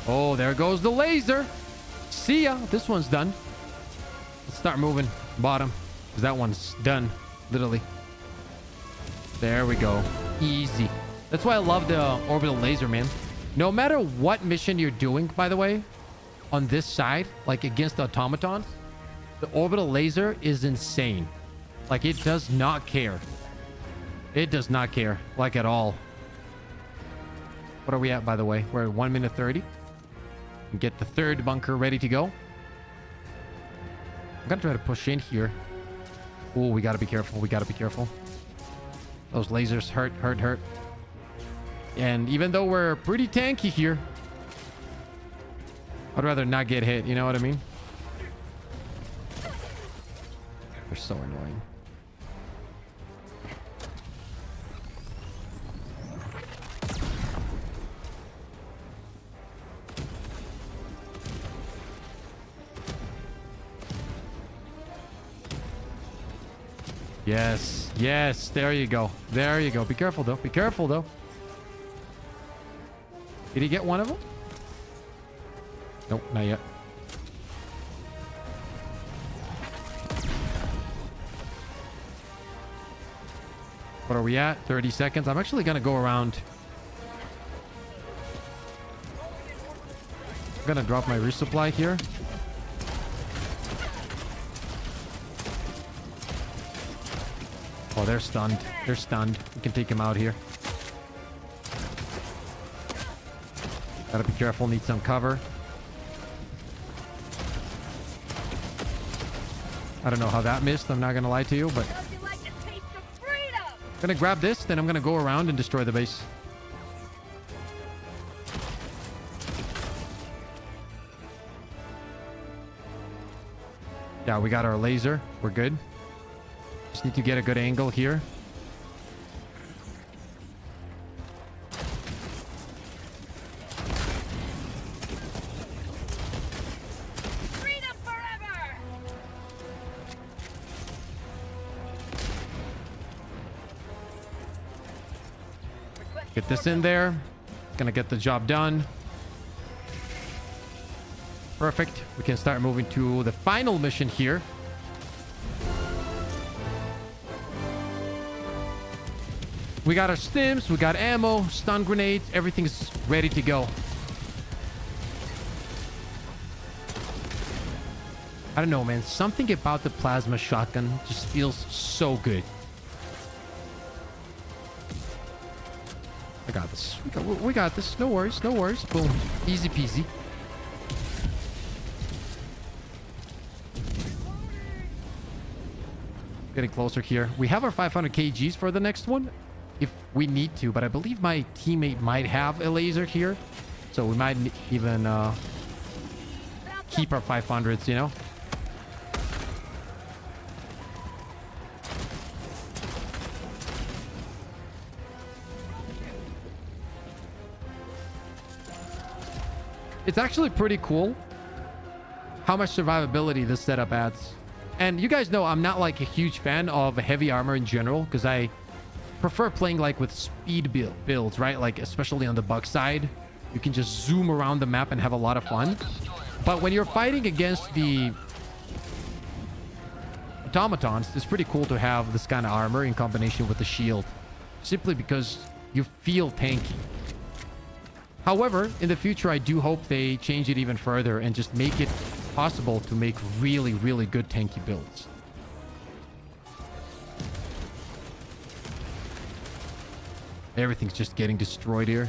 [SPEAKER 1] Oh, there goes the laser. See ya. This one's done. Let's start moving bottom, because that one's done, literally. There we go. Easy. That's why I love the orbital laser, man. No matter what mission you're doing, by the way, on this side, like against the automatons, the orbital laser is insane. Like, it does not care. It does not care, like, at all. What are we at, by the way? We're at 1 minute 30. Get the third bunker ready to go. I'm gonna try to push in here. Oh, we gotta be careful. We gotta be careful. Those lasers hurt. And even though we're pretty tanky here, I'd rather not get hit. You know what I mean? They're so annoying. Yes, there you go. Be careful though. Did he get one of them? Nope, not yet. What are we at? 30 seconds. I'm actually gonna go around. I'm gonna drop my resupply here. Oh, they're stunned. They're stunned. We can take him out here. Gotta be careful. Need some cover. I don't know how that missed. I'm not gonna lie to you, but I'm gonna grab this, then I'm gonna go around and destroy the base. Yeah, we got our laser. We're good. Just need to get a good angle here.
[SPEAKER 9] Freedom forever!
[SPEAKER 1] Get this in there. Gonna get the job done. Perfect. We can start moving to the final mission here. We got our stims, we got ammo, stun grenades, everything's ready to go. I don't know, man. Something about the plasma shotgun just feels so good. I got this. We got this. No worries. No worries. Boom. Easy peasy. Getting closer here. We have our 500 kgs for the next one if we need to, but I believe my teammate might have a laser here, so we might even keep our 500s, you know. It's actually pretty cool how much survivability this setup adds. And you guys know I'm not like a huge fan of heavy armor in general, because I prefer playing like with speed builds, right? Like especially on the bug side, you can just zoom around the map and have a lot of fun. But when you're fighting against the automatons, it's pretty cool to have this kind of armor in combination with the shield, simply because you feel tanky. However, in the future, I do hope they change it even further and just make it possible to make really, really good tanky builds. Everything's just getting destroyed here.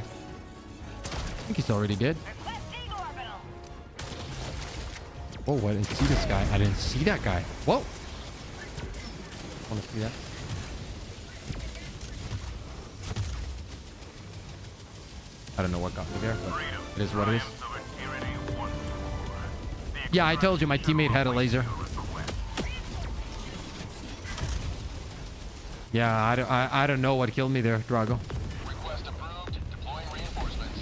[SPEAKER 1] I think he's already dead. Oh, I didn't see this guy. I didn't see that guy. Whoa. Want to see that? I don't know what got me there, but it is what it is. Yeah, I told you my teammate had a laser. Yeah, I don't know what killed me there, Drago.
[SPEAKER 2] Request approved. Deploying reinforcements.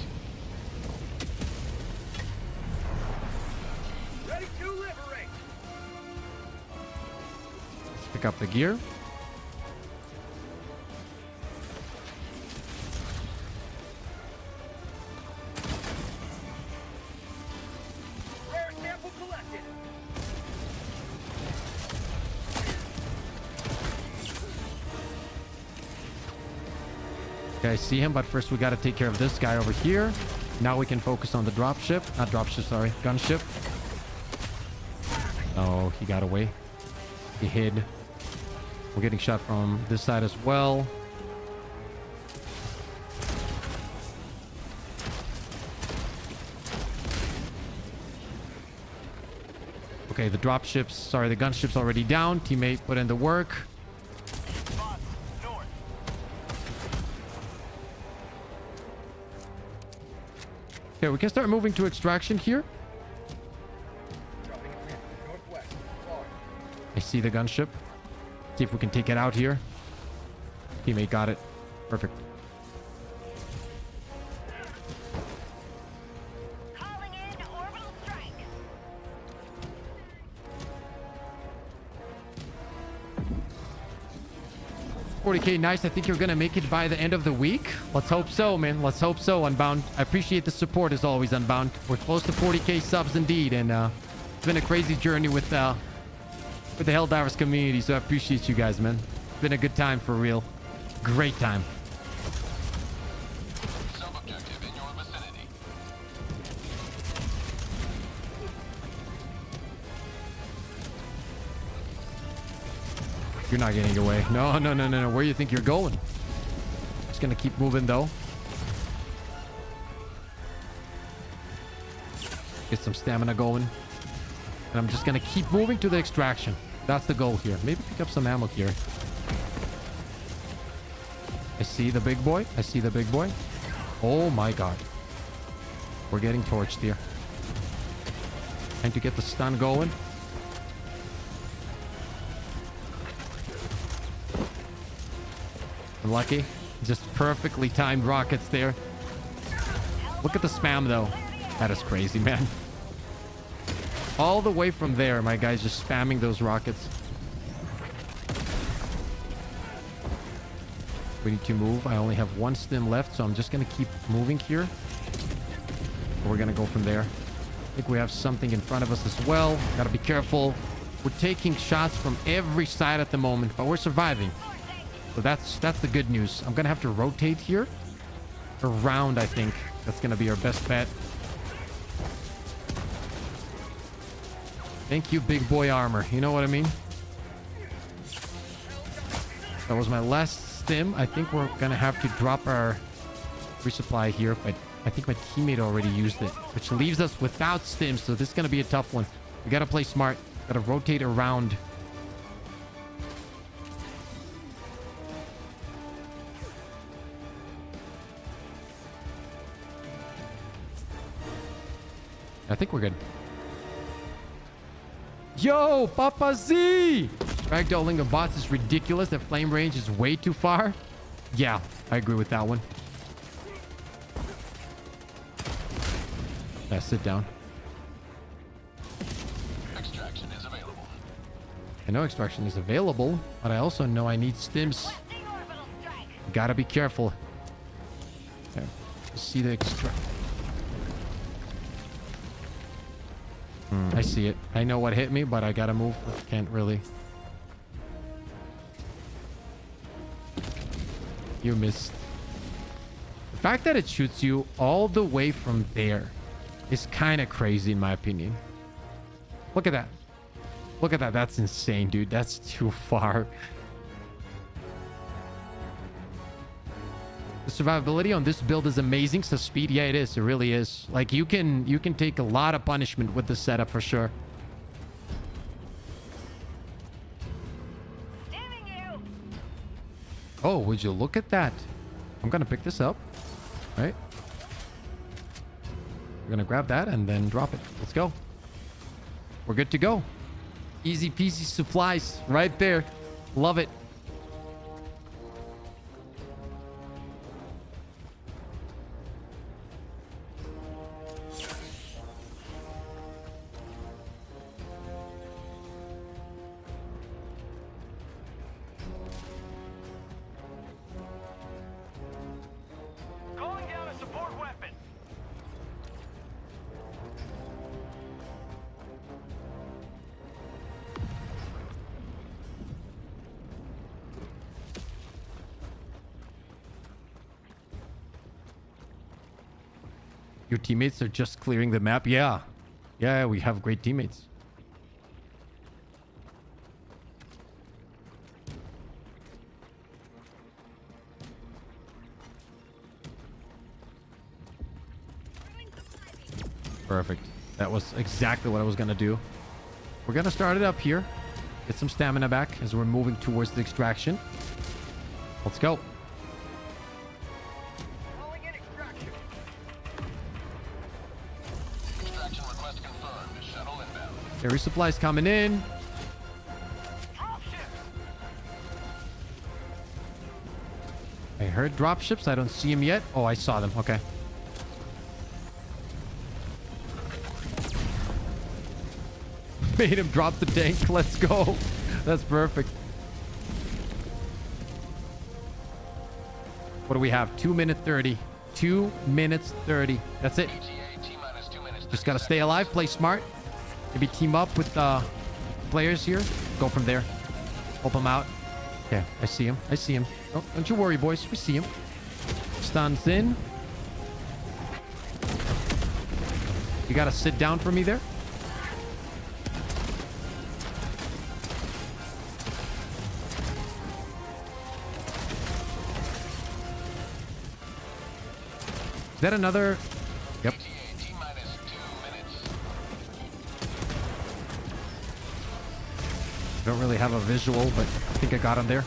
[SPEAKER 6] Ready to liberate.
[SPEAKER 1] Let's pick up the gear.
[SPEAKER 6] Rare sample collected.
[SPEAKER 1] Okay, I see him, but first we got to take care of this guy over here. Now we can focus on the dropship. Not dropship, sorry. Gunship. Oh, he got away. He hid. We're getting shot from this side as well. Okay, the dropships, sorry, the gunship's already down. Teammate put in the work. Okay, we can start moving to extraction here. I see the gunship. See if we can take it out here. Teammate got it. Perfect.
[SPEAKER 9] Calling in orbital strike.
[SPEAKER 1] 40k, nice. I think you're gonna make it by the end of the week. Let's hope so, man. Let's hope so, Unbound. I appreciate the support as always, Unbound. We're close to 40k subs indeed, and it's been a crazy journey with the Helldivers community, so I appreciate you guys, man. It's been a good time for real. Great time.
[SPEAKER 2] Sub-objective in your vicinity.
[SPEAKER 1] You're not getting away. No, no, no, no, no. Where do you think you're going? Just gonna keep moving though. Get some stamina going. And I'm just gonna keep moving to the extraction. That's the goal here. Maybe pick up some ammo here. I see the big boy. I see the big boy. Oh my god. We're getting torched here. Trying to get the stun going. Lucky. Just perfectly timed rockets there. Look at the spam though. That is crazy, man. All the way from there, my guy's just spamming those rockets. We need to move. I only have one stim left, so I'm just going to keep moving here. We're going to go from there. I think we have something in front of us as well. Got to be careful. We're taking shots from every side at the moment, but we're surviving. So that's the good news. I'm going to have to rotate here. Around, I think. That's going to be our best bet. Thank you, big boy armor. You know what I mean? That was my last stim. I think we're going to have to drop our resupply here, but I think my teammate already used it, which leaves us without stims. So this is going to be a tough one. We got to play smart. Got to rotate around. I think we're good. Yo, Papa Z! Ragdolling of bots is ridiculous. The flame range is way too far. Yeah, I agree with that one. Yeah, sit down.
[SPEAKER 2] Extraction is available.
[SPEAKER 1] I know extraction is available, but I also know I need stims. Gotta be careful. There. See the extract. I see it. I know what hit me, but I gotta move. Can't really. You missed. The fact that it shoots you all the way from there is kind of crazy in my opinion. Look at that. Look at that. That's insane, dude. That's too far. The survivability on this build is amazing. So speed, yeah, it is. It really is. Like you can take a lot of punishment with this setup for sure. Oh, would you look at that? I'm gonna pick this up, right? We're gonna grab that and then drop it. Let's go. We're good to go. Easy peasy supplies right there. Love it.
[SPEAKER 2] Calling down a support weapon.
[SPEAKER 1] Your teammates are just clearing the map. Yeah. Yeah, we have great teammates. Perfect. That was exactly what I was going to do. We're going to start it up here. Get some stamina back as we're moving towards the extraction. Let's go.
[SPEAKER 2] Extraction request confirmed. Shuttle inbound.
[SPEAKER 1] There are supplies coming in. I heard dropships. I don't see them yet. Oh, I saw them. Okay. Made him drop the tank. Let's go. That's perfect. What do we have? 2 minutes 30. 2 minutes 30. That's it.
[SPEAKER 2] T-minus 2 minutes.
[SPEAKER 1] Just gotta stay alive, play smart. Maybe team up with players here. Go from there. Help them out. Okay, I see him. I see him. Oh, don't you worry, boys. We see him. Stuns in. You gotta sit down for me there. Is that another? Yep. Don't really have a visual, but I think I got him there.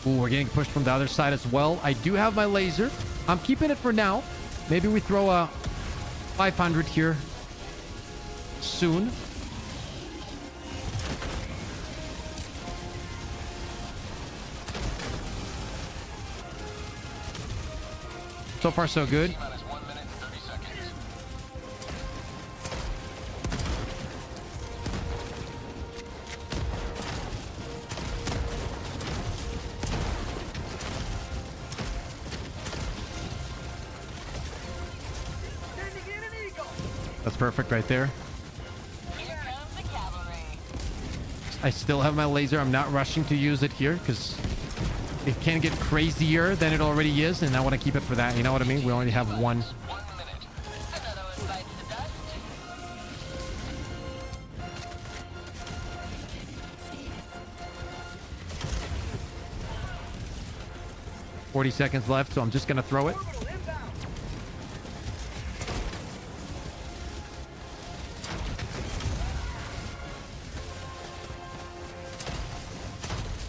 [SPEAKER 1] Ooh, we're getting pushed from the other side as well. I do have my laser. I'm keeping it for now. Maybe we throw a 500 here soon. So far, so good. That's perfect right there. I still have my laser. I'm not rushing to use it here because it can get crazier than it already is, and I want to keep it for that. You know what I mean? We only have one. $40 left, so I'm just gonna throw it.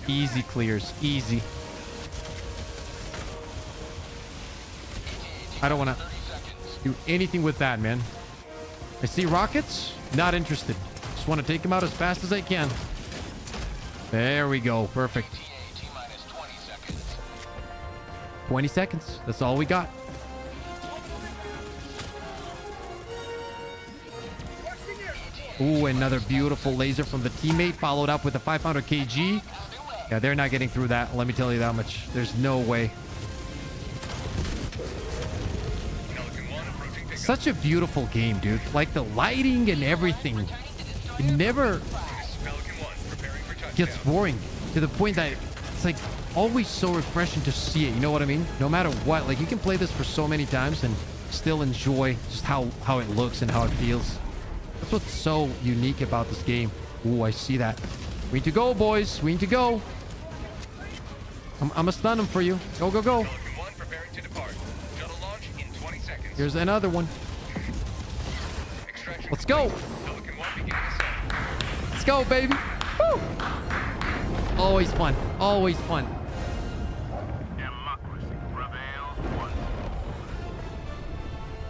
[SPEAKER 1] Easy clears, easy. I don't want to do anything with that, man. I see rockets, not interested. Just want to take them out as fast as I can. There we go, perfect. 20 seconds, that's all we got. Ooh, another beautiful laser from the teammate, followed up with a 500 kg. Yeah, they're not getting through that. Let me tell you that much. There's no way. Such a beautiful game, dude. Like the lighting and everything. It never gets boring to the point that it's like always so refreshing to see it. You know what I mean? No matter what, like you can play this for so many times and still enjoy just how it looks and how it feels. That's what's so unique about this game. Ooh, I see that. We need to go, boys. We need to go. I'm gonna stun him for you. Go, go, go. Here's another one. Let's go. Let's go, baby. Woo. Always fun. Always fun.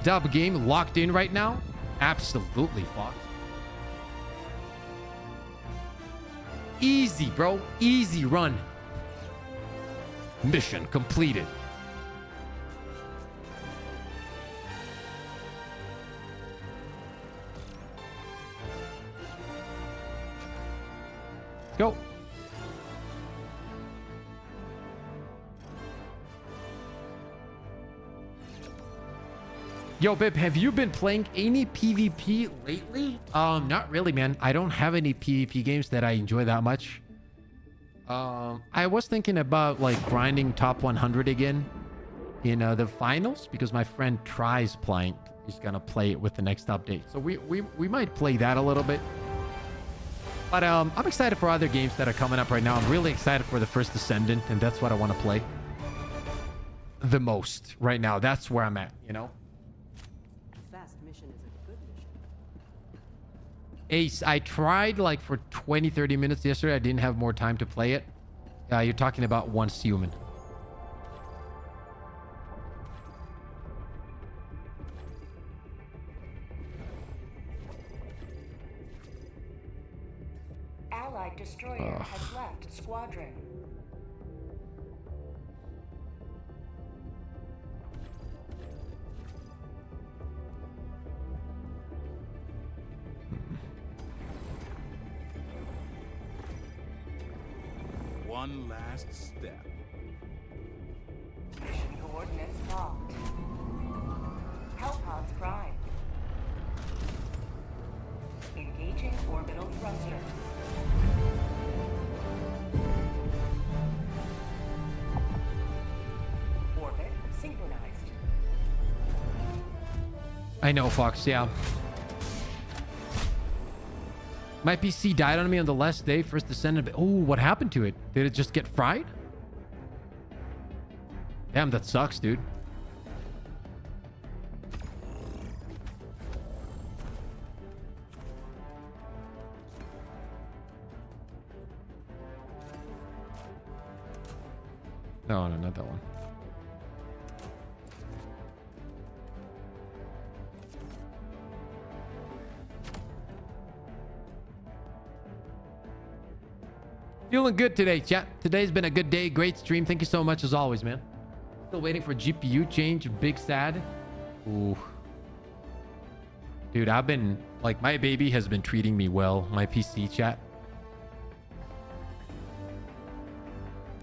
[SPEAKER 1] Dub game locked in right now. Absolutely fucked. Easy, bro. Easy run. Mission completed. Go. Yo, Bib, have you been playing any PvP lately? Not really, man. I don't have any PvP games that I enjoy that much. I was thinking about like grinding top 100 again in the finals because my friend tries playing. He's gonna play it with the next update, so we might play that a little bit. But I'm excited for other games that are coming up right now. I'm really excited for the first Descendant, and that's what I want to play the most right now. That's where I'm at, you know.
[SPEAKER 10] Fast mission is a good mission.
[SPEAKER 1] Ace, I tried like for 20-30 minutes yesterday. I didn't have more time to play it. You're talking about Once Human.
[SPEAKER 9] Allied destroyer has left squadron.
[SPEAKER 8] One last step.
[SPEAKER 9] Mission coordinates locked. Hellpods prime. Engaging orbital thrusters.
[SPEAKER 1] I know, Fox. Yeah. My PC died on me on the last day. First descended. Oh, what happened to it? Did it just get fried? Damn, that sucks, dude. No, no, not that one. Feeling good today, chat. Today's been a good day. Great stream. Thank you so much as always, man. Still waiting for GPU change. Big sad. Ooh. Dude, I've been... Like, my baby has been treating me well. My PC, chat.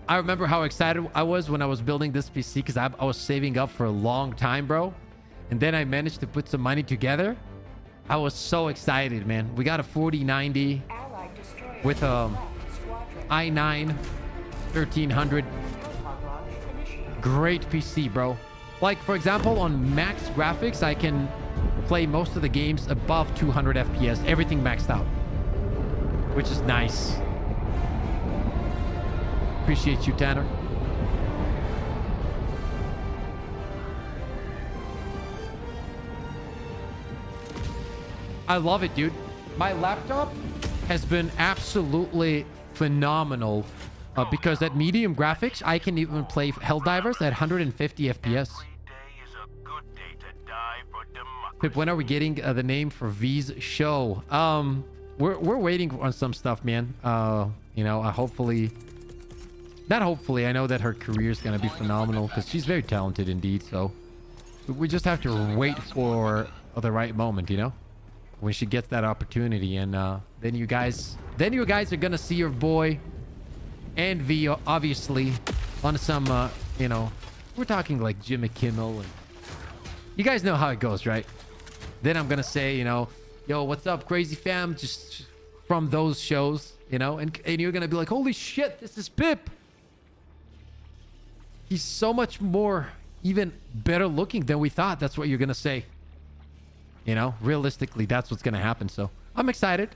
[SPEAKER 1] I remember how excited I was when I was building this PC because I was saving up for a long time, bro. And then I managed to put some money together. I was so excited, man. We got a 4090 with i9 1300. Great PC, bro. Like, for example, on max graphics, I can play most of the games above 200 FPS. Everything maxed out, which is nice. Appreciate you, Tanner. I love it, dude. My laptop has been absolutely phenomenal because at medium graphics, I can even play Helldivers at 150 FPS. Pip, when are we getting the name for V's show? We're waiting on some stuff, man. You know, hopefully... Not hopefully, I know that her career is going to be phenomenal because she's very talented indeed. So we just have to wait for the right moment, you know, when she gets that opportunity. And then you guys are going to see your boy and V, obviously, on some, you know, we're talking like Jimmy Kimmel. And you guys know how it goes, right? Then I'm going to say, you know, yo, what's up, crazy fam? Just from those shows, you know, and you're going to be like, holy shit, this is Pip. He's so much more, even better looking than we thought. That's what you're going to say. You know, realistically, that's what's going to happen. So I'm excited.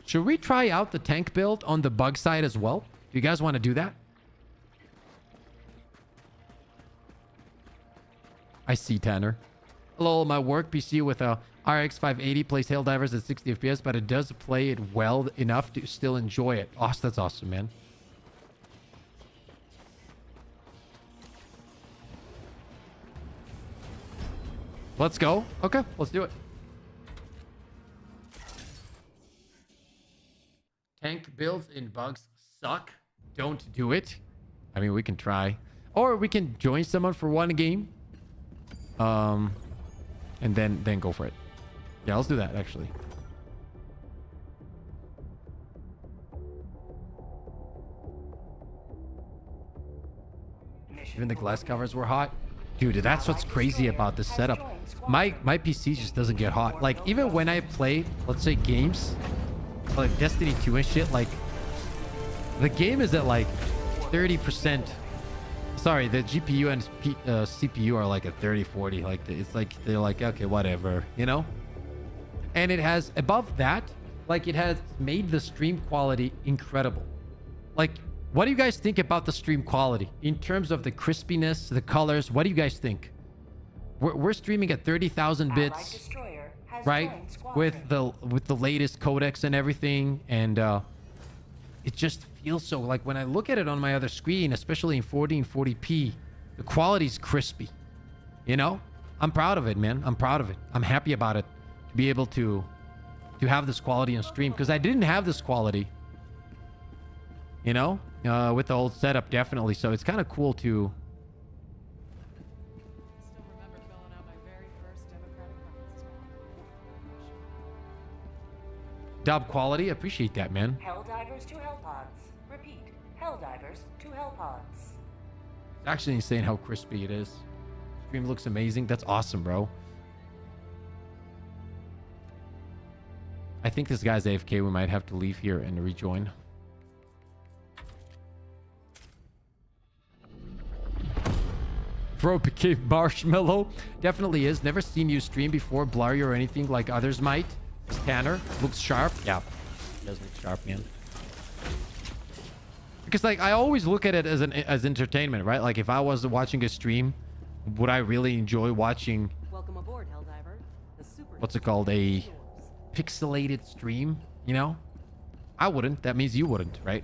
[SPEAKER 1] Should we try out the tank build on the bug side as well? Do you guys want to do that? I see, Tanner. Hello, my work PC with a RX 580 plays Helldivers at 60 FPS, but it does play it well enough to still enjoy it. Oh, that's awesome, man. Let's go. Okay, let's do it. Tank builds in bugs suck. Don't do it. I mean, we can try. Or we can join someone for one game. And then go for it. Yeah, let's do that, actually. Even the glass covers were hot. Dude, that's what's crazy about this setup. My PC just doesn't get hot. Like, even when I play, let's say, games, like Destiny 2 and shit, like, the game is at, like, 30%. Sorry, the GPU and CPU are, like, at 30, 40. Like, it's like, they're like, okay, whatever, you know? And it has, above that, like, it has made the stream quality incredible. Like, what do you guys think about the stream quality in terms of the crispiness, the colors? What do you guys think? We're streaming at 30,000 bits, right? With the latest codecs and everything, and it just feels so, like, when I look at it on my other screen, especially in 1440p, the quality is crispy. You know, I'm proud of it, man. I'm proud of it. I'm happy about it to be able to have this quality on stream, because I didn't have this quality, you know, with the old setup, definitely. So it's kind of cool to...
[SPEAKER 10] Still remember filling out my very first Democratic preferences form.
[SPEAKER 1] Dub quality, appreciate that, man.
[SPEAKER 9] Helldivers to Hellpods. Repeat. Helldivers to Hellpods.
[SPEAKER 1] It's actually insane how crispy it is. Stream looks amazing. That's awesome, bro. I think this guy's AFK. We might have to leave here and rejoin. Bro became marshmallow. Definitely is. Never seen you stream before, blurry or anything like others might. Tanner looks sharp. Yeah, he does look sharp, man. Because like I always look at it as entertainment, right? Like if I was watching a stream, would I really enjoy watching?
[SPEAKER 10] Welcome aboard, Helldiver. The super
[SPEAKER 1] What's it called? A pixelated stream? You know, I wouldn't. That means you wouldn't, right?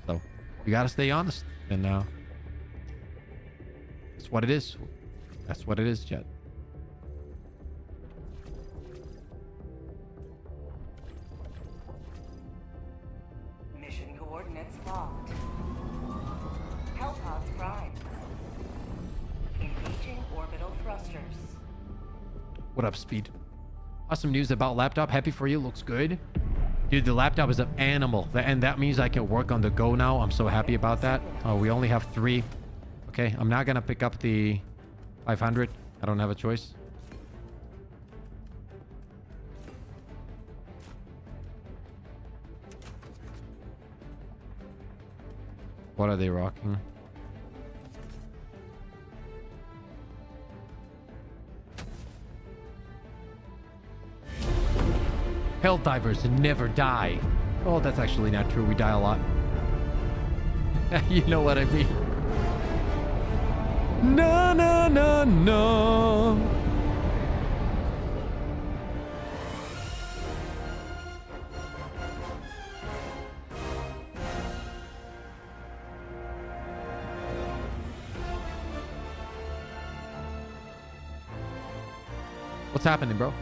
[SPEAKER 1] So you gotta stay honest, and that's what it is. That's what it is, chat.
[SPEAKER 9] Mission coordinates locked. Hellpods prime. Engaging orbital thrusters.
[SPEAKER 1] What up, Speed? Awesome news about laptop. Happy for you. Looks good. Dude, the laptop is an animal. And that means I can work on the go now. I'm so happy about that. Oh, we only have 3. Okay, I'm not gonna pick up the 500. I don't have a choice. What are they rocking? Helldivers never die. Oh, that's actually not true. We die a lot. You know what I mean. No, no, no, no. What's happening, bro?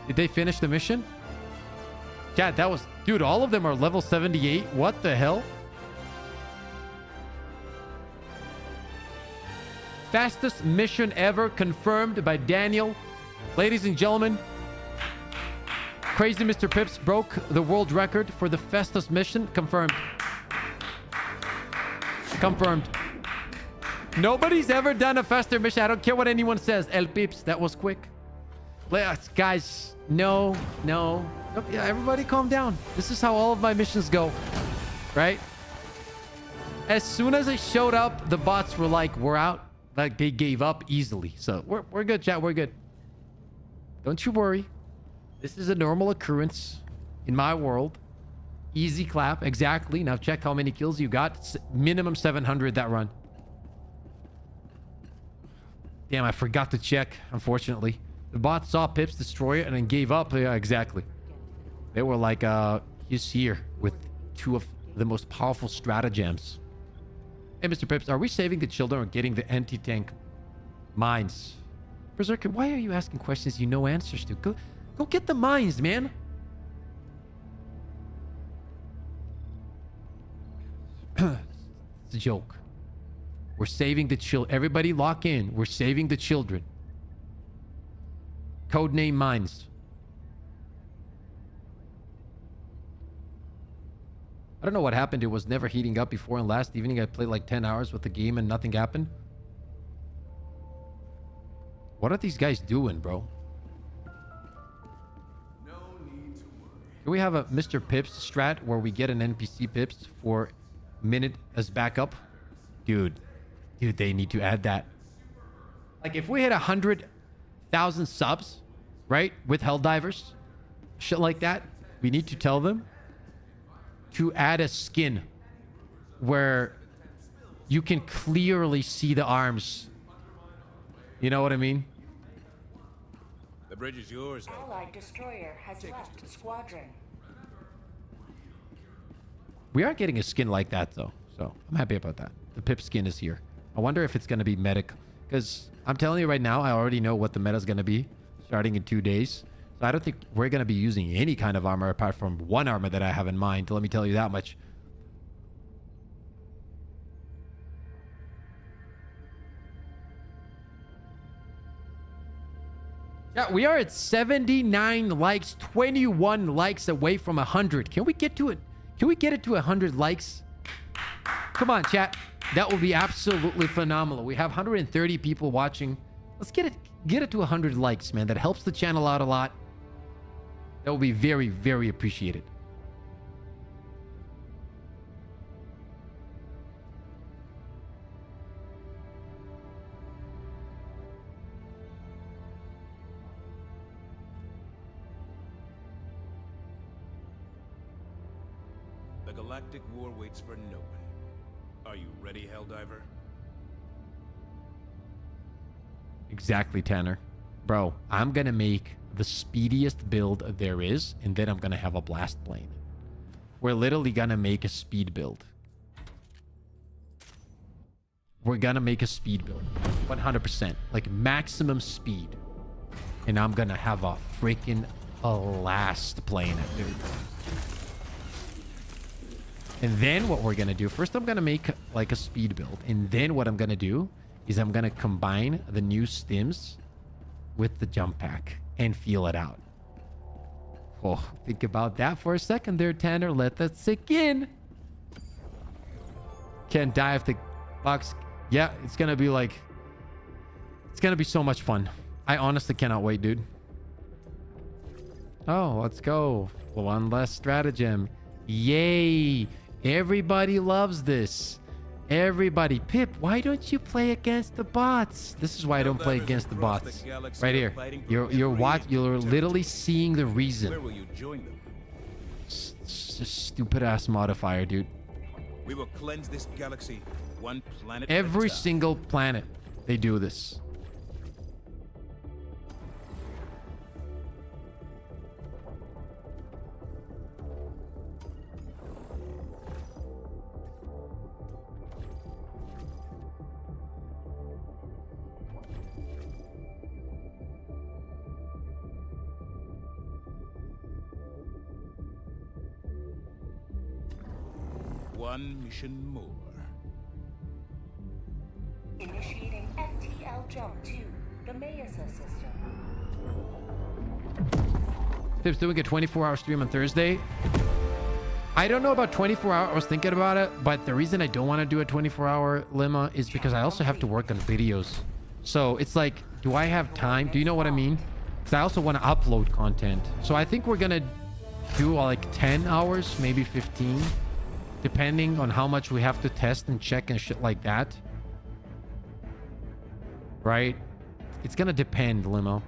[SPEAKER 1] Did they finish the mission? Yeah, that was... Dude, all of them are level 78. What the hell? Fastest mission ever confirmed by Daniel. Ladies and gentlemen, Crazy Mr. Pips broke the world record for the fastest mission. Confirmed. Confirmed. Nobody's ever done a faster mission. I don't care what anyone says. El Pips, that was quick. Guys, no. Yeah, everybody calm down. This is how all of my missions go, right? As soon as I showed up, the bots were like, we're out. Like, they gave up easily. So we're good, chat. We're good. Don't you worry. This is a normal occurrence in my world. Easy clap. Exactly. Now check how many kills you got. Minimum 700 that run. Damn, I forgot to check, unfortunately. The bot saw Pips destroy it and then gave up. Yeah, exactly. They were like, he's here with 2 of the most powerful stratagems. Hey, Mr. Pips, are we saving the children or getting the anti-tank mines? Berserker, why are you asking questions you know answers to? Go get the mines, man. It's a joke. We're saving the children. Everybody lock in. We're saving the children. Codename mines. I don't know what happened. It was never heating up before, and last evening I played like 10 hours with the game and nothing happened. What are these guys doing, bro? Do we have a Mr. Pips strat where we get an NPC Pips for minute as backup? Dude, they need to add that. Like if we hit 100,000 subs, right, with Helldivers, shit like that, we need to tell them to add a skin where you can clearly see the arms. You know what I mean?
[SPEAKER 8] The bridge is yours.
[SPEAKER 9] Allied destroyer has left squadron.
[SPEAKER 1] We are getting a skin like that though, so I'm happy about that. The Pip skin is here. I wonder if it's going to be medic, because I'm telling you right now, I already know what the meta is going to be starting in 2 days. So I don't think we're going to be using any kind of armor apart from one armor that I have in mind. Let me tell you that much. Yeah, we are at 79 likes, 21 likes away from 100. Can we get to it? Can we get it to 100 likes? Come on, chat. That would be absolutely phenomenal. We have 130 people watching. Let's get it to 100 likes, man. That helps the channel out a lot. That would be very, very appreciated.
[SPEAKER 8] The galactic war waits for no one. Are you ready, Helldiver?
[SPEAKER 1] Exactly, Tanner. Bro, I'm gonna make the speediest build there is, and then I'm gonna have a blast plane. We're literally gonna make a speed build. We're gonna make a speed build. 100%. Like maximum speed. And I'm gonna have a freaking blast plane, dude. And then what we're gonna do, first I'm gonna make like a speed build. And then what I'm gonna do is I'm gonna combine the new stims with the jump pack and feel it out. Oh, think about that for a second there, Tanner. Let that sink in. Can't die if the box... Yeah, it's gonna be like... It's gonna be so much fun. I honestly cannot wait, dude. Oh, let's go. One less stratagem. Yay! Everybody loves this. Everybody. Pip, why don't you play against the bots? This is why I don't play against the bots. Right here. You're literally seeing the reason.
[SPEAKER 8] Where will you join them?
[SPEAKER 1] Just stupid ass modifier, dude.
[SPEAKER 8] We will cleanse this galaxy one planet
[SPEAKER 1] Every
[SPEAKER 8] at a time.
[SPEAKER 1] single planet they do this.
[SPEAKER 8] One mission more.
[SPEAKER 9] Initiating FTL jump to the Mesa system.
[SPEAKER 1] Pip's doing a 24-hour stream on Thursday. I don't know about 24 hours. I was thinking about it, but the reason I don't want to do a 24-hour lemma is because I also have to work on videos. So it's like, do I have time? Do you know what I mean? Because I also want to upload content. So I think we're going to do like 10 hours, maybe 15, depending on how much we have to test and check and shit like that. Right? It's going to depend, Limo.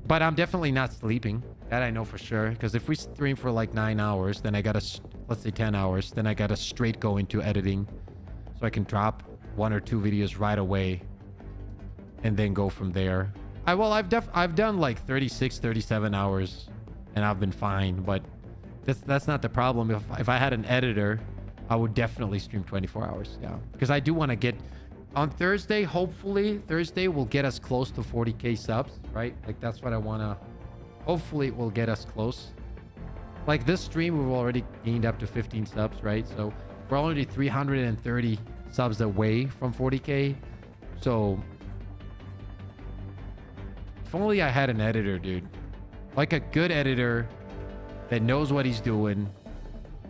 [SPEAKER 1] But I'm definitely not sleeping. That I know for sure. Because if we stream for like 9 hours, then I got to, let's say 10 hours, then I got to straight go into editing. So I can drop 1 or 2 videos right away and then go from there. I've done like 36, 37 hours and I've been fine. But that's not the problem. If I had an editor, I would definitely stream 24 hours. Yeah. Because I do want to get... On Thursday, hopefully, Thursday will get us close to 40k subs, right? Like, that's what I want to... Hopefully, it will get us close. Like, this stream, we've already gained up to 15 subs, right? So, we're already 330 subs away from 40k. So, if only I had an editor, dude. Like, a good editor that knows what he's doing,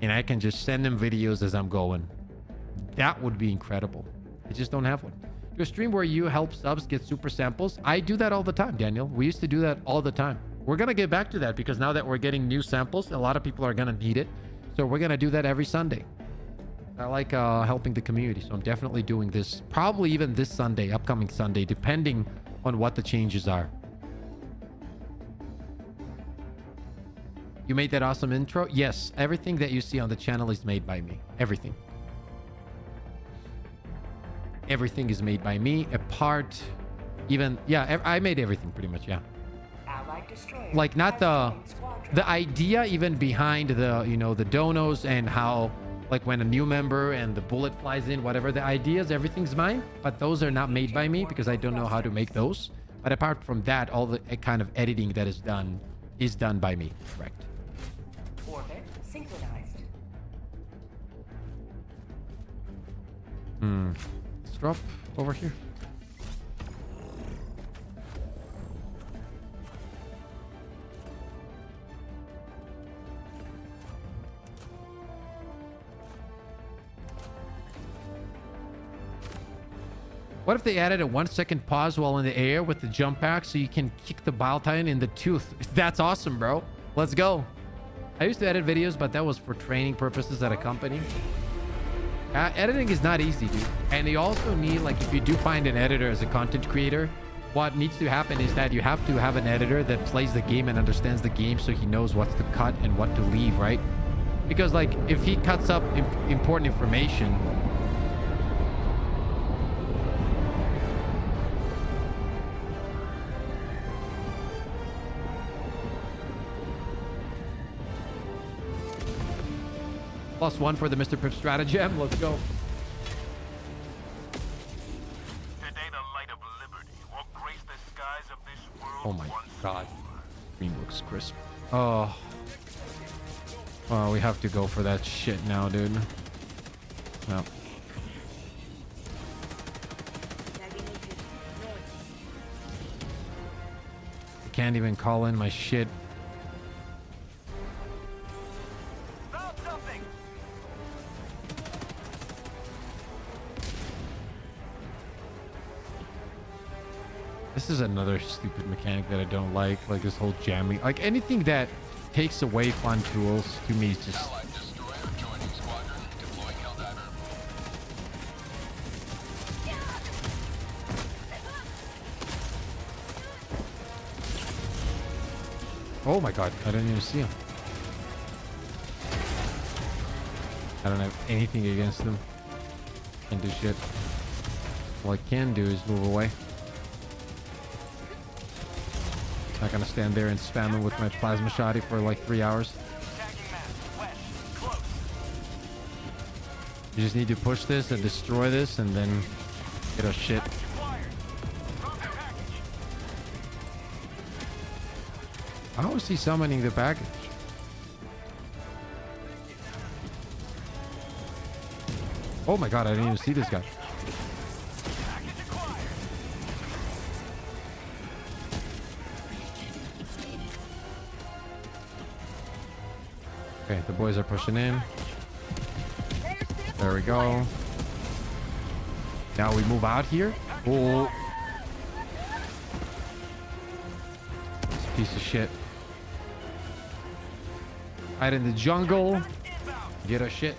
[SPEAKER 1] and I can just send him videos as I'm going. That would be incredible. I just don't have one. Do a stream where you help subs get super samples. I do that all the time, Daniel. We used to do that all the time. We're going to get back to that because now that we're getting new samples, a lot of people are going to need it. So we're going to do that every Sunday. I like helping the community. So I'm definitely doing this. Probably even this Sunday, upcoming Sunday, depending on what the changes are. You made that awesome intro? Yes. Everything that you see on the channel is made by me. Everything. Everything is made by me, apart, even, yeah, I made everything pretty much, yeah. Like, not the idea even behind the, you know, the donos and how, like, when a new member and the bullet flies in, whatever the ideas, everything's mine, but those are not made by me because I don't know how to make those. But apart from that, all the kind of editing that is done by me, correct?
[SPEAKER 9] Orbit synchronized.
[SPEAKER 1] Let's drop over here. What if they added a 1-second pause while in the air with the jump pack so you can kick the bile titan in the tooth? That's awesome, bro. Let's go. I used to edit videos, but that was for training purposes at a company. Editing is not easy, dude. And you also need, like, if you do find an editor as a content creator, what needs to happen is that you have to have an editor that plays the game and understands the game so he knows what to cut and what to leave, right? Because like if he cuts up important information, +1 for the Mr. Pip stratagem. Let's go.
[SPEAKER 2] Today the light of liberty will grace the skies of this world.
[SPEAKER 1] Oh my
[SPEAKER 2] once
[SPEAKER 1] god.
[SPEAKER 2] more.
[SPEAKER 1] Green looks crisp. Oh. Oh, we have to go for that shit now, dude. No. I can't even call in my shit. This is another stupid mechanic that I don't like this whole jamming. Like anything that takes away fun tools to me is just... Oh my god, I didn't even see him. I don't have anything against him. Can't do shit. All I can do is move away. Not gonna stand there and spam him with my plasma shotty for like 3 hours. You just need to push this and destroy this and then get our shit. How is he summoning the package? Oh my god, I didn't even see this guy. Okay, the boys are pushing in. There we go. Now we move out here. Oh. This piece of shit. Hide in the jungle. Get our shit.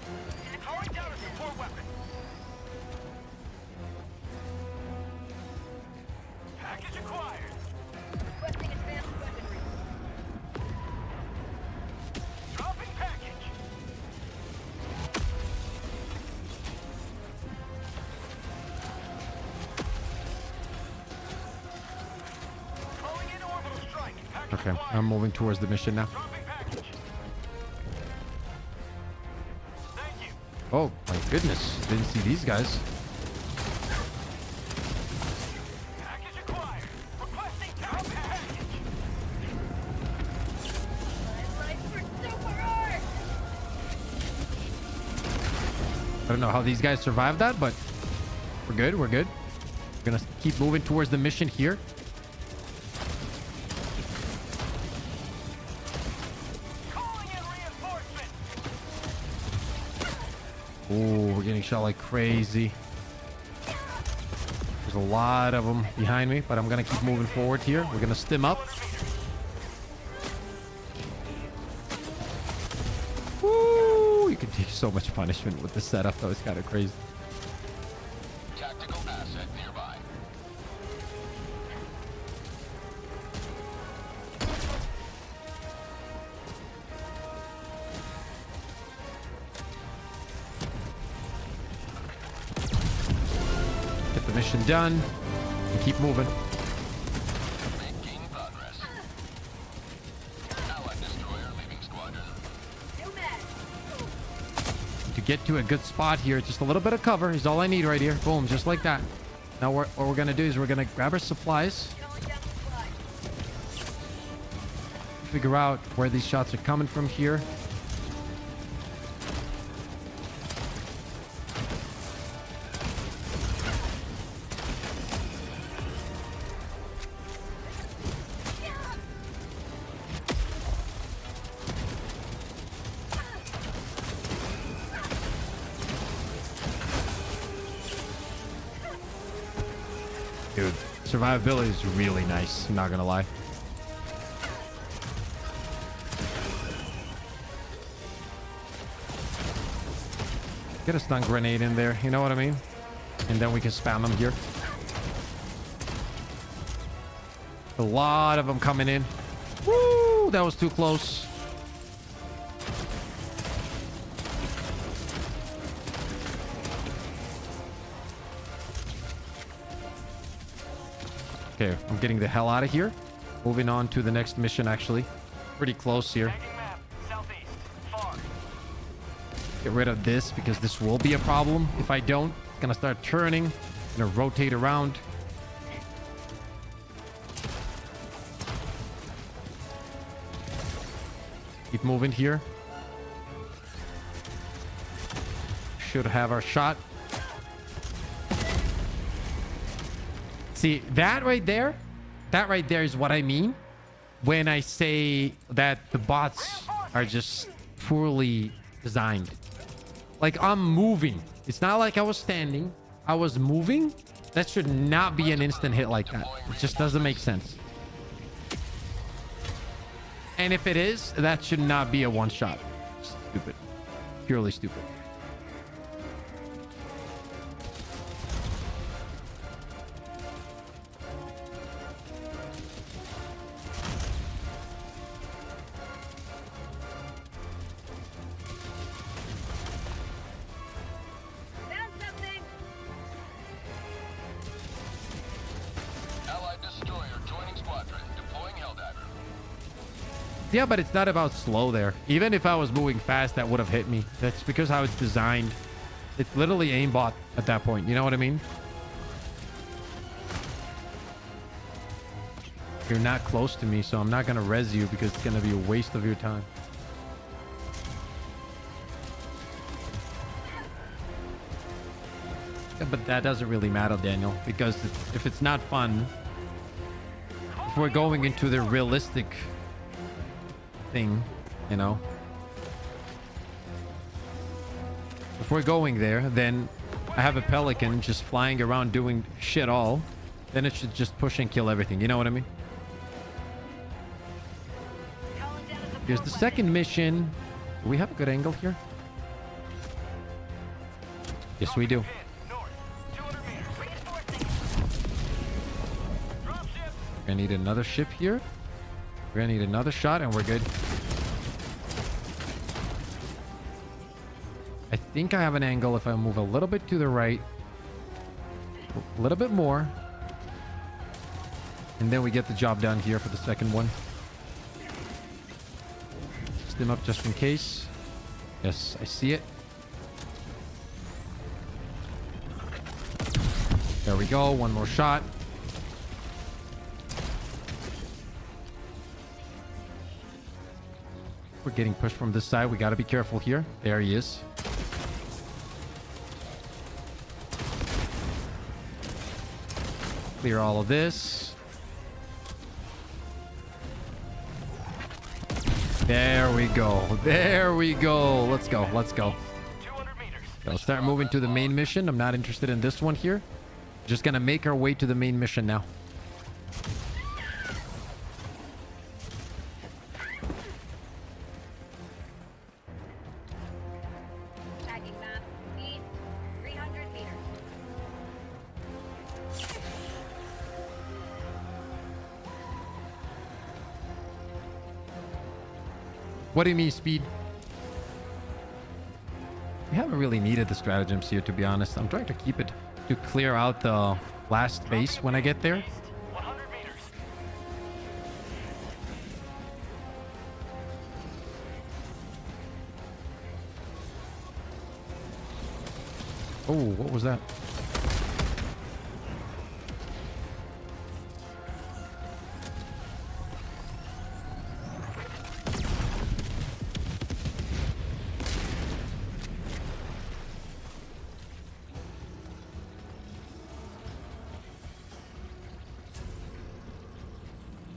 [SPEAKER 1] Okay, I'm moving towards the mission now. Oh my goodness, didn't see these guys. I don't know how these guys survived that, but we're good, we're good. We're gonna keep moving towards the mission here. Oh, we're getting shot like crazy. There's a lot of them behind me, but I'm gonna keep moving forward here. We're gonna stim up. Woo! You can take so much punishment with the setup. That was kind of crazy.
[SPEAKER 2] Tactical asset nearby.
[SPEAKER 1] Get the mission done and keep moving.
[SPEAKER 2] Making progress. Allied destroyer leaving squadron.
[SPEAKER 1] To get to a good spot here, just a little bit of cover is all I need right here. Boom, just like that. Now what we're gonna do is we're gonna grab our supplies, figure out where these shots are coming from here. Dude, survivability is really nice. I'm not gonna lie. Get a stun grenade in there, you know what I mean? And then we can spam them here. A lot of them coming in. Woo! That was too close. Okay, I'm getting the hell out of here. Moving on to the next mission, actually. Pretty close here. Get rid of this because this will be a problem if I don't. It's gonna start turning. Gonna rotate around. Keep moving here. Should have our shot. See, that right there is what I mean when I say that the bots are just poorly designed. Like, I'm moving. It's not like I was standing. I was moving. That should not be an instant hit like that. It just doesn't make sense. And if it is, that should not be a one shot. Stupid. Purely stupid. Yeah, but it's not about slow there. Even if I was moving fast, that would have hit me. That's because how it's designed. It's literally aimbot at that point. You know what I mean? You're not close to me, so I'm not going to res you because it's going to be a waste of your time. Yeah, but that doesn't really matter, Daniel, because if it's not fun, if we're going into the realistic thing, you know, if we're going there, then I have a pelican just flying around doing shit all, then it should just push and kill everything. You know what I mean? Here's the second mission. Do we have a good angle here? Yes, we do. We're gonna need another ship here. We're gonna need another shot and we're good. I think I have an angle if I move a little bit to the right. A little bit more. And then we get the job done here for the second one. Stim up just in case. Yes, I see it. There we go. One more shot. We're getting pushed from this side. We got to be careful here. There he is. Clear all of this. There we go. There we go. Let's go. Let's go. I'll start moving to the main mission. I'm not interested in this one here. Just gonna make our way to the main mission now. What do you mean, speed? We haven't really needed the stratagems here, to be honest. I'm trying to keep it to clear out the last base when I get there. Oh, what was that?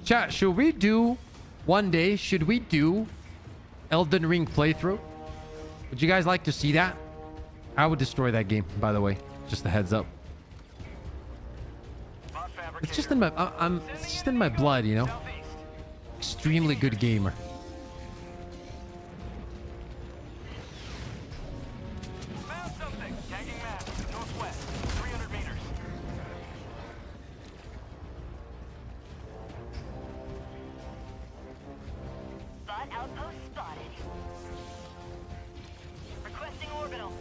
[SPEAKER 1] Chat, should we do one day? Should we do Elden Ring playthrough? Would you guys like to see that? I would destroy that game, by the way. Just a heads up. It's just in my it's just in my blood, you know. Extremely good gamer.
[SPEAKER 9] Outpost spotted. Requesting orbital.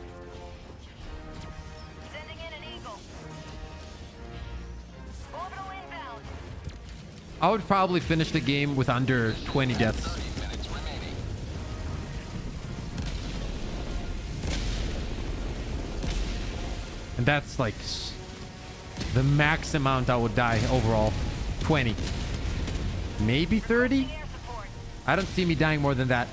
[SPEAKER 9] Sending in an eagle. Orbital inbound.
[SPEAKER 1] I would probably finish the game with under 20 deaths. And that's like the max amount I would die overall. 20. Maybe 30? I don't see me dying more than that.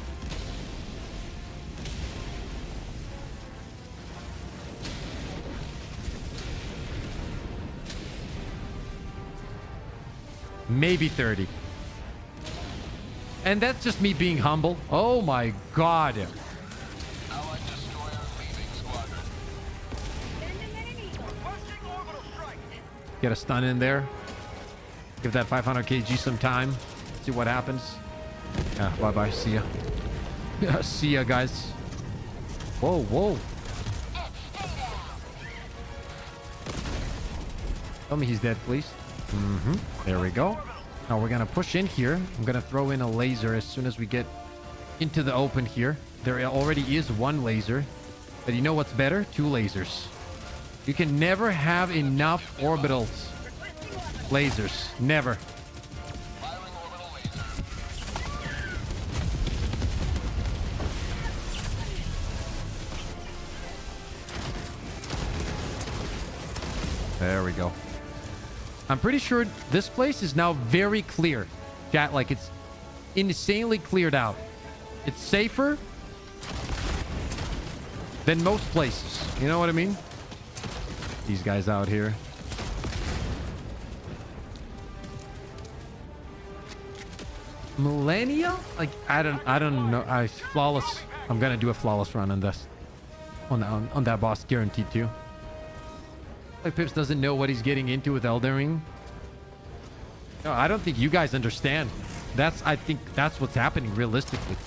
[SPEAKER 1] Maybe 30. And that's just me being humble. Oh my god. Get a stun in there. Give that 500 kg some time. See what happens. Yeah, bye-bye. See ya. Yeah, see ya, guys. Whoa, whoa. Tell me he's dead, please. There we go. Now we're gonna push in here. I'm gonna throw in a laser as soon as we get into the open here. There already is one laser. But you know what's better? 2 lasers. You can never have enough orbitals. Lasers. Never. There we go. I'm pretty sure this place is now very clear. Chat, like it's insanely cleared out. It's safer than most places. You know what I mean? These guys out here. Millennia? Like I don't know. Flawless. I'm gonna do a flawless run on this. On that boss, guaranteed to. Like Pips doesn't know what he's getting into with Elden Ring. No, I don't think you guys understand. I think that's what's happening realistically.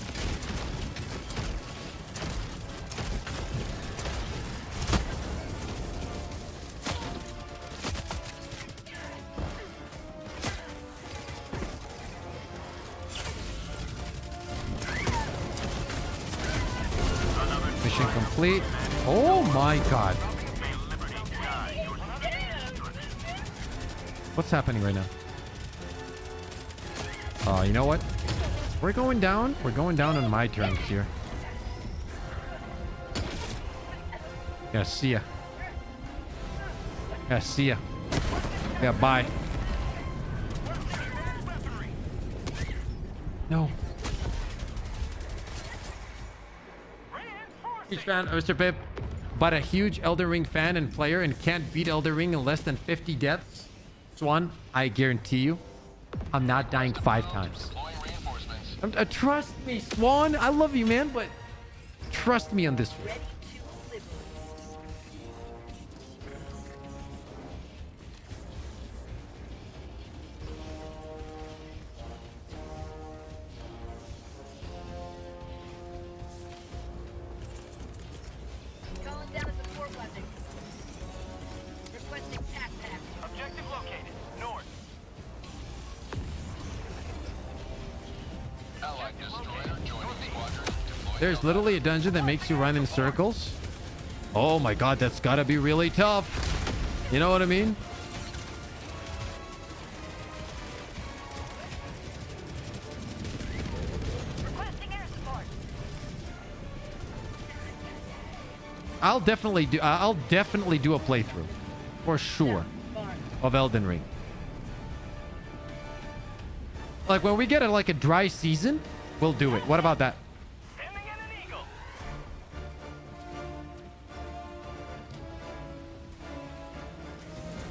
[SPEAKER 1] Mission complete. Oh my god. What's happening right now? You know what? We're going down. We're going down on my terms here. Yeah, see ya. Yeah, see ya. Yeah, bye. No. Huge fan of Mr. Pip, but a huge Elden Ring fan and player and can't beat Elden Ring in less than 50 deaths. Swan, I guarantee you, I'm not dying 5 times. Trust me, Swan. I love you, man, but trust me on this one.
[SPEAKER 9] Calling down a support weapon. Requesting tac pack.
[SPEAKER 2] Objective located. North.
[SPEAKER 11] Allied destroyer joining squadron.
[SPEAKER 1] There's literally a dungeon that makes you run in circles. Oh my god, that's gotta be really tough. You know what I mean?
[SPEAKER 9] Requesting air support.
[SPEAKER 1] I'll definitely do a playthrough for sure of Elden Ring. Like when we get like a dry season, we'll do it. What about that?
[SPEAKER 2] Sending in an eagle.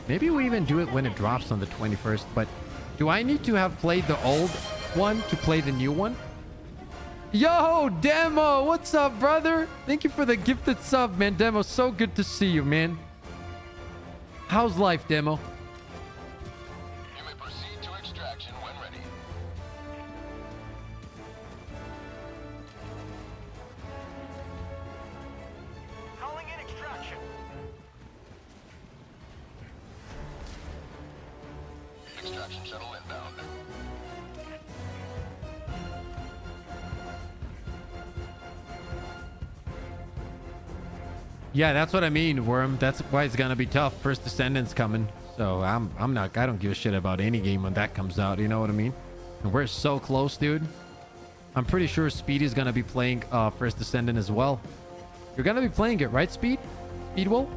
[SPEAKER 1] Maybe we even do it when it drops on the 21st, but do I need to have played the old one to play the new one? Yo, Demo, what's up, brother? Thank you for the gifted sub, man. Demo, so good to see you, man. How's life, Demo?
[SPEAKER 11] You may proceed to extraction when ready.
[SPEAKER 2] Calling in extraction.
[SPEAKER 11] Extraction shuttle inbound.
[SPEAKER 1] Yeah, that's what I mean, Worm. That's why it's gonna be tough. First Descendant's coming. So I don't give a shit about any game when that comes out. You know what I mean? And we're so close, dude. I'm pretty sure Speedy's gonna be playing First Descendant as well. You're gonna be playing it, right, Speedwell?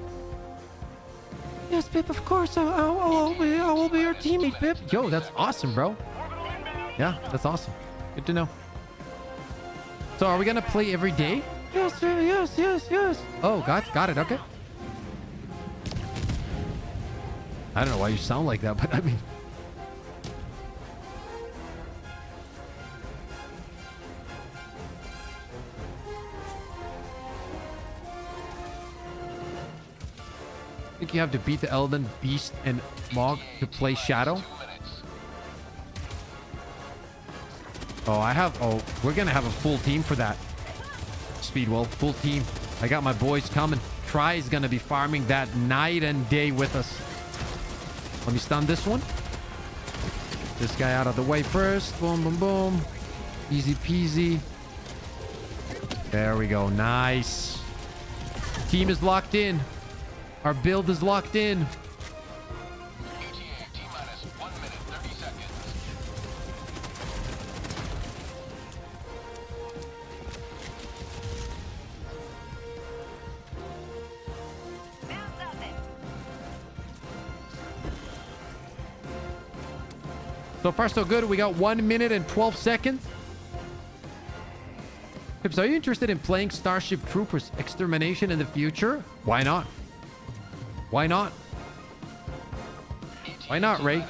[SPEAKER 1] Yes, Pip, of course. I will be your teammate, Pip. Yo, that's awesome, bro. Yeah, that's awesome. Good to know. So are we gonna play every day? Yes, yes. Oh, got it. Okay. I don't know why you sound like that, but I mean... I think you have to beat the Elden, Beast, and Mog to play Shadow. Oh, we're gonna have a full team for that. Speedwell, full team. I got my boys coming. Try is gonna be farming that night and day with us. Let me stun this one. This guy out of the way first. Boom, boom, boom. Easy peasy. There we go. Nice. Team is locked in. Our build is locked in. So far, so good. We got 1 minute and 12 seconds. Pips, are you interested in playing Starship Troopers Extermination in the future? Why not? Why not? Why not, Ray?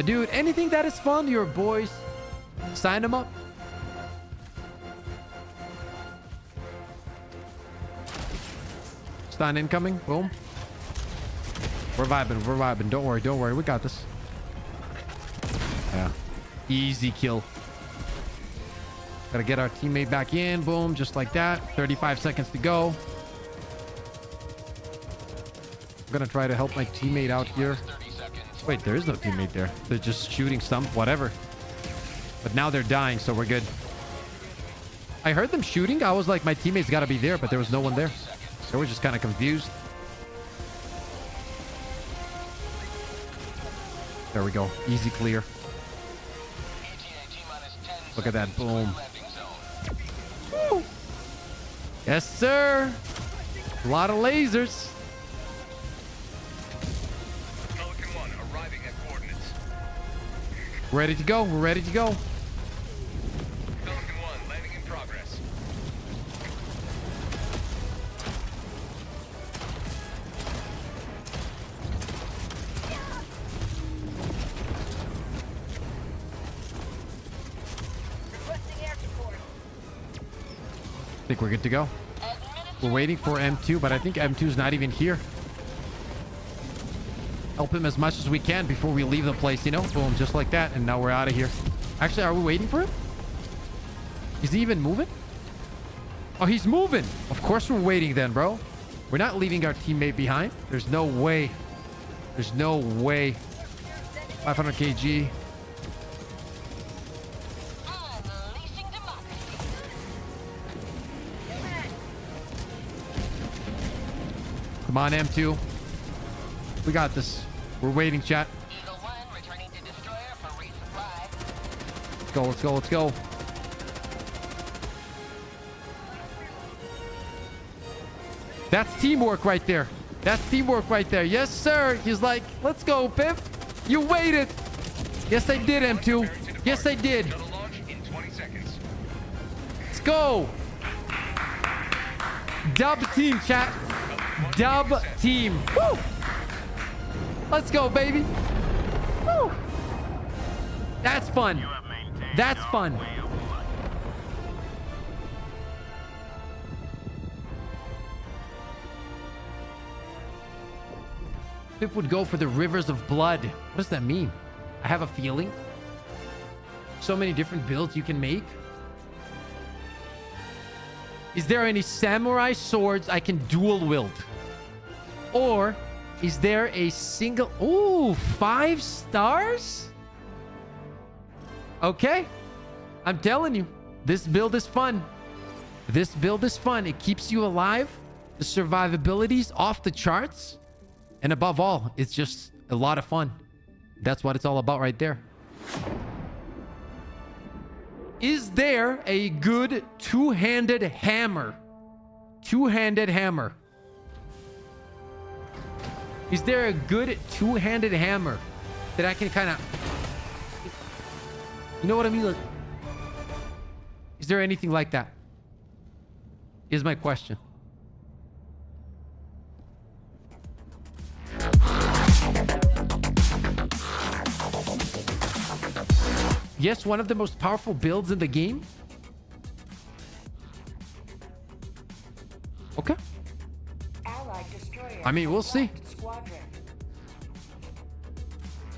[SPEAKER 1] Dude, anything that is fun to your boys, sign them up. Stun incoming. Boom. We're vibing. Don't worry. We got this. Yeah. Easy kill. Gotta get our teammate back in. Boom. Just like that. 35 seconds to go. I'm gonna try to help my teammate out here. Wait, there is no teammate there. They're just shooting some, whatever. But now they're dying, so we're good. I heard them shooting. I was like, my teammate's gotta be there, but there was no one there. So we're just kind of confused. There we go. Easy clear. Look at that. Boom. Woo. Yes, sir. A lot of lasers. Ready to go. We're ready to go. I think we're good to go. We're waiting for M2, but I think M2 is not even here. Help him as much as we can before we leave the place, you know? Boom, just like that. And now we're out of here. Actually, are we waiting for him? Is he even moving? Oh, he's moving. Of course we're waiting then, bro. We're not leaving our teammate behind. There's no way. There's no way. 500 kg. Come on, M2. We got this. We're waiting, chat. Let's go. That's teamwork right there. Yes, sir. He's like, let's go, Pip. You waited. Yes, I did, M2. Yes, I did. Let's go. Dub team, chat. Dub team. Woo! Let's go, baby. Woo! That's fun. That's fun. Pip would go for the rivers of blood. What does that mean? I have a feeling. So many different builds you can make. Is there any samurai swords I can dual wield? Or is there a single... Ooh, 5 stars? Okay. I'm telling you, this build is fun. This build is fun. It keeps you alive. The survivability's off the charts. And above all, it's just a lot of fun. That's what it's all about right there. Is there a good two-handed hammer? Two-handed hammer. Is there a good two-handed hammer that I can kind of... You know what I mean? Like, is there anything like that? Is my question. Yes, one of the most powerful builds in the game. Okay. I mean, we'll see.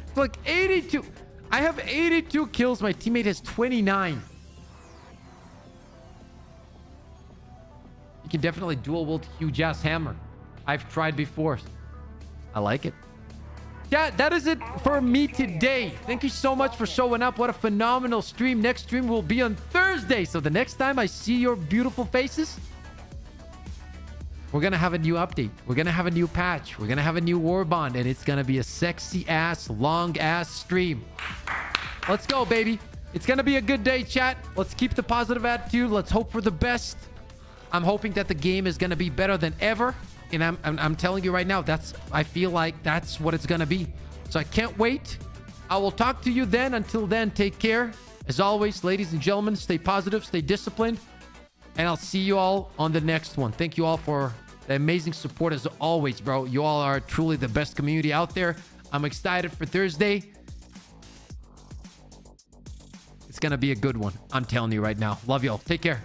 [SPEAKER 1] It's like 82. I have 82 kills. My teammate has 29. You can definitely dual wield huge ass hammer. I've tried before. I like it. Yeah, that is it for me today. Thank you so much for showing up. What a phenomenal stream. Next stream will be on Thursday. So the next time I see your beautiful faces, we're going to have a new update. We're going to have a new patch. We're going to have a new war bond. And it's going to be a sexy ass, long ass stream. Let's go, baby. It's going to be a good day, chat. Let's keep the positive attitude. Let's hope for the best. I'm hoping that the game is going to be better than ever. And I'm telling you right now, I feel like that's what it's going to be. So I can't wait. I will talk to you then. Until then, take care. As always, ladies and gentlemen, stay positive, stay disciplined. And I'll see you all on the next one. Thank you all for the amazing support as always, bro. You all are truly the best community out there. I'm excited for Thursday. It's going to be a good one. I'm telling you right now. Love y'all. Take care.